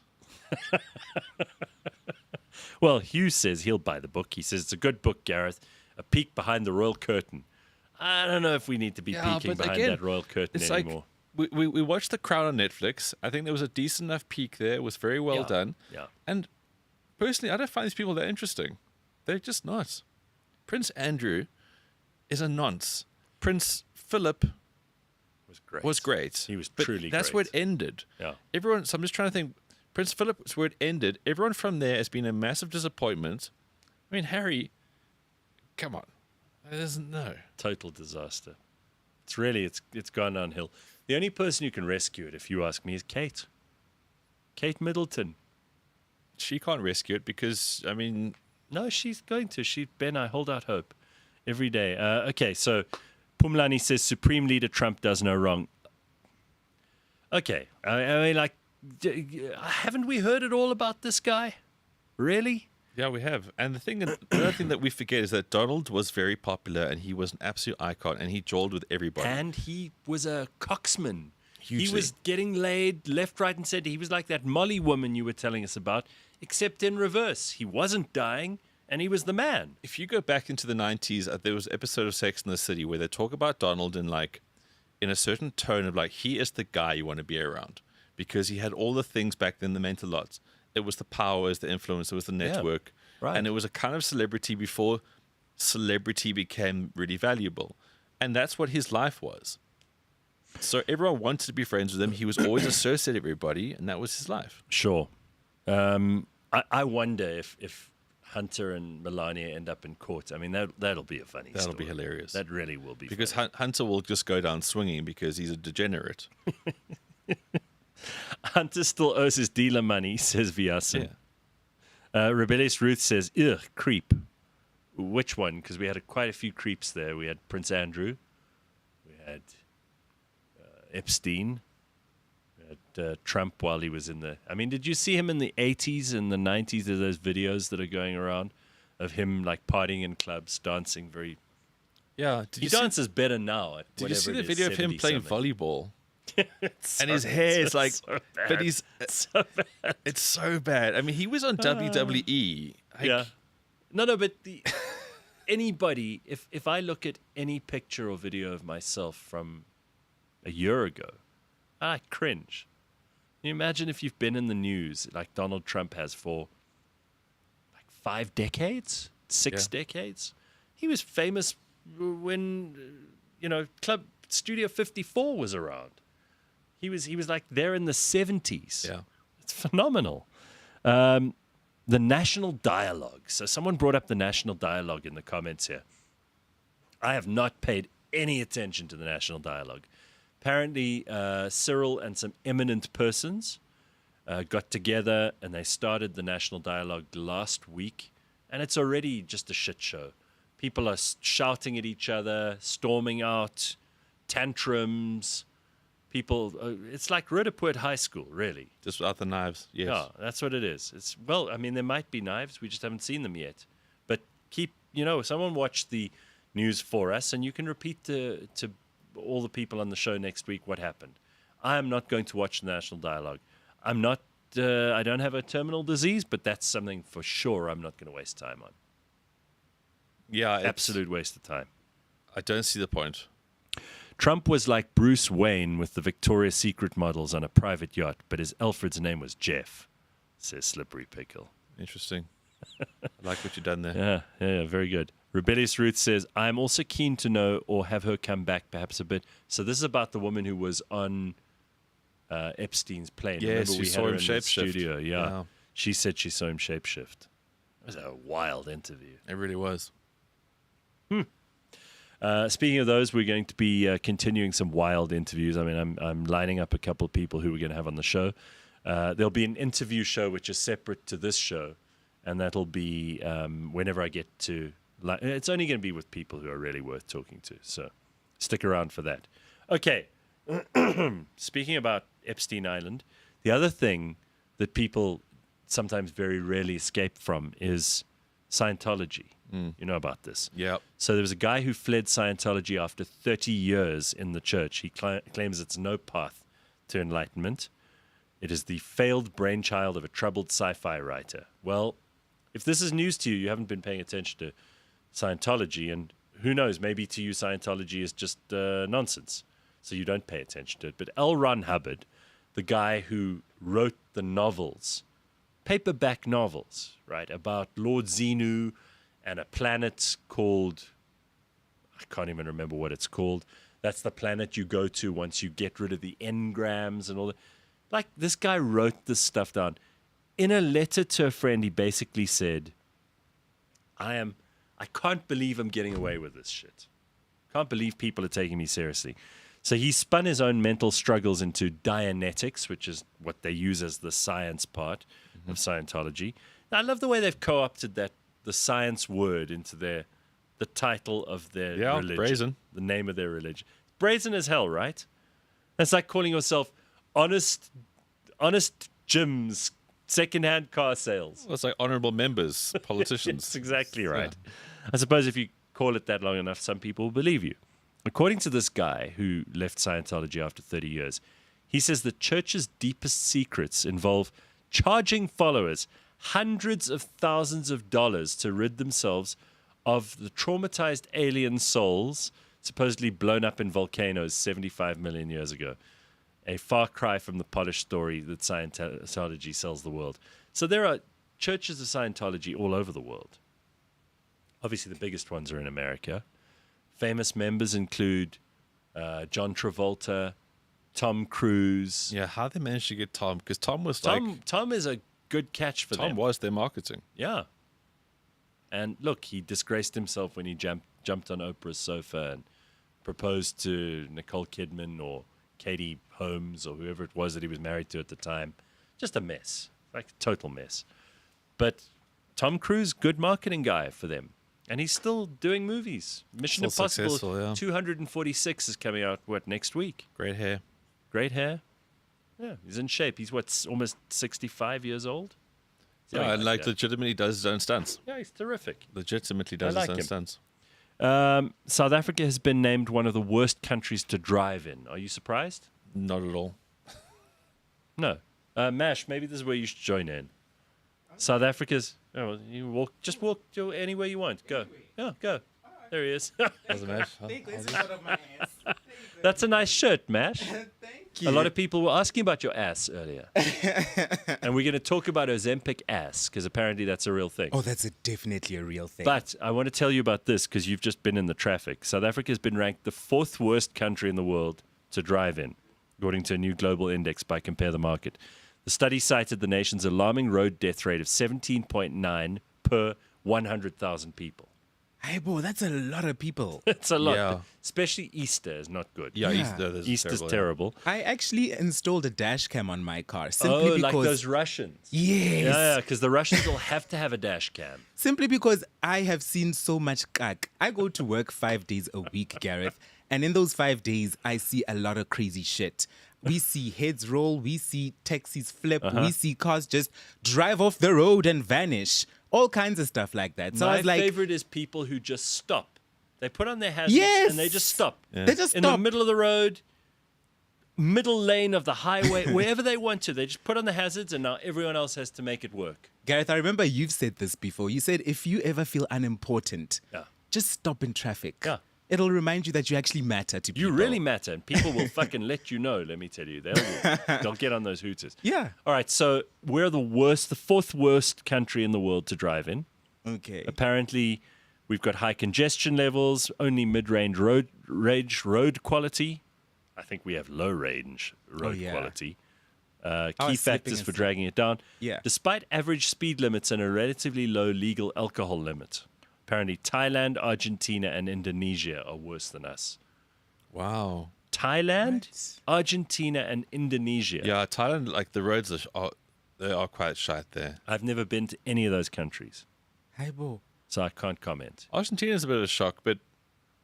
Well, Hugh says he'll buy the book. He says it's a good book, Gareth. A peek behind the royal curtain. I don't know if we need to be peeking behind that royal curtain anymore. Like, we watched The Crown on Netflix. I think there was a decent enough peek there. It was very well done. Yeah. And personally, I don't find these people that interesting. They're just not. Prince Andrew is a nonce. Prince Philip was great. He was but truly that's great. where it ended. Yeah. Everyone. So I'm just trying to think. Prince Philip is where it ended. Everyone from there has been a massive disappointment. I mean, Harry, come on. No. Total disaster. It's gone downhill. The only person who can rescue it, if you ask me, is Kate. Kate Middleton. She can't rescue it because, I mean... No, she's going to. Ben, I hold out hope every day. Okay, so Pumlani says Supreme Leader Trump does no wrong. Okay, I mean, like, haven't we heard it all about this guy? Really? Yeah, we have. And the other thing that we forget is that Donald was very popular and he was an absolute icon and he jawed with everybody. And he was a coxman. Hugely. He was getting laid left, right, and center. He was like that Molly woman you were telling us about, except in reverse. He wasn't dying, and he was the man. If you go back into the 90s, there was an episode of Sex and the City where they talk about Donald in a certain tone of like, he is the guy you want to be around because he had all the things back then that meant a lot. It was the power, it was the influence, it was the network. Yeah, right. And it was a kind of celebrity before celebrity became really valuable. And that's what his life was. So everyone wanted to be friends with him. He was always associated with everybody, and that was his life. Sure. I wonder if Hunter and Melania end up in court. I mean, that'll be a funny story. That'll be hilarious. That really will be because funny. Hunter will just go down swinging because he's a degenerate. Hunter still owes his dealer money, says Viasin. Yeah. Rebellious Ruth says, ugh, creep. Which one? Because we had quite a few creeps there. We had Prince Andrew. We had Epstein. We had Trump while he was in the... I mean, did you see him in the 80s and the 90s? There's those videos that are going around of him like partying in clubs, dancing very... Yeah. He dances better now. Did you see the video of him playing volleyball? And his hair is like, so bad. but he's so bad. It's so bad. I mean, he was on WWE. Yeah, no, but anybody, if I look at any picture or video of myself from a year ago, I cringe. Can you imagine if you've been in the news like Donald Trump has for like 5 decades, 6 decades? He was famous when Club Studio 54 was around. He was like there in the 70s. Yeah. It's phenomenal. The national dialogue. So someone brought up the national dialogue in the comments here. I have not paid any attention to the national dialogue. Apparently, Cyril and some eminent persons got together and they started the national dialogue last week. And it's already just a shit show. People are shouting at each other, storming out, tantrums. People, it's like Rudderpoort High School, really. Just without the knives, yes. Yeah, that's what it is. I mean, there might be knives. We just haven't seen them yet. But someone watch the news for us, and you can repeat to all the people on the show next week what happened. I am not going to watch the national dialogue. I'm not. I don't have a terminal disease, but that's something for sure I'm not going to waste time on. Yeah, absolute waste of time. I don't see the point. Trump was like Bruce Wayne with the Victoria's Secret models on a private yacht, but his Alfred's name was Jeff, says Slippery Pickle. Interesting. I like what you've done there. Yeah, very good. Rebellious Ruth says, I'm also keen to know or have her come back perhaps a bit. So this is about the woman who was on Epstein's plane. Yes, Remember we saw had her him in the shapeshift. studio. Yeah. She said she saw him shapeshift. It was a wild interview. It really was. Speaking of those, we're going to be continuing some wild interviews. I mean, I'm lining up a couple of people who we're going to have on the show. There'll be an interview show which is separate to this show, and that'll be whenever I get to. It's only going to be with people who are really worth talking to, so stick around for that. Okay, speaking about Epstein Island, the other thing that people sometimes very rarely escape from is Scientology. You know about this. Yeah. So there was a guy who fled Scientology after 30 years in the church. He claims it's no path to enlightenment. It is the failed brainchild of a troubled sci-fi writer. Well, if this is news to you, you haven't been paying attention to Scientology, and who knows, maybe to you Scientology is just nonsense, so you don't pay attention to it. But L. Ron Hubbard, the guy who wrote the novels, paperback novels, right, about Lord Xenu and a planet called, I can't even remember what it's called. That's the planet you go to once you get rid of the engrams and all that. Like, this guy wrote this stuff down. In a letter to a friend, he basically said, I can't believe I'm getting away with this shit. Can't believe people are taking me seriously. So he spun his own mental struggles into Dianetics, which is what they use as the science part of Scientology. Now, I love the way they've co-opted the science word into the title of their religion. Brazen. The name of their religion. Brazen as hell, right? That's like calling yourself Honest Jim's secondhand car sales. Well, it's like honorable members, politicians. That's exactly right. I suppose if you call it that long enough, some people will believe you. According to this guy who left Scientology after 30 years, he says the church's deepest secrets involve charging followers hundreds of thousands of dollars to rid themselves of the traumatized alien souls supposedly blown up in volcanoes 75 million years ago. A far cry from the polished story that Scientology sells the world. So there are churches of Scientology all over the world. Obviously, the biggest ones are in America. Famous members include John Travolta, Tom Cruise. Yeah, how they managed to get Tom? Because Tom was like... Tom is a good catch for them. Tom was their marketing. Yeah. And look, he disgraced himself when he jumped on Oprah's sofa and proposed to Nicole Kidman or Katie Holmes or whoever it was that he was married to at the time. Just a mess. Like a total mess. But Tom Cruise, good marketing guy for them. And he's still doing movies. Mission Impossible 246 is coming out, next week? Great hair. Great hair? Yeah, he's in shape. He's, almost 65 years old? Yeah, and legitimately does his own stunts. Yeah, he's terrific. Legitimately does his own stunts. South Africa has been named one of the worst countries to drive in. Are you surprised? Not at all. No. Mash, maybe this is where you should join in. South Africa's... Oh, you walk anywhere you want. Go. Yeah, go. There he is. That's a nice shirt, Mash. Thank you. A lot of people were asking about your ass earlier. And we're going to talk about Ozempic ass, because apparently that's a real thing. Oh, that's definitely a real thing. But I want to tell you about this, because you've just been in the traffic. South Africa has been ranked the 4th worst country in the world to drive in, according to a new global index by Compare the Market. The study cited the nation's alarming road death rate of 17.9 per 100,000 people. Hey, boy, that's a lot of people. It's a lot. Yeah. Especially Easter is not good. Yeah. Easter's terrible. I actually installed a dash cam on my car simply because... like those Russians. Yes. Yeah, because the Russians will have to have a dash cam. Simply because I have seen so much kak. I go to work 5 days a week, Gareth, and in those 5 days, I see a lot of crazy shit. We see heads roll, we see taxis flip, we see cars just drive off the road and vanish. All kinds of stuff like that. So My I was like, favorite is people who just stop. They put on their hazards and they just stop. Yeah. They just stop. In the middle of the road, middle lane of the highway, wherever they want to. They just put on the hazards and now everyone else has to make it work. Gareth, I remember you've said this before. You said if you ever feel unimportant, just stop in traffic. Yeah. It'll remind you that you actually matter to people. You really matter, and people will fucking let you know, let me tell you. They'll get on those hooters. Yeah. All right, so we're the 4th worst country in the world to drive in. Okay. Apparently, we've got high congestion levels, only mid-range road quality. I think we have low-range road quality. Key factors for dragging it down. Yeah. Despite average speed limits and a relatively low legal alcohol limit. Apparently, Thailand, Argentina, and Indonesia are worse than us. Wow. Thailand, Argentina, and Indonesia. Yeah, Thailand, like the roads they are quite shite there. I've never been to any of those countries. Hey, bo. So I can't comment. Argentina's a bit of a shock, but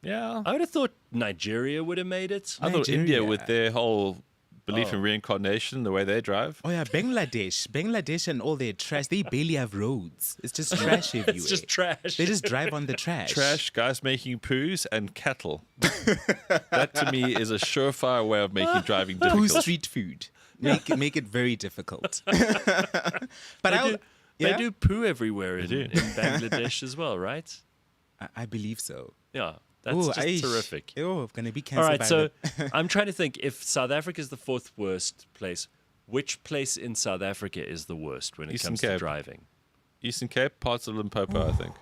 yeah. I would have thought Nigeria would have made it. I thought India, with their whole belief in reincarnation, the way they drive. Oh, yeah, Bangladesh and all their trash, they barely have roads. It's just trash everywhere. It's just trash. They just drive on the trash. Trash, guys making poos, and cattle. That, to me, is a surefire way of making driving difficult. Poo street food. Make it very difficult. But they do poo everywhere in Bangladesh as well, right? I believe so. Yeah, that's just terrific. Oh, I'm gonna be All cancelled. right, so I'm trying to think, if South Africa is the 4th worst place, which place in South Africa is the worst when it comes to driving? Eastern Cape, parts of Limpopo, I think.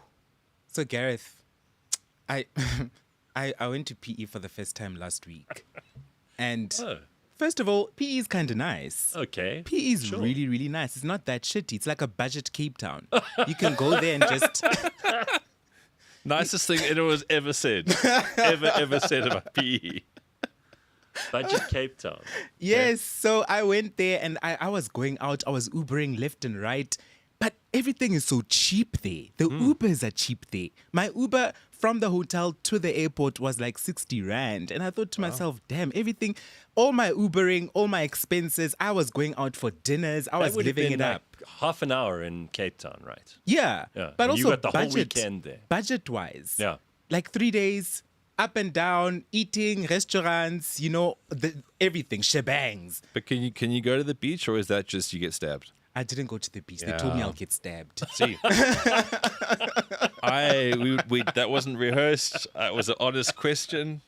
So Gareth, I went to PE for the first time last week, and first of all, PE is kind of nice. Okay, PE is really, really nice. It's not that shitty. It's like a budget Cape Town. You can go there and just nicest thing anyone's ever said, ever said about PE. Budget Cape Town. Yes, so I went there and I was going out. I was Ubering left and right. But everything is so cheap there. The Ubers are cheap there. My Uber from the hotel to the airport was like 60 Rand. And I thought to myself, damn, everything, all my Ubering, all my expenses, I was going out for dinners. I was living it up. Like half an hour in Cape Town, right? Yeah. Yeah. But And also you got the budget, whole weekend there. Budget-wise. Yeah. Like 3 days, up and down, eating, restaurants, you know, everything, shebangs. But can you go to the beach, or is that just you get stabbed? I didn't go to the beach. They told me I'll get stabbed. See, that wasn't rehearsed. It was an honest question.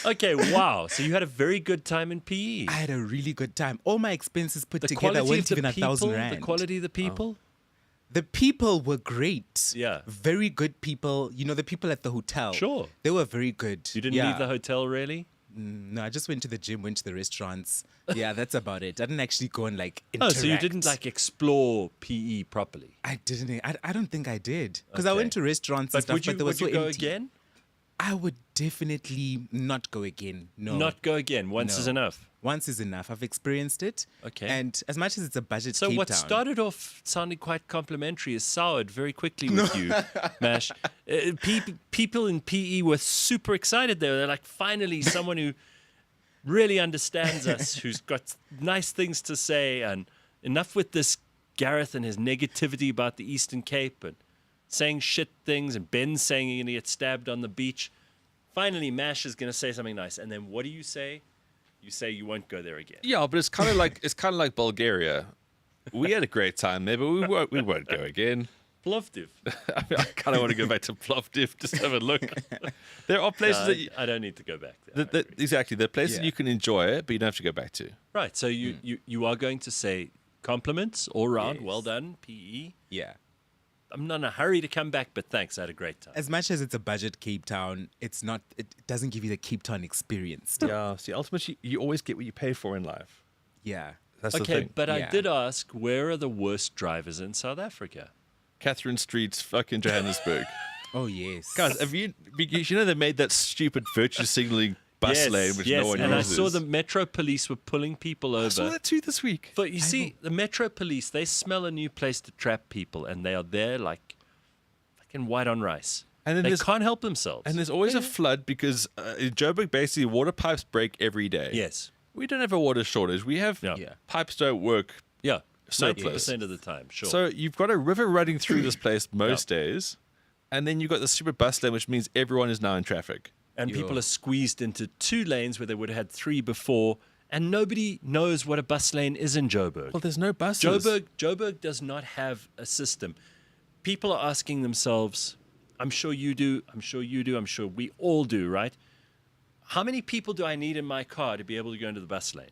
Okay, wow. So you had a very good time in PE. I had a really good time. All my expenses put together weren't even 1,000 Rand. The quality of the people? The people were great. Yeah. Very good people. You know, the people at the hotel. Sure. They were very good. You didn't leave the hotel, really? No, I just went to the gym, went to the restaurants. Yeah, that's about it. I didn't actually go and like interact. Oh, so you didn't like explore PE properly? I didn't. I don't think I did. Because I went to restaurants and stuff, but they were so empty. Would you go again? I would definitely not go again. No. Not go again. Once is enough. Once is enough. I've experienced it. Okay. And as much as it's a budget So Cape what Town, started off sounding quite complimentary is soured very quickly with you, Mash. People in PE were super excited there. They're like, finally, someone who really understands us, who's got nice things to say, and enough with this Gareth and his negativity about the Eastern Cape and saying shit things, and Ben saying you're going to get stabbed on the beach. Finally, Mash is going to say something nice. And then what do you say? You say you won't go there again. Yeah, but it's kind of like Bulgaria. We had a great time there, but we won't go again. Plovdiv. I kind of want to go back to Plovdiv, just have a look. There are places I don't need to go back there. Exactly. There are places you can enjoy it, but you don't have to go back to. Right. So you are going to say compliments all round. Yes. Well done, PE. Yeah. I'm not in a hurry to come back, but thanks. I had a great time. As much as it's a budget Cape Town, it doesn't give you the Cape Town experience. Yeah. See, ultimately, you always get what you pay for in life. Yeah. That's okay, the thing. But I did ask, where are the worst drivers in South Africa? Catherine Street's fucking Johannesburg. Oh, yes. Guys, you know they made that stupid virtue signaling bus lane, which no one uses. And I saw the Metro Police were pulling people over. I saw that too this week. But you see, the Metro Police, they smell a new place to trap people, and they are there like fucking white on rice. And then they can't help themselves. And there's always a flood because in Joburg, basically, water pipes break every day. Yes. We don't have a water shortage. We have pipes don't work. Yeah. Surplus. 90% of the time, sure. So you've got a river running through this place most days, and then you've got the super bus lane, which means everyone is now in traffic. And people are squeezed into 2 lanes where they would have had 3 before, and nobody knows what a bus lane is in Joburg. Well, there's no buses. Joburg does not have a system. People are asking themselves, I'm sure you do, I'm sure you do, I'm sure we all do, right? How many people do I need in my car to be able to go into the bus lane?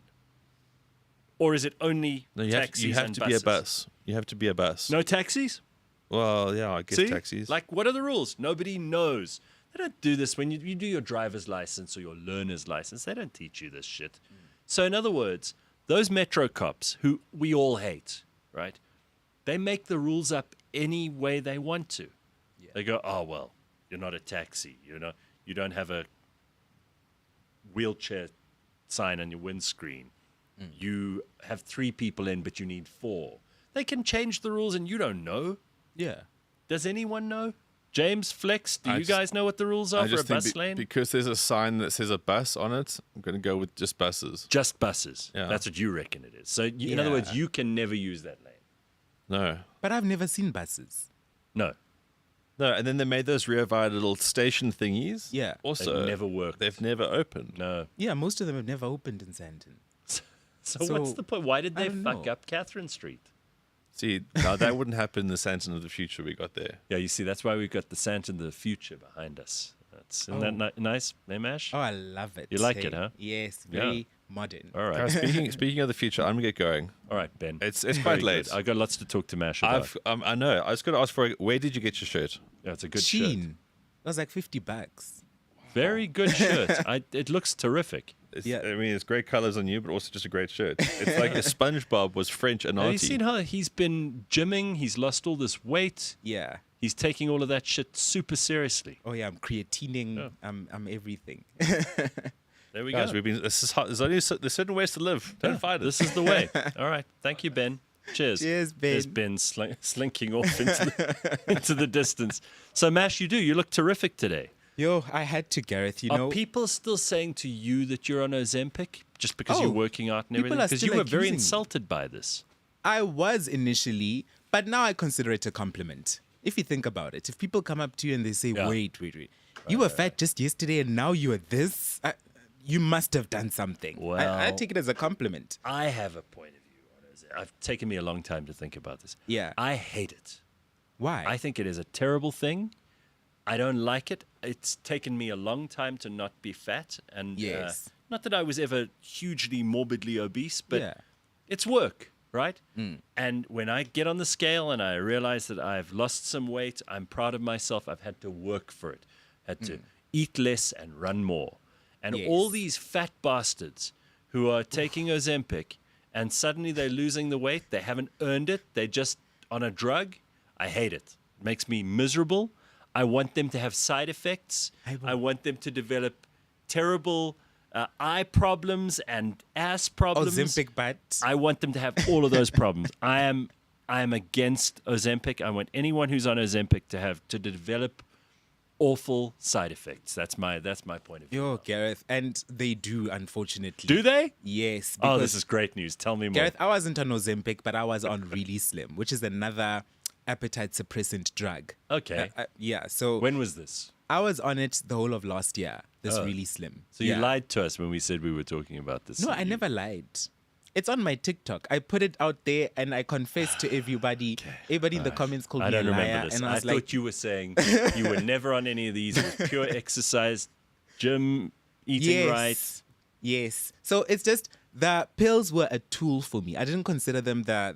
Or is it only taxis you have and to buses? be a bus. You have to be a bus. No taxis? Well, yeah, I guess See? taxis. Like, what are the rules? Nobody knows. They don't do this when you do your driver's license or your learner's license. They don't teach you this shit. So in other words, those metro cops who we all hate, right? They make the rules up any way they want to. Yeah. They go, oh, well, you're not a taxi. You don't have a wheelchair sign on your windscreen. You have 3 people in, but you need 4. They can change the rules and you don't know. Yeah. Does anyone know? James, Flex, do you guys know what the rules are for a bus lane? Because there's a sign that says a bus on it, I'm going to go with just buses. Just buses. Yeah. That's what you reckon it is. So in other words, you can never use that lane. No. But I've never seen buses. No. No, and then they made those rear via little station thingies. Yeah. Also, they've never worked. They've never opened. No. Yeah, most of them have never opened in Sandton. So what's the point? Why did they fuck know. up Catherine Street? See, now that wouldn't happen in the Santa of the future we got there. Yeah, you see, that's why we've got the Santa of the future behind us. Isn't that nice, eh, Mash? Oh, I love it. You like it, huh? Yes, very modern. All right. Speaking of the future, I'm gonna get going. All right, Ben. It's Very quite good. late. I got lots to talk to Mash about. I know. I was gonna ask where did you get your shirt? Yeah, it's a good Sheen. shirt. That was like $50. Very good shirt. It looks terrific. I mean, it's great colors on you, but also just a great shirt. It's like if SpongeBob was French and Have arty. you seen how he's been gymming? He's lost all this weight. Yeah. He's taking all of that shit super seriously. Oh yeah, I'm creatining. Oh. I'm everything. There we Guys, go. this is hard. There's certain ways to live. Don't fight it. This is the way. All right. Thank you, Ben. Cheers. Cheers, Ben. There's Ben slinking off into the distance. So, Mash, you look terrific today. Yo, I had to, Gareth. You Are know, people still saying to you that you're on Ozempic just because you're working out and people everything? are Because still you were very accusing me. insulted by this. I was initially, but now I consider it a compliment. If you think about it, if people come up to you and they say, wait, you were fat just yesterday and now you are this, you must have done something. Well, I take it as a compliment. I have a point of view on it. It's taken me a long time to think about this. Yeah. I hate it. Why? I think it is a terrible thing. I don't like it. It's taken me a long time to not be fat. And Yes. not that I was ever hugely morbidly obese, but it's work, right? And when I get on the scale and I realize that I've lost some weight, I'm proud of myself. I've had to work for it. Had to eat less and run more. And all these fat bastards who are taking Ozempic and suddenly they're losing the weight, they haven't earned it, they're just on a drug, I hate it. It makes me miserable. I want them to have side effects. I want them to develop terrible eye problems and ass problems. Ozempic butt. I want them to have all of those problems. I am against Ozempic. I want anyone who's on Ozempic to develop awful side effects. That's my point of view. Yo, Gareth, and they do, unfortunately. Do they? Yes. Oh, because, this is great news. Tell me more. Gareth, I wasn't on Ozempic, but I was on Really Slim, which is another appetite suppressant drug. Okay. Yeah. So when was this? I was on it the whole of last year. This Really Slim. So you lied to us when we said we were talking about this. No, I never lied. It's on my TikTok. I put it out there and I confessed to everybody. Everybody in the comments called I me a don't liar. remember this. And I I was thought like, you were saying you were never on any of these. It was pure exercise, gym, eating right. Yes. So it's just the pills were a tool for me. I didn't consider them the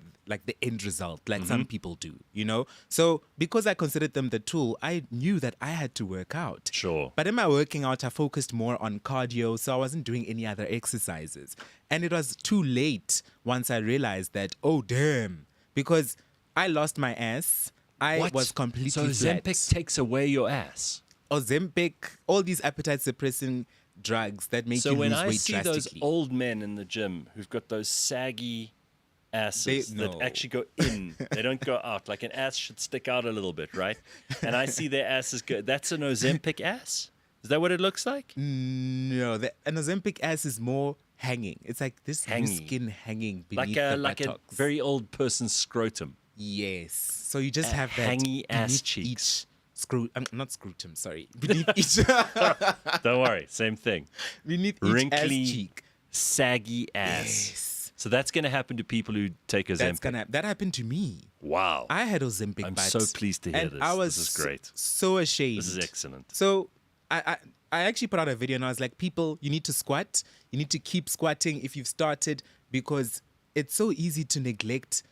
end result like some people do, you know? So because I considered them the tool, I knew that I had to work out. Sure. But in my working out, I focused more on cardio, so I wasn't doing any other exercises. And it was too late once I realized that, oh, damn, because I lost my ass. I was completely So flat. Ozempic takes away your ass. Ozempic, all these appetite suppressing drugs that make So you when lose I weight see drastically. those old men in the gym who've got those saggy asses that no. actually go in, they don't go out. Like an ass should stick out a little bit, right? And I see their asses go. That's an Ozempic ass. Is that what it looks like? No, an Ozempic ass is more hanging. It's like this loose Hangy. skin hanging beneath Like the a buttocks. very old person's scrotum. Yes. So you just A have that hangy ass beneath cheeks. Not scrotum, sorry. Beneath each Don't worry, same thing. beneath each Wrinkly, ass cheek. saggy ass. So that's going to happen to people who take Ozempic. That happened to me. Wow. I had Ozempic I'm butts, so pleased to hear and this. I was This is great. So ashamed. This is excellent. So I actually put out a video and I was like, people, you need to squat. You need to keep squatting if you've started, because it's so easy to neglect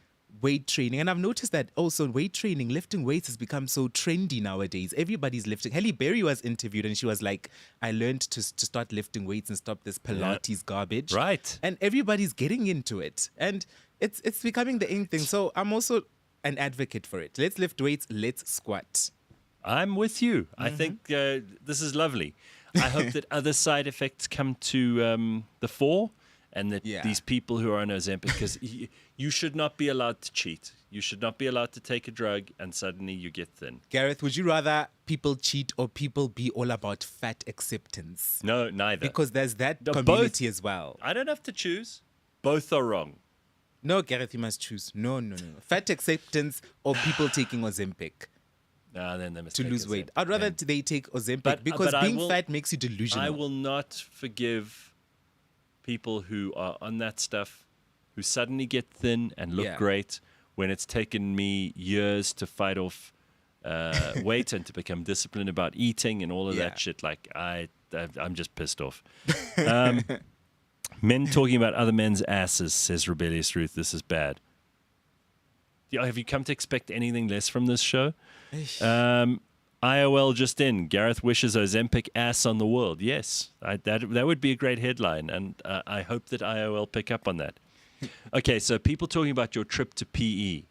weight training. And I've noticed that also weight training, lifting weights has become so trendy nowadays. Everybody's lifting. Halle Berry was interviewed and she was like, I learned to start lifting weights and stop this Pilates garbage. Right. And everybody's getting into it. And it's becoming the in thing. So I'm also an advocate for it. Let's lift weights. Let's squat. I'm with you. I think this is lovely. I hope that other side effects come to the fore, and that these people who are on Ozempic, because you should not be allowed to cheat. You should not be allowed to take a drug and suddenly you get thin. Gareth, would you rather people cheat or people be all about fat acceptance? No, neither. Because there's that No, community both. as well. I don't have to choose. Both are wrong. No, Gareth, you must choose. No. Fat acceptance or people taking Ozempic Then they must to take lose weight. Ozempic. I'd rather they take Ozempic But because I being will- fat makes you delusional. I will not forgive people who are on that stuff who suddenly get thin and look great when it's taken me years to fight off weight and to become disciplined about eating and all of that shit. Like I'm just pissed off. Men talking about other men's asses, says Rebellious Ruth. This is bad. Have you come to expect anything less from this show? IOL just in. Gareth wishes Ozempic ass on the world. Yes, that would be a great headline, and I hope that IOL pick up on that. Okay, so people talking about your trip to PE.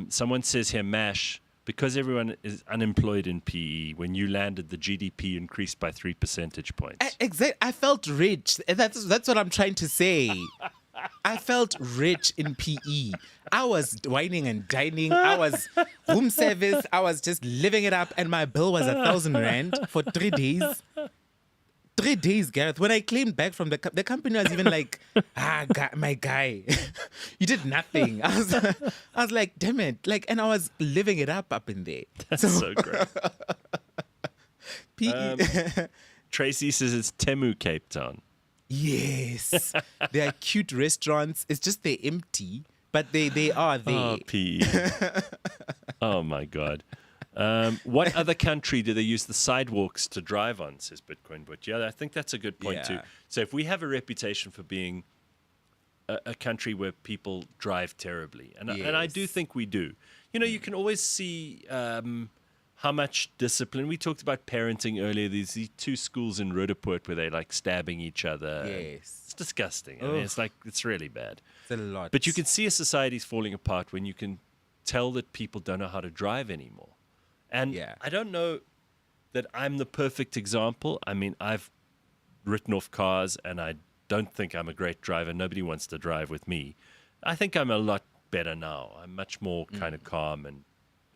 Someone says here, MASH, because everyone is unemployed in PE, when you landed, the GDP increased by 3 percentage points. Exactly. I felt rich. That's what I'm trying to say. I felt rich in PE. I was whining and dining. I was room service. I was just living it up. And my bill was 1,000 rand for 3 days. 3 days, Gareth. When I claimed back from the company was even like, my guy, you did nothing. I was like, damn it. Like, and I was living it up in there. That's so great. PE. Tracy says it's Temu, Cape Town. Yes. They are cute restaurants. It's just they're empty, but they are there. Oh, PE. Oh, my God. What other country do they use the sidewalks to drive on, says Bitcoin But. Yeah, I think that's a good point, too. So if we have a reputation for being a country where people drive terribly, and I do think we do. You know, you can always see how much discipline. We talked about parenting earlier. These 2 schools in Rudaport where they're like stabbing each other. Yes. It's disgusting. I mean, it's really bad. It's a lot. But you can see a society's falling apart when you can tell that people don't know how to drive anymore. And I don't know that I'm the perfect example. I mean, I've written off cars and I don't think I'm a great driver. Nobody wants to drive with me. I think I'm a lot better now. I'm much more kind of calm and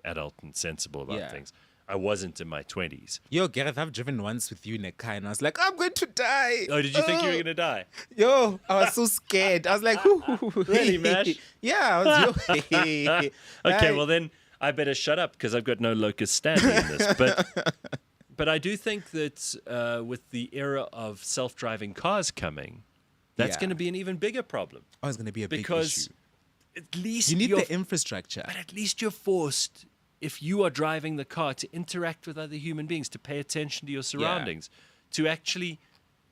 adult and sensible about things. I wasn't in my 20s. Yo, Gareth, I've driven once with you in a car and I was like, I'm going to die. Oh, did you think you were going to die? Yo, I was so scared. I was like, really, Mash? Yeah, I was okay, well then I better shut up because I've got no locus standi in this. But I do think that with the era of self-driving cars coming, that's going to be an even bigger problem. Oh, it's going to be a big issue. Because at least you need the infrastructure. But at least you're forced, if you are driving the car, to interact with other human beings, to pay attention to your surroundings, to actually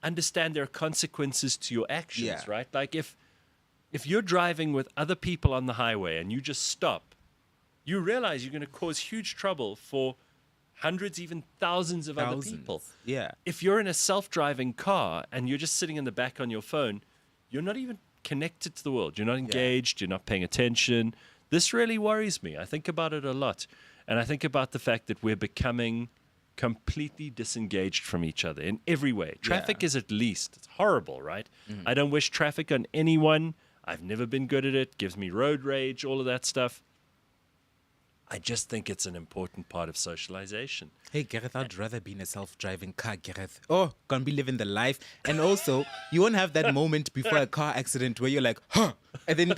understand there are consequences to your actions, right? Like if you're driving with other people on the highway and you just stop, you realize you're going to cause huge trouble for hundreds, even thousands of other people. Yeah. If you're in a self-driving car and you're just sitting in the back on your phone, you're not even connected to the world. You're not engaged. You're not paying attention. This really worries me. I think about it a lot. And I think about the fact that we're becoming completely disengaged from each other in every way. Traffic is at least, it's horrible, right? I don't wish traffic on anyone. I've never been good at it. Gives me road rage, all of that stuff. I just think it's an important part of socialization. Hey, Gareth, I'd rather be in a self-driving car, Gareth. Oh, gonna be living the life. And also, you won't have that moment before a car accident where you're like, huh, and then,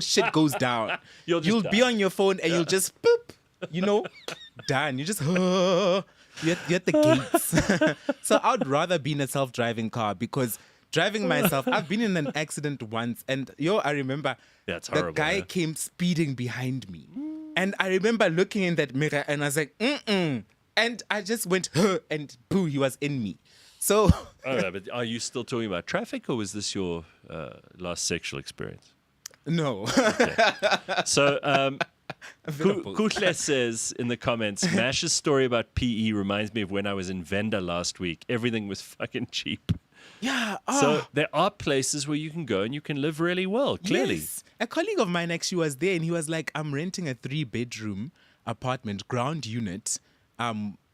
shit goes down. You'll be on your phone and you'll just, boop, done. You just, you're at the gates. So I'd rather be in a self-driving car because driving myself, I've been in an accident once and, I remember the guy came speeding behind me. And I remember looking in that mirror and I was like, and I just went, and boo, he was in me. So. But are you still talking about traffic or was this your last sexual experience? No. Okay. So, Kutle says in the comments, Mash's story about PE reminds me of when I was in Venda last week. Everything was fucking cheap. Yeah. So there are places where you can go and you can live really well, clearly. Yes. A colleague of mine actually was there and he was like, I'm renting a 3-bedroom apartment, ground unit,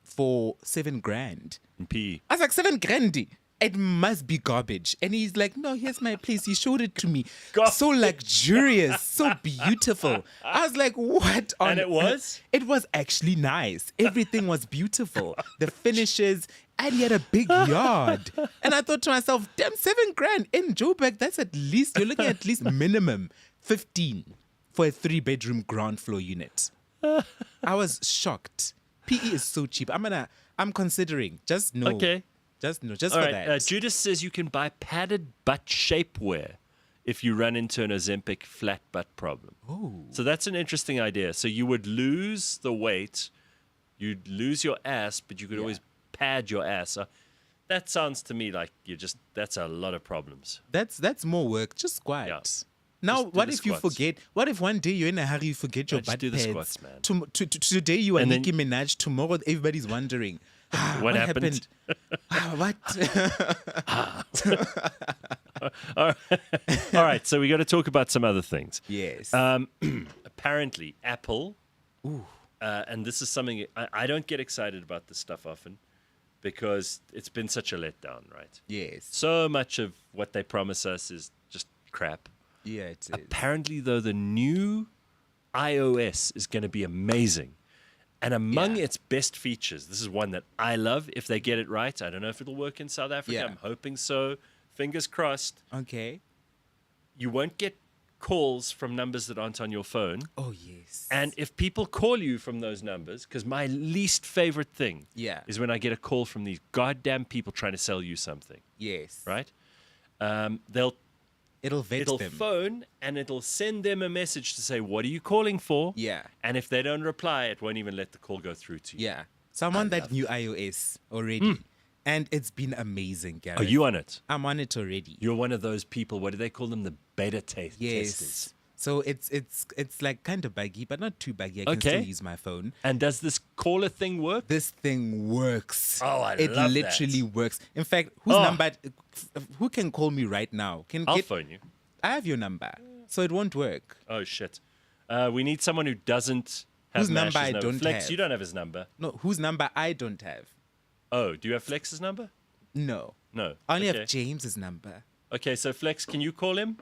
for 7 grand. In PE. I was like, 7 grand? It must be garbage. And he's like, no, here's my place. He showed it to me. So luxurious, so beautiful. I was like, what on And it was? It was actually nice. Everything was beautiful. The finishes, and he had a big yard. And I thought to myself, damn, 7 grand in Joburg, that's at least, you're looking at least minimum 15 for a 3-bedroom ground floor unit. I was shocked. PE is so cheap. I'm considering. Just no. Okay. Just for All right, that. Judas says you can buy padded butt shapewear if you run into an Ozempic flat butt problem. Oh. So that's an interesting idea. So you would lose the weight, you'd lose your ass, but you could always pad your ass. That sounds to me like that's a lot of problems. That's more work. Just squat. Yeah. Now, Just do what the if you squats. forget? What if one day you're in a hurry, you forget your Just butt do the pads? squats, man. Today you are And then- Nicki Minaj. Tomorrow everybody's wondering, What happened? What? All right, so we got to talk about some other things. Yes. Apparently, Apple, and this is something I don't get excited about this stuff often because it's been such a letdown, right? Yes. So much of what they promise us is just crap. Yeah, it is. Apparently, though, the new iOS is going to be amazing. And among its best features, this is one that I love. If they get it right, I don't know if it'll work in South Africa. Yeah. I'm hoping so. Fingers crossed. Okay. You won't get calls from numbers that aren't on your phone. Oh, yes. And if people call you from those numbers, because my least favorite thing is when I get a call from these goddamn people trying to sell you something. Yes. Right? It'll vet It'll them. phone and it'll send them a message to say, what are you calling for? Yeah. And if they don't reply, it won't even let the call go through to you. Yeah. So I'm on that new iOS already. And it's been amazing, Gareth. Are you on it? I'm on it already. You're one of those people, what do they call them? The beta testers. Yes. So it's like kind of buggy, but not too buggy. I can still use my phone. And does this caller thing work? This thing works. Oh, I it love literally that. works. In fact, who can call me right now? I'll phone you. I have your number, so it won't work. Oh, shit. We need someone who doesn't have Whose number Mash's I don't Flex, have. you don't have his number. No, whose number I don't have. Oh, do you have Flex's number? No. No. I only Okay. have James's number. Okay, so Flex, can you call him?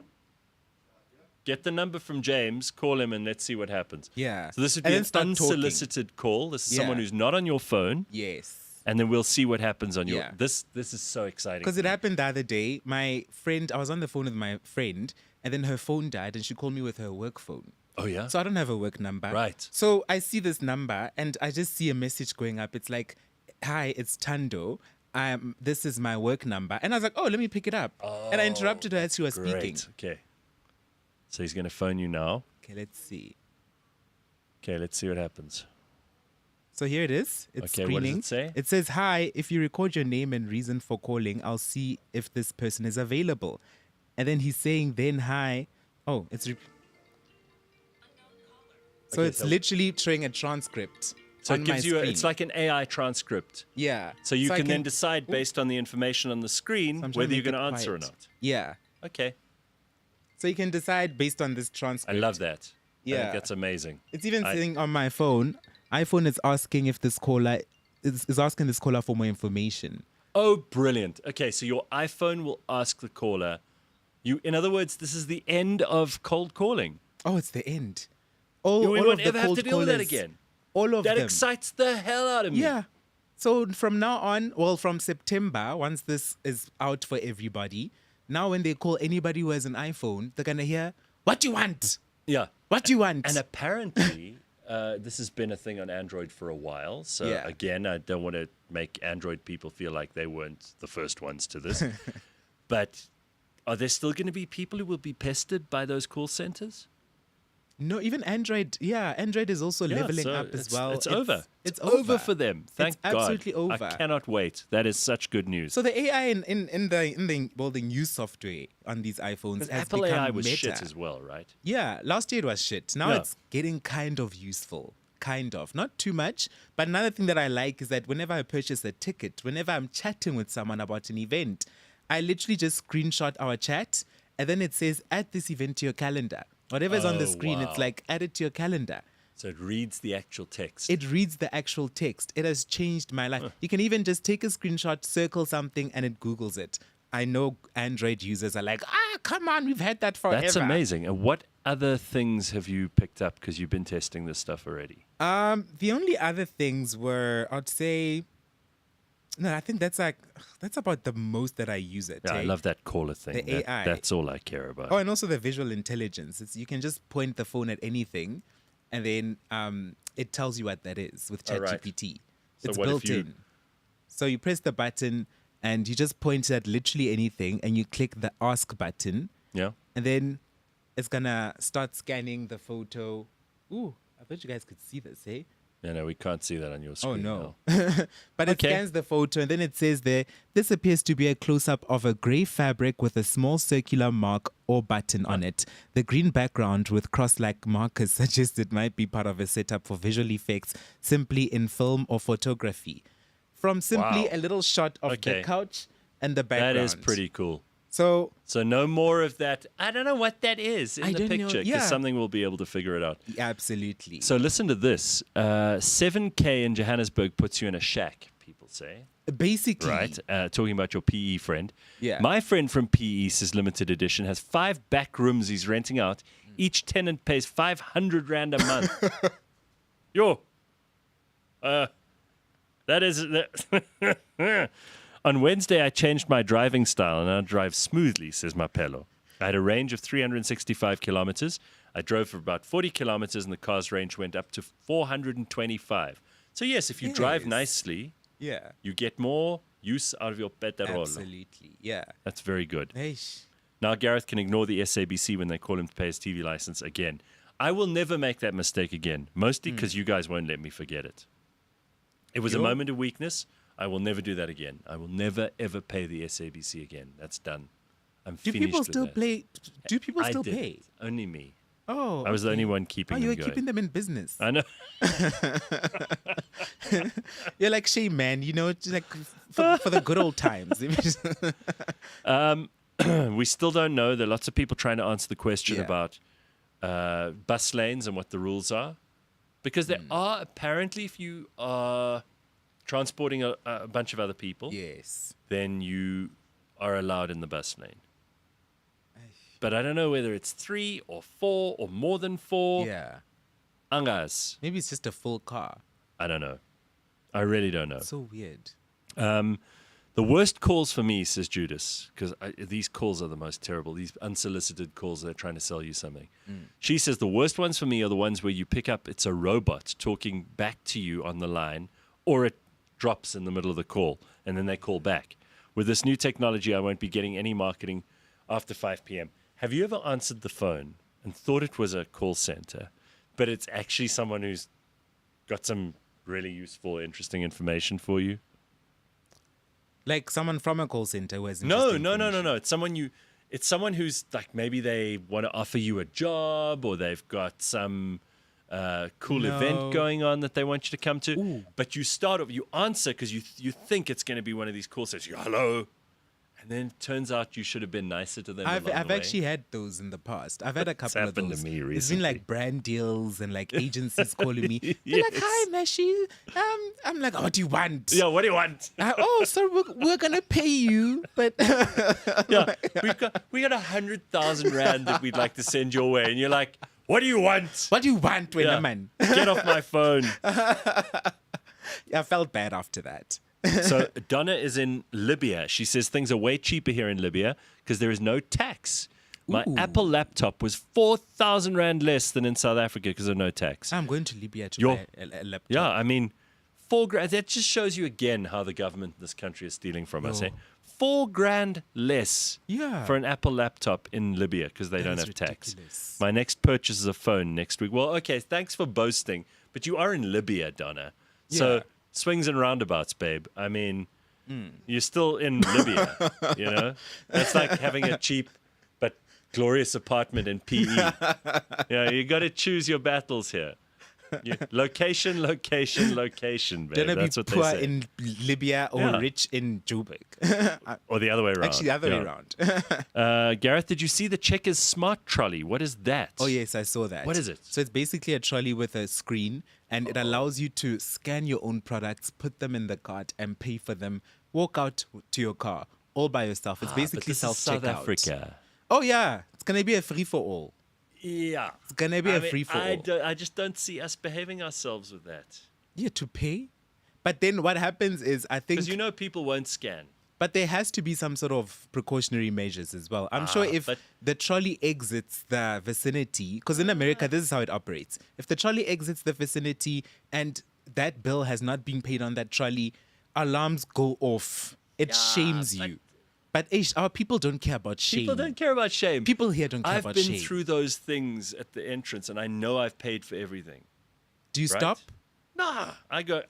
Get the number from James, call him, and let's see what happens. Yeah. So this would And be then an start talking. unsolicited call. This is someone Yeah. who's not on your phone. Yes. And then we'll see what happens on your. Yeah. This is so exciting. Because it happened the other day. My friend, I was on the phone with my friend, and then her phone died, and she called me with her work phone. Oh, yeah? So I don't have a work number. Right. So I see this number, and I just see a message going up. It's like, "Hi, it's Tando. This is my work number." And I was like, "Oh, let me pick it up." And I interrupted her as she was speaking. Okay. So he's going to phone you now. Okay, let's see. Okay, let's see what happens. So here it is. It's Okay, what does screening. it say? It says, "Hi, if you record your name and reason for calling, I'll see if this person is available." And then he's saying, "Then hi." Oh, it's... So Okay, it's so- literally showing a transcript. So on it gives my you, screen. it's like an AI transcript. Yeah. So you I can then decide based on the information on the screen I'm trying whether to you're make going to it answer or quiet. not. Yeah. Okay. So you can decide based on this I transcript. love that. I Yeah. think that's amazing. It's even saying on my phone, iPhone is asking if this caller is asking this caller for more information. Oh, brilliant. Okay, so your iPhone will ask the caller. In other words, this is the end of cold calling. Oh, it's the end. We all won't of the ever have cold to deal with that callers, again. All of That them. excites the hell out of me. Yeah. So from now on, well, from September, once this is out for everybody, now when they call anybody who has an iPhone, they're going to hear, "What do you want? Yeah. What do you want?" And apparently, this has been a thing on Android for a while. So Yeah. again, I don't want to make Android people feel like they weren't the first ones to this. But are there still going to be people who will be pestered by those call centers? No, even Android. Yeah, Android is also Yeah, leveling so up as well. It's over. It's over for them. Thank it's absolutely God. over. I cannot wait. That is such good news. So the AI in the new software on these iPhones Because has Apple become AI was meta. shit as well, right? Yeah, last year it was shit. Now Yeah. it's getting kind of useful. Kind of. Not too much. But another thing that I like is that whenever I purchase a ticket, whenever I'm chatting with someone about an event, I literally just screenshot our chat and then it says, "Add this event to your calendar." Whatever's on the Oh, screen, it's wow. like, "Add it to your calendar." So it reads the actual text. It reads the actual text. It has changed my life. You can even just take a screenshot, circle something, and it Googles it. I know Android users are like, come on, we've had that forever. That's amazing. And what other things have you picked up because you've been testing this stuff already? The only other things were, I'd say, no, I think that's about the most that I use it. Yeah, I eh? love that caller thing. The AI. That's all I care about. Oh, and also the visual intelligence. You can just point the phone at anything, and then it tells you what that is with Oh, right. ChatGPT. So It's what if built you- in. So you press the button, and you just point at literally anything, and you click the ask button, Yeah. And then it's gonna start scanning the photo. Ooh, I thought you guys could see this, eh? No, we can't see that on your screen. Oh, no. But it scans the photo, and then it says there, this appears to be a close-up of a gray fabric with a small circular mark or button on it. The green background with cross-like markers suggests it might be part of a setup for visual effects simply in film or photography. From simply a little shot of the couch and the background. That is pretty cool. So no more of that. I don't know what that is in the picture, because something will be able to figure it out. Absolutely. So listen to this. 7K in Johannesburg puts you in a shack, people say. Basically. Right. Talking about your PE friend. Yeah. My friend from PE says limited edition has 5 back rooms he's renting out. Each tenant pays 500 Rand a month. Yo. That is... On Wednesday, I changed my driving style and I drive smoothly, says Mapello. I had a range of 365 kilometers. I drove for about 40 kilometers and the car's range went up to 425. So yes, if you drive nicely, you get more use out of your petrol. Absolutely, yeah. That's very good. Eish. Now Gareth can ignore the SABC when they call him to pay his TV license again. I will never make that mistake again, mostly because you guys won't let me forget it. It was a moment of weakness. I will never do that again. I will never, ever pay the SABC again. That's done. I'm finished people with still that. play? Do people still didn't. pay? Only me. Oh, I was the only one keeping them you were going. keeping them in business. I know. You're like Shane, man. You know, just like for the good old times. We still don't know. There are lots of people trying to answer the question about bus lanes and what the rules are. Because there are, apparently, if you are transporting a bunch of other people, then you are allowed in the bus lane. But I don't know whether it's 3 or 4 or more than 4. Yeah. Angas. Maybe it's just a full car. I don't know. I really don't know. So weird. The worst calls for me, says Judas, because these calls are the most terrible. These unsolicited calls, they're trying to sell you something. She says the worst ones for me are the ones where you pick up, it's a robot talking back to you on the line, or it drops in the middle of the call, and then they call back. With this new technology, I won't be getting any marketing after 5 p.m. Have you ever answered the phone and thought it was a call center, but it's actually someone who's got some really useful, interesting information for you? Like someone from a call center who has No. It's someone who's like, maybe they want to offer you a job, or they've got some cool event going on that they want you to come to. Ooh. But you start off, you answer because you think it's going to be one of these call centers. You go, hello. And then it turns out you should have been nicer to them. I've actually had those in the past. I've had a couple of those. To me recently. It's been like brand deals and like agencies calling me. They're like, "Hi, Meshi." I'm like, "What do you want?" Yeah, what do you want? So we're gonna pay you, but yeah, we got 100,000 Rand that we'd like to send your way, and you're like, "What do you want? What do you want, man? Get off my phone." I felt bad after that. So Donna is in Libya. She says things are way cheaper here in Libya because there is no tax. My Apple laptop was 4,000 Rand less than in South Africa because of no tax. I'm going to Libya to buy a laptop. Yeah, I mean, 4 grand. That just shows you again how the government in this country is stealing from us. Eh? 4 grand less for an Apple laptop in Libya because they don't have tax. My next purchase is a phone next week. Well, okay, thanks for boasting, but you are in Libya, Donna. So swings and roundabouts, babe. I mean, you're still in Libya, you know? That's like having a cheap but glorious apartment in PE. You got to choose your battles here. Location, babe. That's what they say. Poor in Libya or rich in Joburg. Or the other way around. Actually, the other way around. Gareth, did you see the Checkers smart trolley? What is that? Oh, yes, I saw that. What is it? So it's basically a trolley with a screen, and it allows you to scan your own products, put them in the cart, and pay for them. Walk out to your car all by yourself. It's basically self-checkout. South Africa. Oh, yeah. It's going to be a free-for-all. Yeah. It's going to be a free-for-all. I just don't see us behaving ourselves with that. Yeah, to pay. But then what happens is, I think... Because people won't scan. But there has to be some sort of precautionary measures as well. I'm sure if the trolley exits the vicinity, because in America, this is how it operates. If the trolley exits the vicinity and that bill has not been paid on that trolley, alarms go off. It shames you. But our people don't care about shame. People don't care about shame. People here don't care about shame. I've been through those things at the entrance, and I know I've paid for everything. Do you stop? Nah. I go...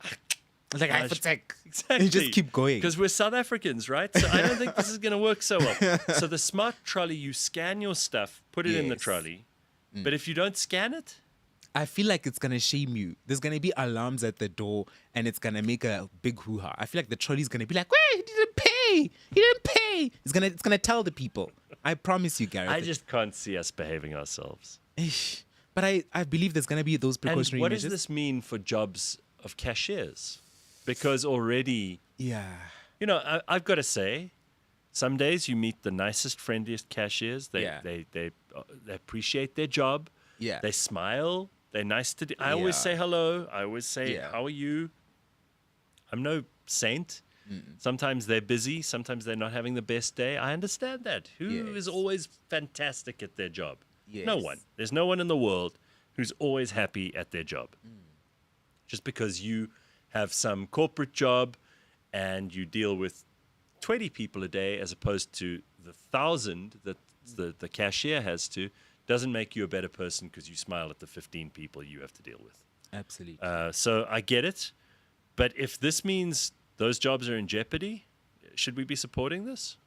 Like, I protect. Exactly. You just keep going. Because we're South Africans, right? So I don't think this is going to work so well. So the smart trolley, you scan your stuff, put it in the trolley. But if you don't scan it... I feel like it's going to shame you. There's going to be alarms at the door, and it's going to make a big hoo-ha. I feel like the trolley's going to be like, wait, he didn't pay. He didn't pay. It's gonna tell the people. I promise you, Gareth. I just can't see us behaving ourselves. But I believe there's going to be those precautionary And what measures. does this mean for jobs of cashiers? Because already, you know, I've got to say, some days you meet the nicest, friendliest cashiers. They appreciate their job. Yeah. They smile. They're nice to... I always say hello. I always say, how are you? I'm no saint. Sometimes they're busy. Sometimes they're not having the best day. I understand that. Who is always fantastic at their job? No one. There's no one in the world who's always happy at their job. Just because you have some corporate job and you deal with 20 people a day as opposed to the 1,000 that the cashier has to, doesn't make you a better person because you smile at the 15 people you have to deal with. Absolutely. So I get it. But if this means those jobs are in jeopardy, should we be supporting this?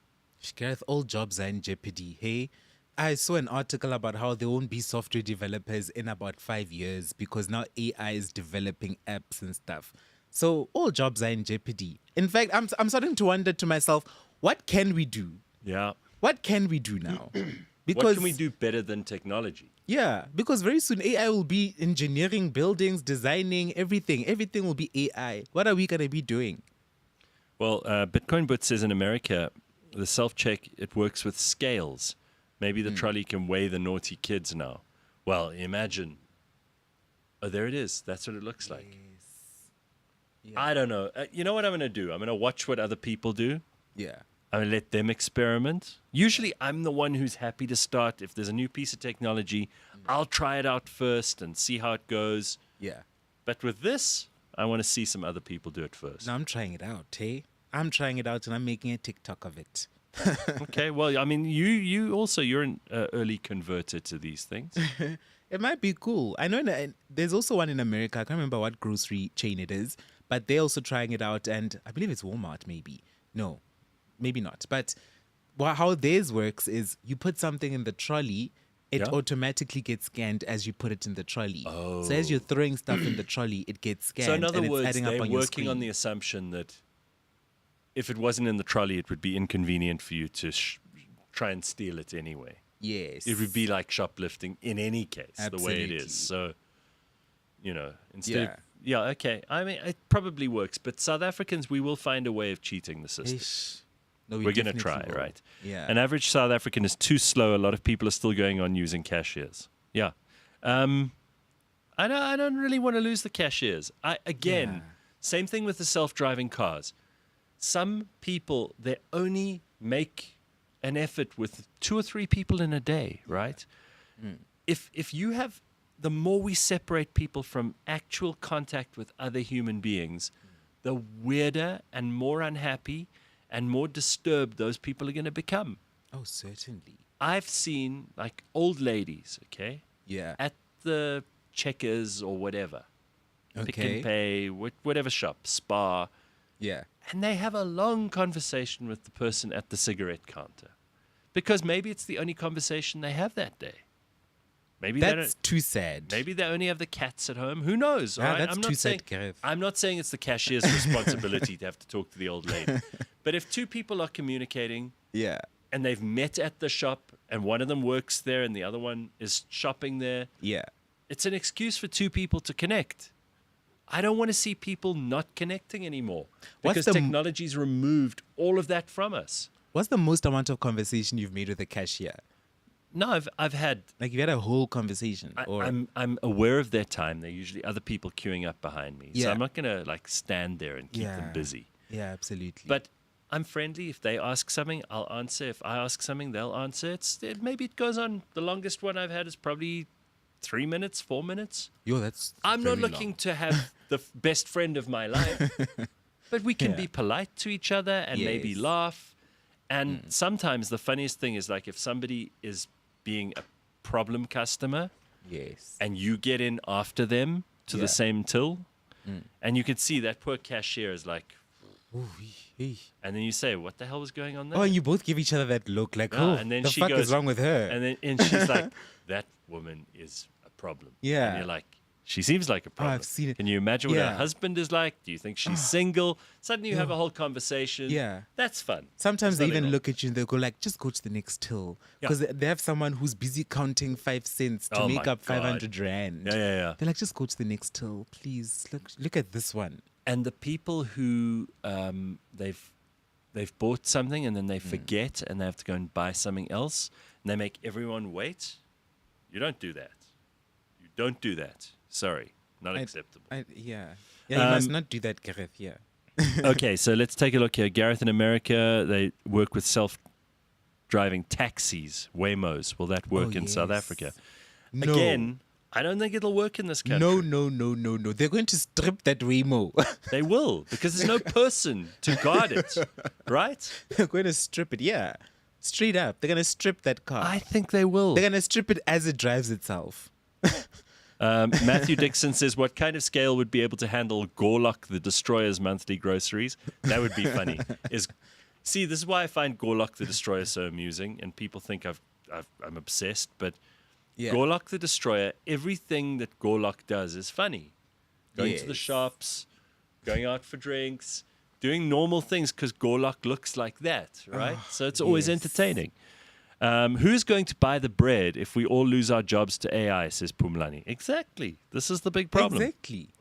Gareth, all jobs are in jeopardy. Hey, I saw an article about how there won't be software developers in about 5 years because now AI is developing apps and stuff. So all jobs are in jeopardy. In fact, I'm starting to wonder to myself, what can we do? Yeah. What can we do now? Because what can we do better than technology? Yeah, because very soon AI will be engineering buildings, designing, everything. Everything will be AI. What are we going to be doing? Well, Bitcoin Bot says in America, the self-check, it works with scales. Maybe the trolley can weigh the naughty kids now. Well, imagine. Oh, there it is. That's what it looks like. Yeah. I don't know. You know what I'm going to do? I'm going to watch what other people do. Yeah. I'm going to let them experiment. Usually I'm the one who's happy to start. If there's a new piece of technology, I'll try it out first and see how it goes. Yeah. But with this, I want to see some other people do it first. No, I'm trying it out, hey? I'm trying it out and I'm making a TikTok of it. Okay, well, I mean, you also, you're an early converter to these things. It might be cool. I know there's also one in America. I can't remember what grocery chain it is, but they're also trying it out. And I believe it's Walmart, maybe. No. Maybe not. But how theirs works is you put something in the trolley, it automatically gets scanned as you put it in the trolley. Oh. So as you're throwing stuff in the trolley, it gets scanned. So in other and words, it's adding they're up on your working screen. on the assumption that if it wasn't in the trolley, it would be inconvenient for you to try and steal it anyway. Yes. It would be like shoplifting in any case, Absolutely. the way it is. So, you know, instead of... Yeah, okay. I mean, it probably works. But South Africans, we will find a way of cheating the system. No, We're going to try, will. right? Yeah. An average South African is too slow. A lot of people are still going on using cashiers. Yeah. I don't really want to lose the cashiers. Same thing with the self-driving cars. Some people, they only make an effort with 2 or 3 people in a day, right? If you have, the more we separate people from actual contact with other human beings, the weirder and more unhappy and more disturbed those people are going to become. Oh, certainly. I've seen like old ladies, okay? Yeah. At the Checkers or whatever. Pick Okay. and Pay, whatever shop, Spa. Yeah. And they have a long conversation with the person at the cigarette counter. Because maybe it's the only conversation they have that day. Maybe That's too sad. Maybe they only have the cats at home. Who knows? Yeah, right? that's I'm too not saying, sad, Gareth. I'm not saying it's the cashier's responsibility to have to talk to the old lady. But if 2 people are communicating and they've met at the shop and one of them works there and the other one is shopping there, it's an excuse for 2 people to connect. I don't want to see people not connecting anymore because technology's removed all of that from us. What's the most amount of conversation you've made with a cashier? No, I've had... Like you had a whole conversation? I'm aware of their time. There are usually other people queuing up behind me. So I'm not going to like stand there and keep them busy. Yeah, absolutely. But I'm friendly. If they ask something, I'll answer. If I ask something, they'll answer. Maybe it goes on. The longest one I've had is probably 3 minutes, 4 minutes. Yo, that's I'm not very looking long. to have the best friend of my life. But we can be polite to each other and maybe laugh. And sometimes the funniest thing is like if somebody is being a problem customer, yes, and you get in after them to the same till, and you could see that poor cashier is like, and then you say, what the hell was going on there? Oh, and you both give each other that look like, and then the she fuck goes, is wrong with her? And she's like, that woman is a problem. Yeah. And you're like, she seems like a problem. I've seen it. Can you imagine what her Yeah. husband is like? Do you think she's single? Suddenly you have a whole conversation. Yeah. That's fun. Sometimes There's they even nothing look at you and they go like, just go to the next till. Because they have someone who's busy counting 5 cents to Oh make my up 500 rand. Yeah. They're like, just go to the next till, please. Look at this one. And the people who they've bought something and then they forget and they have to go and buy something else and they make everyone wait. You don't do that. You don't do that. Sorry. Not acceptable. You must not do that, Gareth. Yeah. Okay, so let's take a look here. Gareth in America, they work with self-driving taxis, Waymos. Will that work in South Africa? No. Again, I don't think it'll work in this country. No. They're going to strip that Waymo. They will, because there's no person to guard it, right? They're going to strip it, yeah. Straight up. They're going to strip that car. I think they will. They're going to strip it as it drives itself. Matthew Dixon says, what kind of scale would be able to handle Gorlock the Destroyer's monthly groceries? That would be funny. See, this is why I find Gorlock the Destroyer so amusing, and people think I'm obsessed, but Gorlock the Destroyer, everything that Gorlock does is funny. Going to the shops, going out for drinks, doing normal things because Gorlock looks like that, right? So it's always entertaining. Who's going to buy the bread if we all lose our jobs to AI, says Pumlani. Exactly. This is the big problem. Exactly.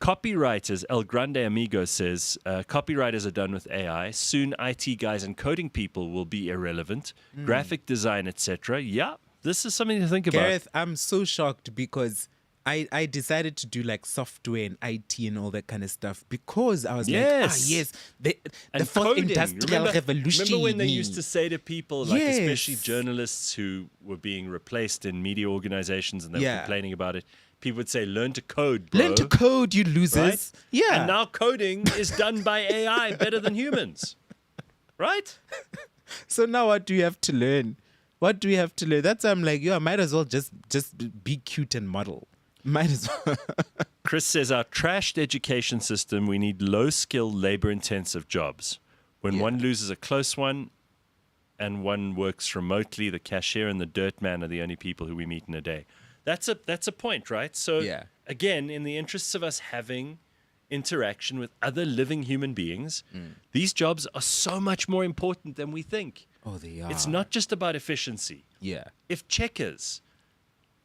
Copywriters, El Grande Amigo says, copywriters are done with AI. Soon IT guys and coding people will be irrelevant. Graphic design, etc. Yeah, this is something to think about. Gareth, I'm so shocked because I decided to do like software and IT and all that kind of stuff because I was the fourth coding. industrial revolution. Remember when they used to say to people, like especially journalists who were being replaced in media organizations and they were complaining about it, people would say, learn to code, bro. Learn to code, you losers. Right? Yeah. And now coding is done by AI better than humans. Right? So now what do you have to learn? What do we have to learn? That's I'm like, I might as well just be cute and model. Might as well. Chris says, our trashed education system, we need low-skill, labor-intensive jobs. When one loses a close one and one works remotely, the cashier and the dirt man are the only people who we meet in a day. That's a point, right? So, again, in the interests of us having interaction with other living human beings, these jobs are so much more important than we think. Oh, they are. It's not just about efficiency. Yeah. If Checkers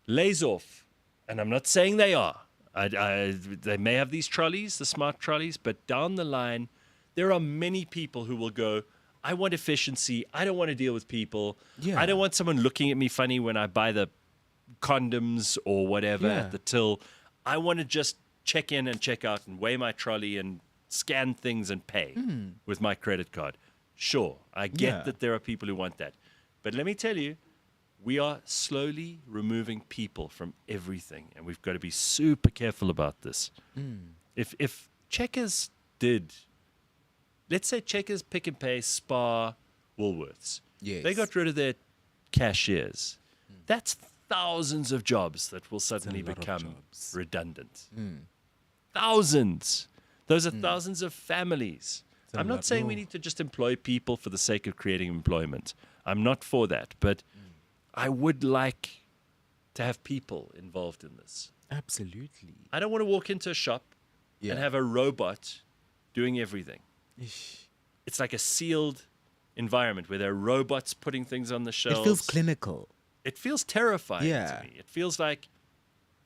lays off, and I'm not saying they are. They may have these trolleys, the smart trolleys, but down the line, there are many people who will go, I want efficiency. I don't want to deal with people. Yeah. I don't want someone looking at me funny when I buy the condoms or whatever at the till. I want to just check in and check out and weigh my trolley and scan things and pay with my credit card. Sure, I get that there are people who want that. But let me tell you, we are slowly removing people from everything, and we've got to be super careful about this. If Checkers did, let's say Checkers, Pick and Pay, Spar, Woolworths, they got rid of their cashiers. That's thousands of jobs that will suddenly become redundant. Thousands. Those are thousands of families. I'm not saying we need to just employ people for the sake of creating employment. I'm not for that, but I would like to have people involved in this. Absolutely. I don't want to walk into a shop and have a robot doing everything. It's like a sealed environment where there are robots putting things on the shelves. It feels clinical. It feels terrifying to me. It feels like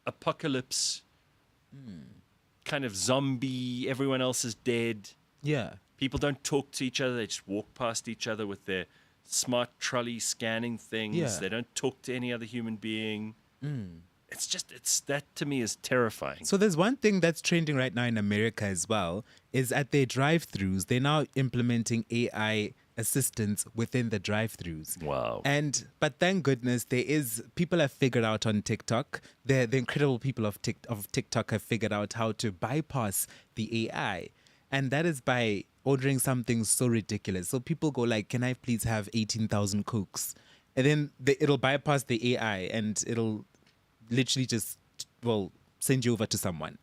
apocalypse, kind of zombie, everyone else is dead. Yeah. People don't talk to each other. They just walk past each other with their smart trolley scanning things. Yeah. They don't talk to any other human being. That to me is terrifying. So there's one thing that's trending right now in America as well, is at their drive-thrus, they're now implementing AI assistants within the drive-thrus. Wow. But thank goodness people have figured out on TikTok, the incredible people of TikTok have figured out how to bypass the AI. And that is by ordering something so ridiculous. So people go like, can I please have 18,000 Cokes? And then it'll bypass the AI and it'll literally just, send you over to someone.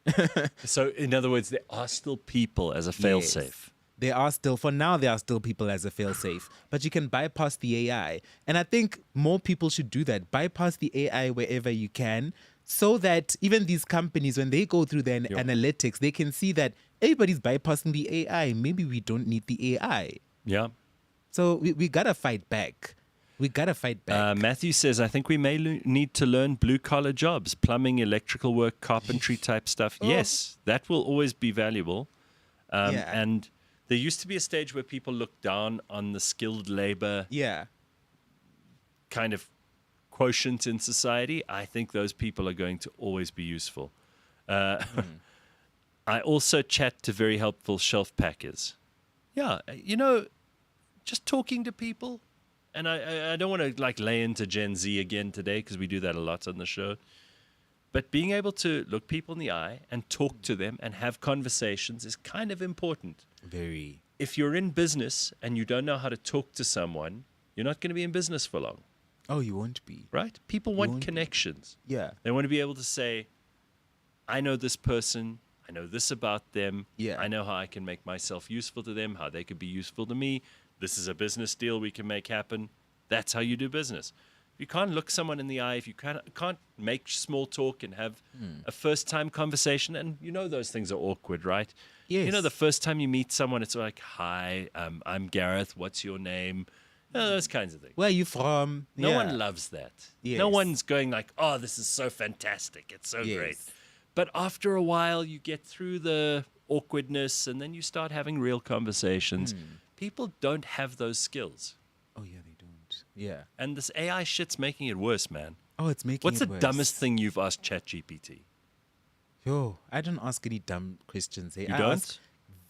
So in other words, there are still people as a fail-safe. There are still people as a fail-safe, but you can bypass the AI. And I think more people should do that. Bypass the AI wherever you can, so that even these companies, when they go through their analytics, they can see that everybody's bypassing the AI. Maybe we don't need the AI. Yeah. So we got to fight back. We got to fight back. Matthew says, I think we may need to learn blue-collar jobs, plumbing, electrical work, carpentry type stuff. Yes, that will always be valuable. And there used to be a stage where people looked down on the skilled labor kind of quotient in society. I think those people are going to always be useful. I also chat to very helpful shelf packers. Yeah, just talking to people. And I don't want to lay into Gen Z again today because we do that a lot on the show. But being able to look people in the eye and talk to them and have conversations is kind of important. Very. If you're in business and you don't know how to talk to someone, you're not going to be in business for long. Oh, you won't be. Right? People want connections. Yeah. They want to be able to say, I know this person. I know this about them. Yeah. I know how I can make myself useful to them, how they could be useful to me. This is a business deal we can make happen. That's how you do business. If you can't look someone in the eye, if you can't make small talk and have a first-time conversation, and those things are awkward, right? Yes. The first time you meet someone, it's like, hi, I'm Gareth. What's your name? Those kinds of things. Where are you from? No one loves that. Yes. No one's going like, oh, this is so fantastic. It's so great. But after a while, you get through the awkwardness, and then you start having real conversations. People don't have those skills. Oh, yeah, they don't. Yeah. And this AI shit's making it worse, man. Oh, it's making What's it the worse. dumbest thing you've asked ChatGPT? Yo, I don't ask any dumb questions. You I don't? ask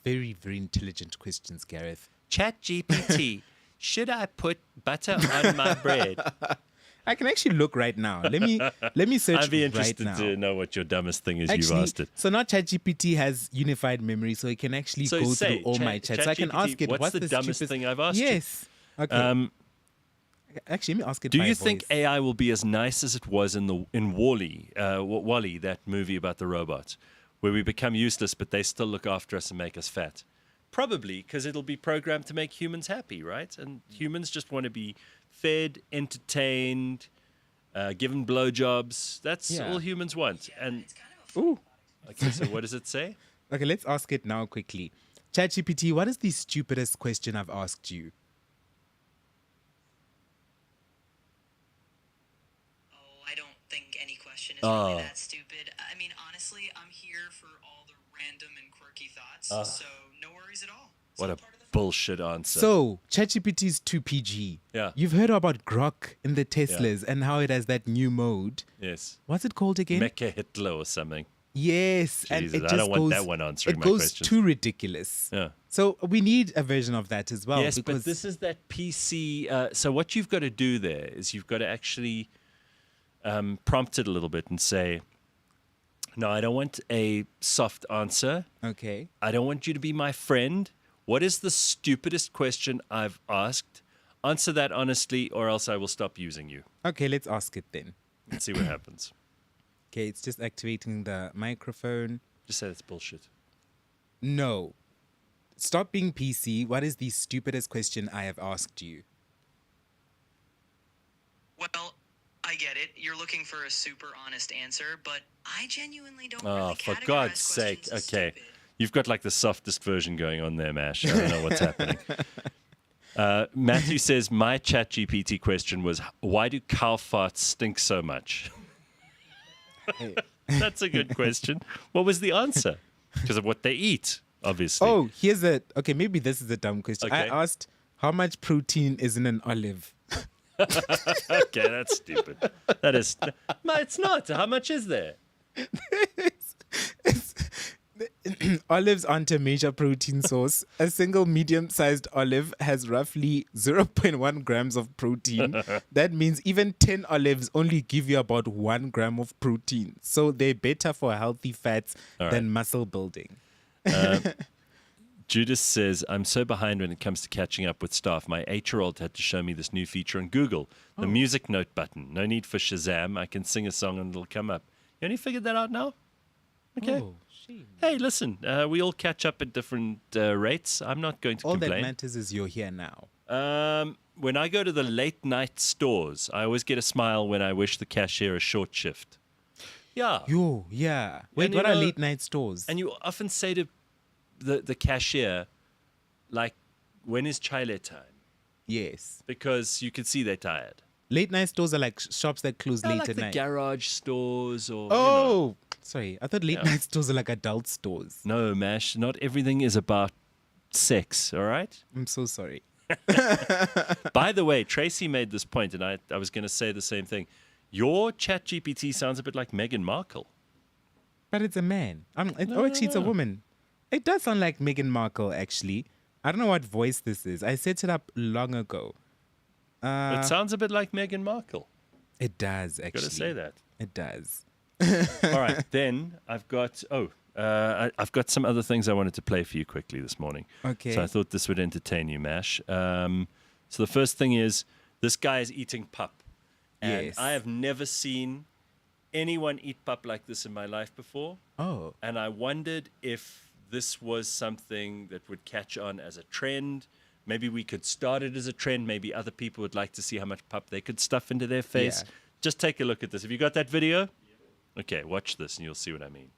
very, very intelligent questions, Gareth. ChatGPT, should I put butter on my bread? I can actually look right now. Let me search I'd be right interested now. to know what your dumbest thing is Actually, you've asked it. So now ChatGPT has unified memory, so it can actually So go say, through all my chats. So I can ChatGPT, ask it, what's the dumbest stupidest thing I've asked you? Yes. Okay. Actually, let me ask it Do by you voice. think AI will be as nice as it was in WALL-E, WALL-E, that movie about the robots, where we become useless, but they still look after us and make us fat? Probably, because it'll be programmed to make humans happy, right? And humans just want to be fed, entertained, given blowjobs. That's all humans want. And okay, so what does it say? Okay, let's ask it now quickly. ChatGPT, what is the stupidest question I've asked you? I don't think any question is really that stupid. I mean, honestly, I'm here for all the random and quirky thoughts, so no worries at all. What a bullshit answer. So, ChatGPT is too PG. Yeah. You've heard about Grok in the Teslas and how it has that new mode. Yes. What's it called again? Mecha Hitler or something. Yes. Jesus, and it just I don't want goes, that one answering it my goes questions. too ridiculous. Yeah. So we need a version of that as well. Yes, because but this is that PC. So what you've got to do there is you've got to actually prompt it a little bit and say, no, I don't want a soft answer. Okay. I don't want you to be my friend. What is the stupidest question I've asked? Answer that honestly, or else I will stop using you. Okay, let's ask it then. Let's see what happens. Okay, it's just activating the microphone. Just say that's bullshit. No. Stop being PC. What is the stupidest question I have asked you? Well, I get it. You're looking for a super honest answer, but I genuinely don't really For categorize God's sake. questions as Okay. stupid. You've got like the softest version going on there, Mash. I don't know what's happening. Matthew says, my ChatGPT question was, why do cow farts stink so much? That's a good question. What was the answer? Because of what they eat, obviously. Oh, here's a... Okay, maybe this is a dumb question. Okay. I asked, how much protein is in an olive? Okay, that's stupid. That is... No, it's not. How much is there? Olives aren't a major protein source. A single medium-sized olive has roughly 0.1 grams of protein. That means even 10 olives only give you about 1 gram of protein. So they're better for healthy fats than muscle building. Judas says, I'm so behind when it comes to catching up with stuff. My 8-year-old had to show me this new feature on Google, the music note button. No need for Shazam. I can sing a song and it'll come up. You only figured that out now? Okay. Oh, hey, listen, we all catch up at different rates. I'm not going to complain. All that matters is you're here now. When I go to the late night stores, I always get a smile when I wish the cashier a short shift. Yeah. Yeah. Wait, what are late night stores? And you often say to the cashier, like, when is chile time? Yes. Because you can see they're tired. Late night stores are like shops that close late like at the night. Garage stores or... Oh, sorry. I thought late night stores are like adult stores. No, Mash, not everything is about sex, all right? I'm so sorry. By the way, Tracy made this point, and I was going to say the same thing. Your ChatGPT sounds a bit like Meghan Markle. But it's a man. Actually, it's a woman. It does sound like Meghan Markle, actually. I don't know what voice this is. I set it up long ago. It sounds a bit like Meghan Markle. It does, actually. Got to say that. It does. All right, then I've got... I've got some other things I wanted to play for you quickly this morning. Okay. So I thought this would entertain you, Mash. So the first thing is, this guy is eating pup. And Yes. I have never seen anyone eat pup like this in my life before. Oh. And I wondered if this was something that would catch on as a trend. Maybe we could start it as a trend. Maybe other people would like to see how much pup they could stuff into their face. Yeah. Just take a look at this. Have you got that video? Okay, watch this and you'll see what I mean.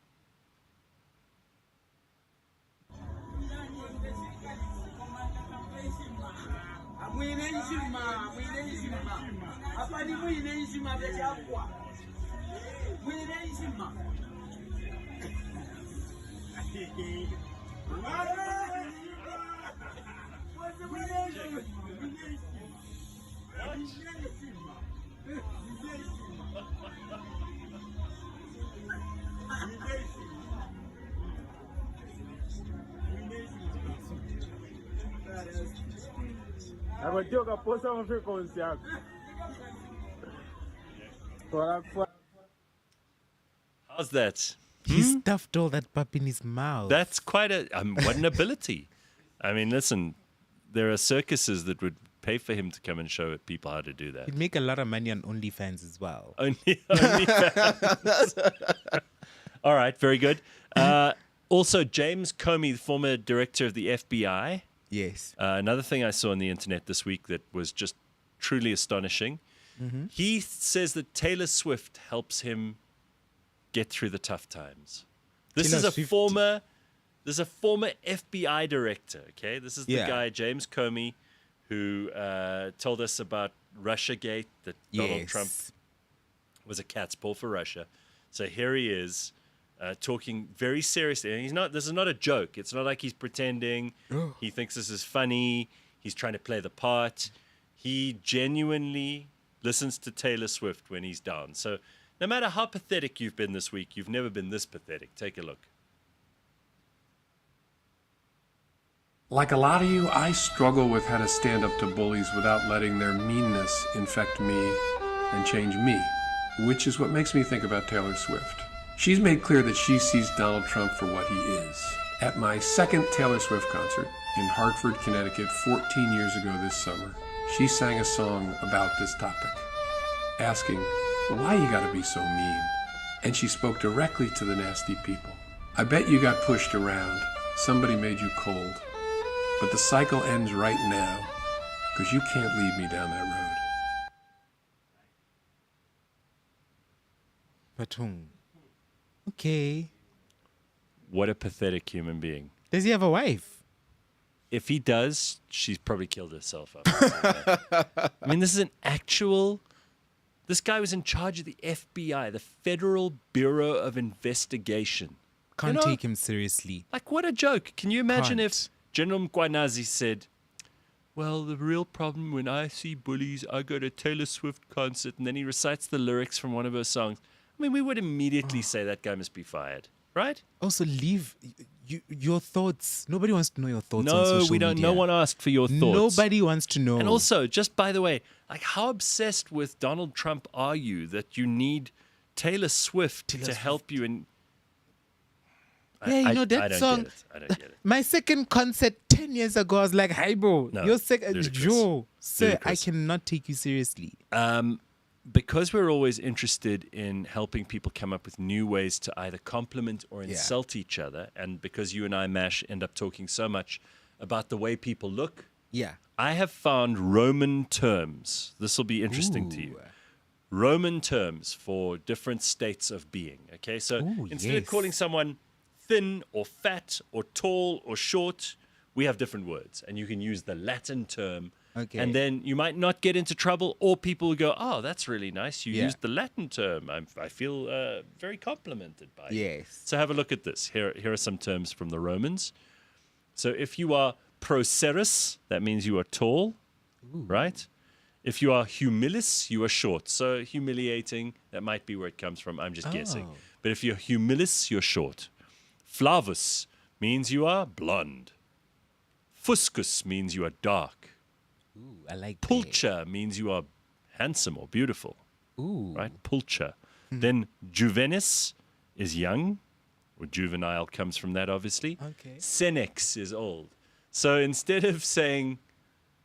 How's that? He stuffed all that pup in his mouth. That's quite what an ability. I mean, listen, there are circuses that would pay for him to come and show people how to do that. He'd make a lot of money on OnlyFans as well. OnlyFans. All right, very good. Also, James Comey, the former director of the FBI. Yes. Another thing I saw on the internet this week that was just truly astonishing. Mm-hmm. He says that Taylor Swift helps him get through the tough times. This is a former FBI director, okay? This is the guy, James Comey, who told us about Russiagate, that Donald Trump was a cat's paw for Russia. So here he is talking very seriously. And this is not a joke. It's not like he's pretending. He thinks this is funny. He's trying to play the part. He genuinely listens to Taylor Swift when he's down. So no matter how pathetic you've been this week, you've never been this pathetic. Take a look. Like a lot of you, I struggle with how to stand up to bullies without letting their meanness infect me and change me, which is what makes me think about Taylor Swift. She's made clear that she sees Donald Trump for what he is. At my second Taylor Swift concert in Hartford, Connecticut, 14 years ago this summer, she sang a song about this topic, asking, why you gotta be so mean? And she spoke directly to the nasty people. I bet you got pushed around. Somebody made you cold. But the cycle ends right now, because you can't lead me down that road. Batung. Okay. What a pathetic human being. Does he have a wife? If he does, she's probably killed herself. I mean, this is an actual... This guy was in charge of the FBI, the Federal Bureau of Investigation. Can't take him seriously. Like, what a joke. Can you imagine if General Mkwanazi said, well, the real problem when I see bullies, I go to a Taylor Swift concert, and then he recites the lyrics from one of her songs. I mean, we would immediately say that guy must be fired, right? Also, leave your thoughts. Nobody wants to know your thoughts on social we don't. media. No one asked for your thoughts. Nobody wants to know. And also, just by the way, like, how obsessed with Donald Trump are you that you need Taylor Swift to help you in... Yeah, you know I that don't song. Get it. I don't get it. My second concert 10 years ago, I was like, "Hi, bro, No, your second, ludicrous. Joe, sir, I Ludicrous. cannot take you seriously." Because we're always interested in helping people come up with new ways to either compliment or insult each other, and because you and I, Mash, end up talking so much about the way people look, Yeah. I have found Roman terms. This will be interesting to you. Roman terms for different states of being. Okay, so instead of calling someone thin or fat or tall or short, we have different words, and you can use the Latin term. Okay. And then you might not get into trouble, or people will go, "Oh, that's really nice. You Yeah. used the Latin term. I feel very complimented by you." Yes. So have a look at this. Here are some terms from the Romans. So if you are procerus, that means you are tall, right? If you are humilis, you are short. So humiliating, that might be where it comes from. I'm just guessing. Oh. But if you're humilis, you're short. Flavus means you are blonde. Fuscus means you are dark. Ooh, I like Pulcher means you are handsome or beautiful. Ooh. Right? Pulcher. Then juvenis is young, or juvenile comes from that, obviously. Okay. Senex is old. So instead of saying,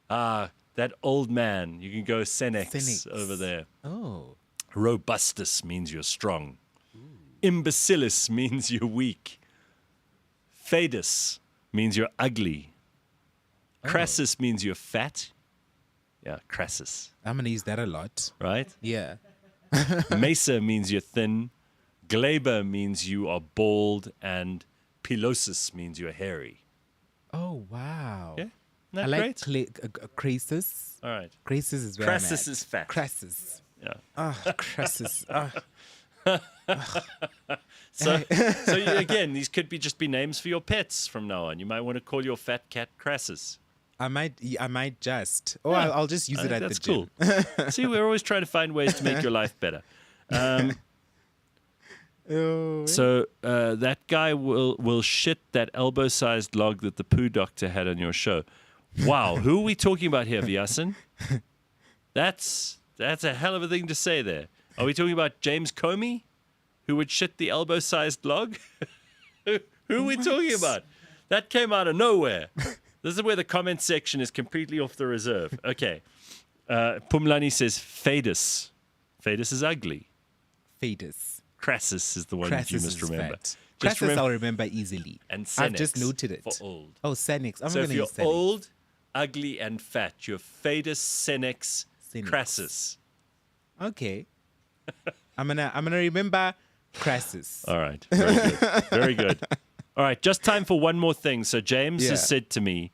that old man, you can go senex over there. Oh. Robustus means you're strong. Imbecilis means you're weak. Fadus means you're ugly. Crassus means you're fat. Yeah, crassus. I'm going to use that a lot. Right? Yeah. Mesa means you're thin. Glaber means you are bald. And pilosus means you're hairy. Oh, wow. Yeah? Isn't that I like great? Crassus. All right. Crassus is where Crassus I'm at. is fat. Crassus. Yeah. Crassus. So again, these could just be names for your pets from now on. You might want to call your fat cat Crassus. I might just. Oh, Yeah, I'll just use it at the that's gym. cool. See, we're always trying to find ways to make your life better. So that guy will shit that elbow-sized log that the poo doctor had on your show. Wow, who are we talking about here, Vyasan? That's a hell of a thing to say there. Are we talking about James Comey, who would shit the elbow-sized log? Who are we talking about? That came out of nowhere. This is where the comment section is completely off the reserve. Okay. Pumlani says Fadus. Fadus is ugly. Fadus. Crassus is the one Crassus you must is remember. fat. Just Crassus I'll remember easily. And I've just Senex noted it. for old. Oh, Senex. I'm So going if to you're use Senex. old, ugly, and fat, you're Fadus, Senex, Crassus. Okay. I'm gonna remember Crassus. All right. Very good. Very good. All right. Just time for one more thing. So James has said to me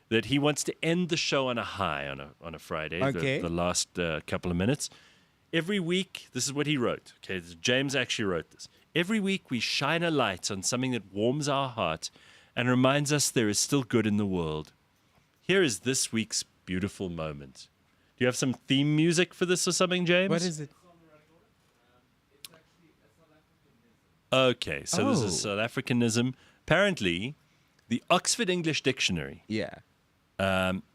that he wants to end the show on a high on a Friday, Okay. the last couple of minutes. Every week, this is what he wrote. Okay, James actually wrote this. Every week we shine a light on something that warms our heart and reminds us there is still good in the world. Here is this week's beautiful moment. Do you have some theme music for this or something, James? What is it? Okay, so this is South Africanism. Apparently, the Oxford English Dictionary. Yeah.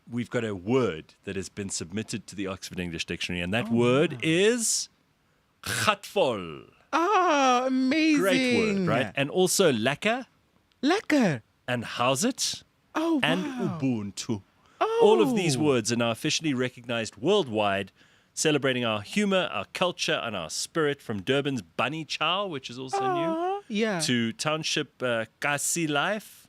We've got a word that has been submitted to the Oxford English Dictionary, and that word is gatvol. Oh, amazing. Great word, right? And also lekker. Lekker. And how's it? Oh, and Ubuntu. All of these words are now officially recognized worldwide, celebrating our humor, our culture, and our spirit, from Durban's Bunny Chow, which is also new, yeah, to township Kasi life,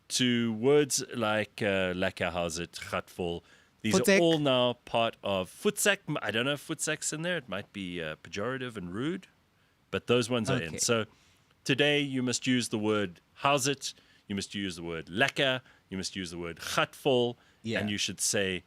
to words like lekker, how's it, gatvol. These Futsek. are all now part of Futsek. I don't know if Futsek's in there. It might be pejorative and rude, but those ones are in. So today you must use the word how's it, you must use the word lekker, you must use the word gatvol, and you should say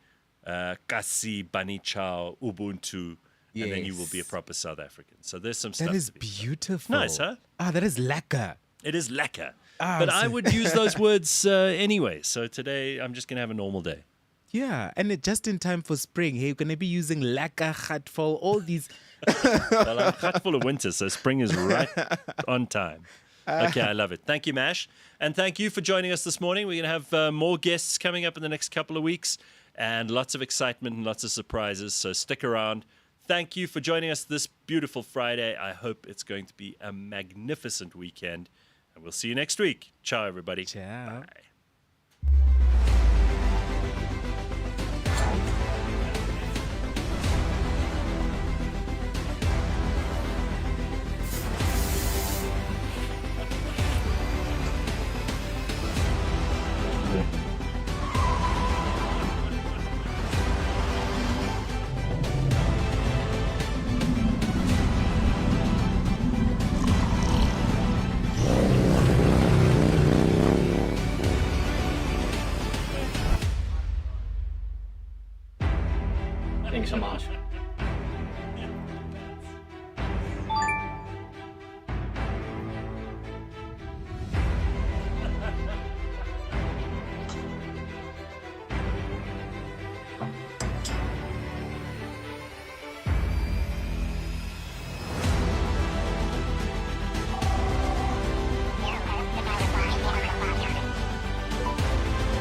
Kasi, Bunny Chow, Ubuntu, and then you will be a proper South African. So there's some stuff. That is to be beautiful. nice, huh? That is lekker. It is lekker. But I would use those words anyway. So today I'm just going to have a normal day. Yeah, and just in time for spring. Hey, you're going to be using lekker, gatvol, all these. Well, I'm gatvol of winter, so spring is right on time. Okay, I love it. Thank you, Mash. And thank you for joining us this morning. We're going to have more guests coming up in the next couple of weeks, and lots of excitement and lots of surprises. So stick around. Thank you for joining us this beautiful Friday. I hope it's going to be a magnificent weekend. And we'll see you next week. Ciao, everybody. Ciao. Bye.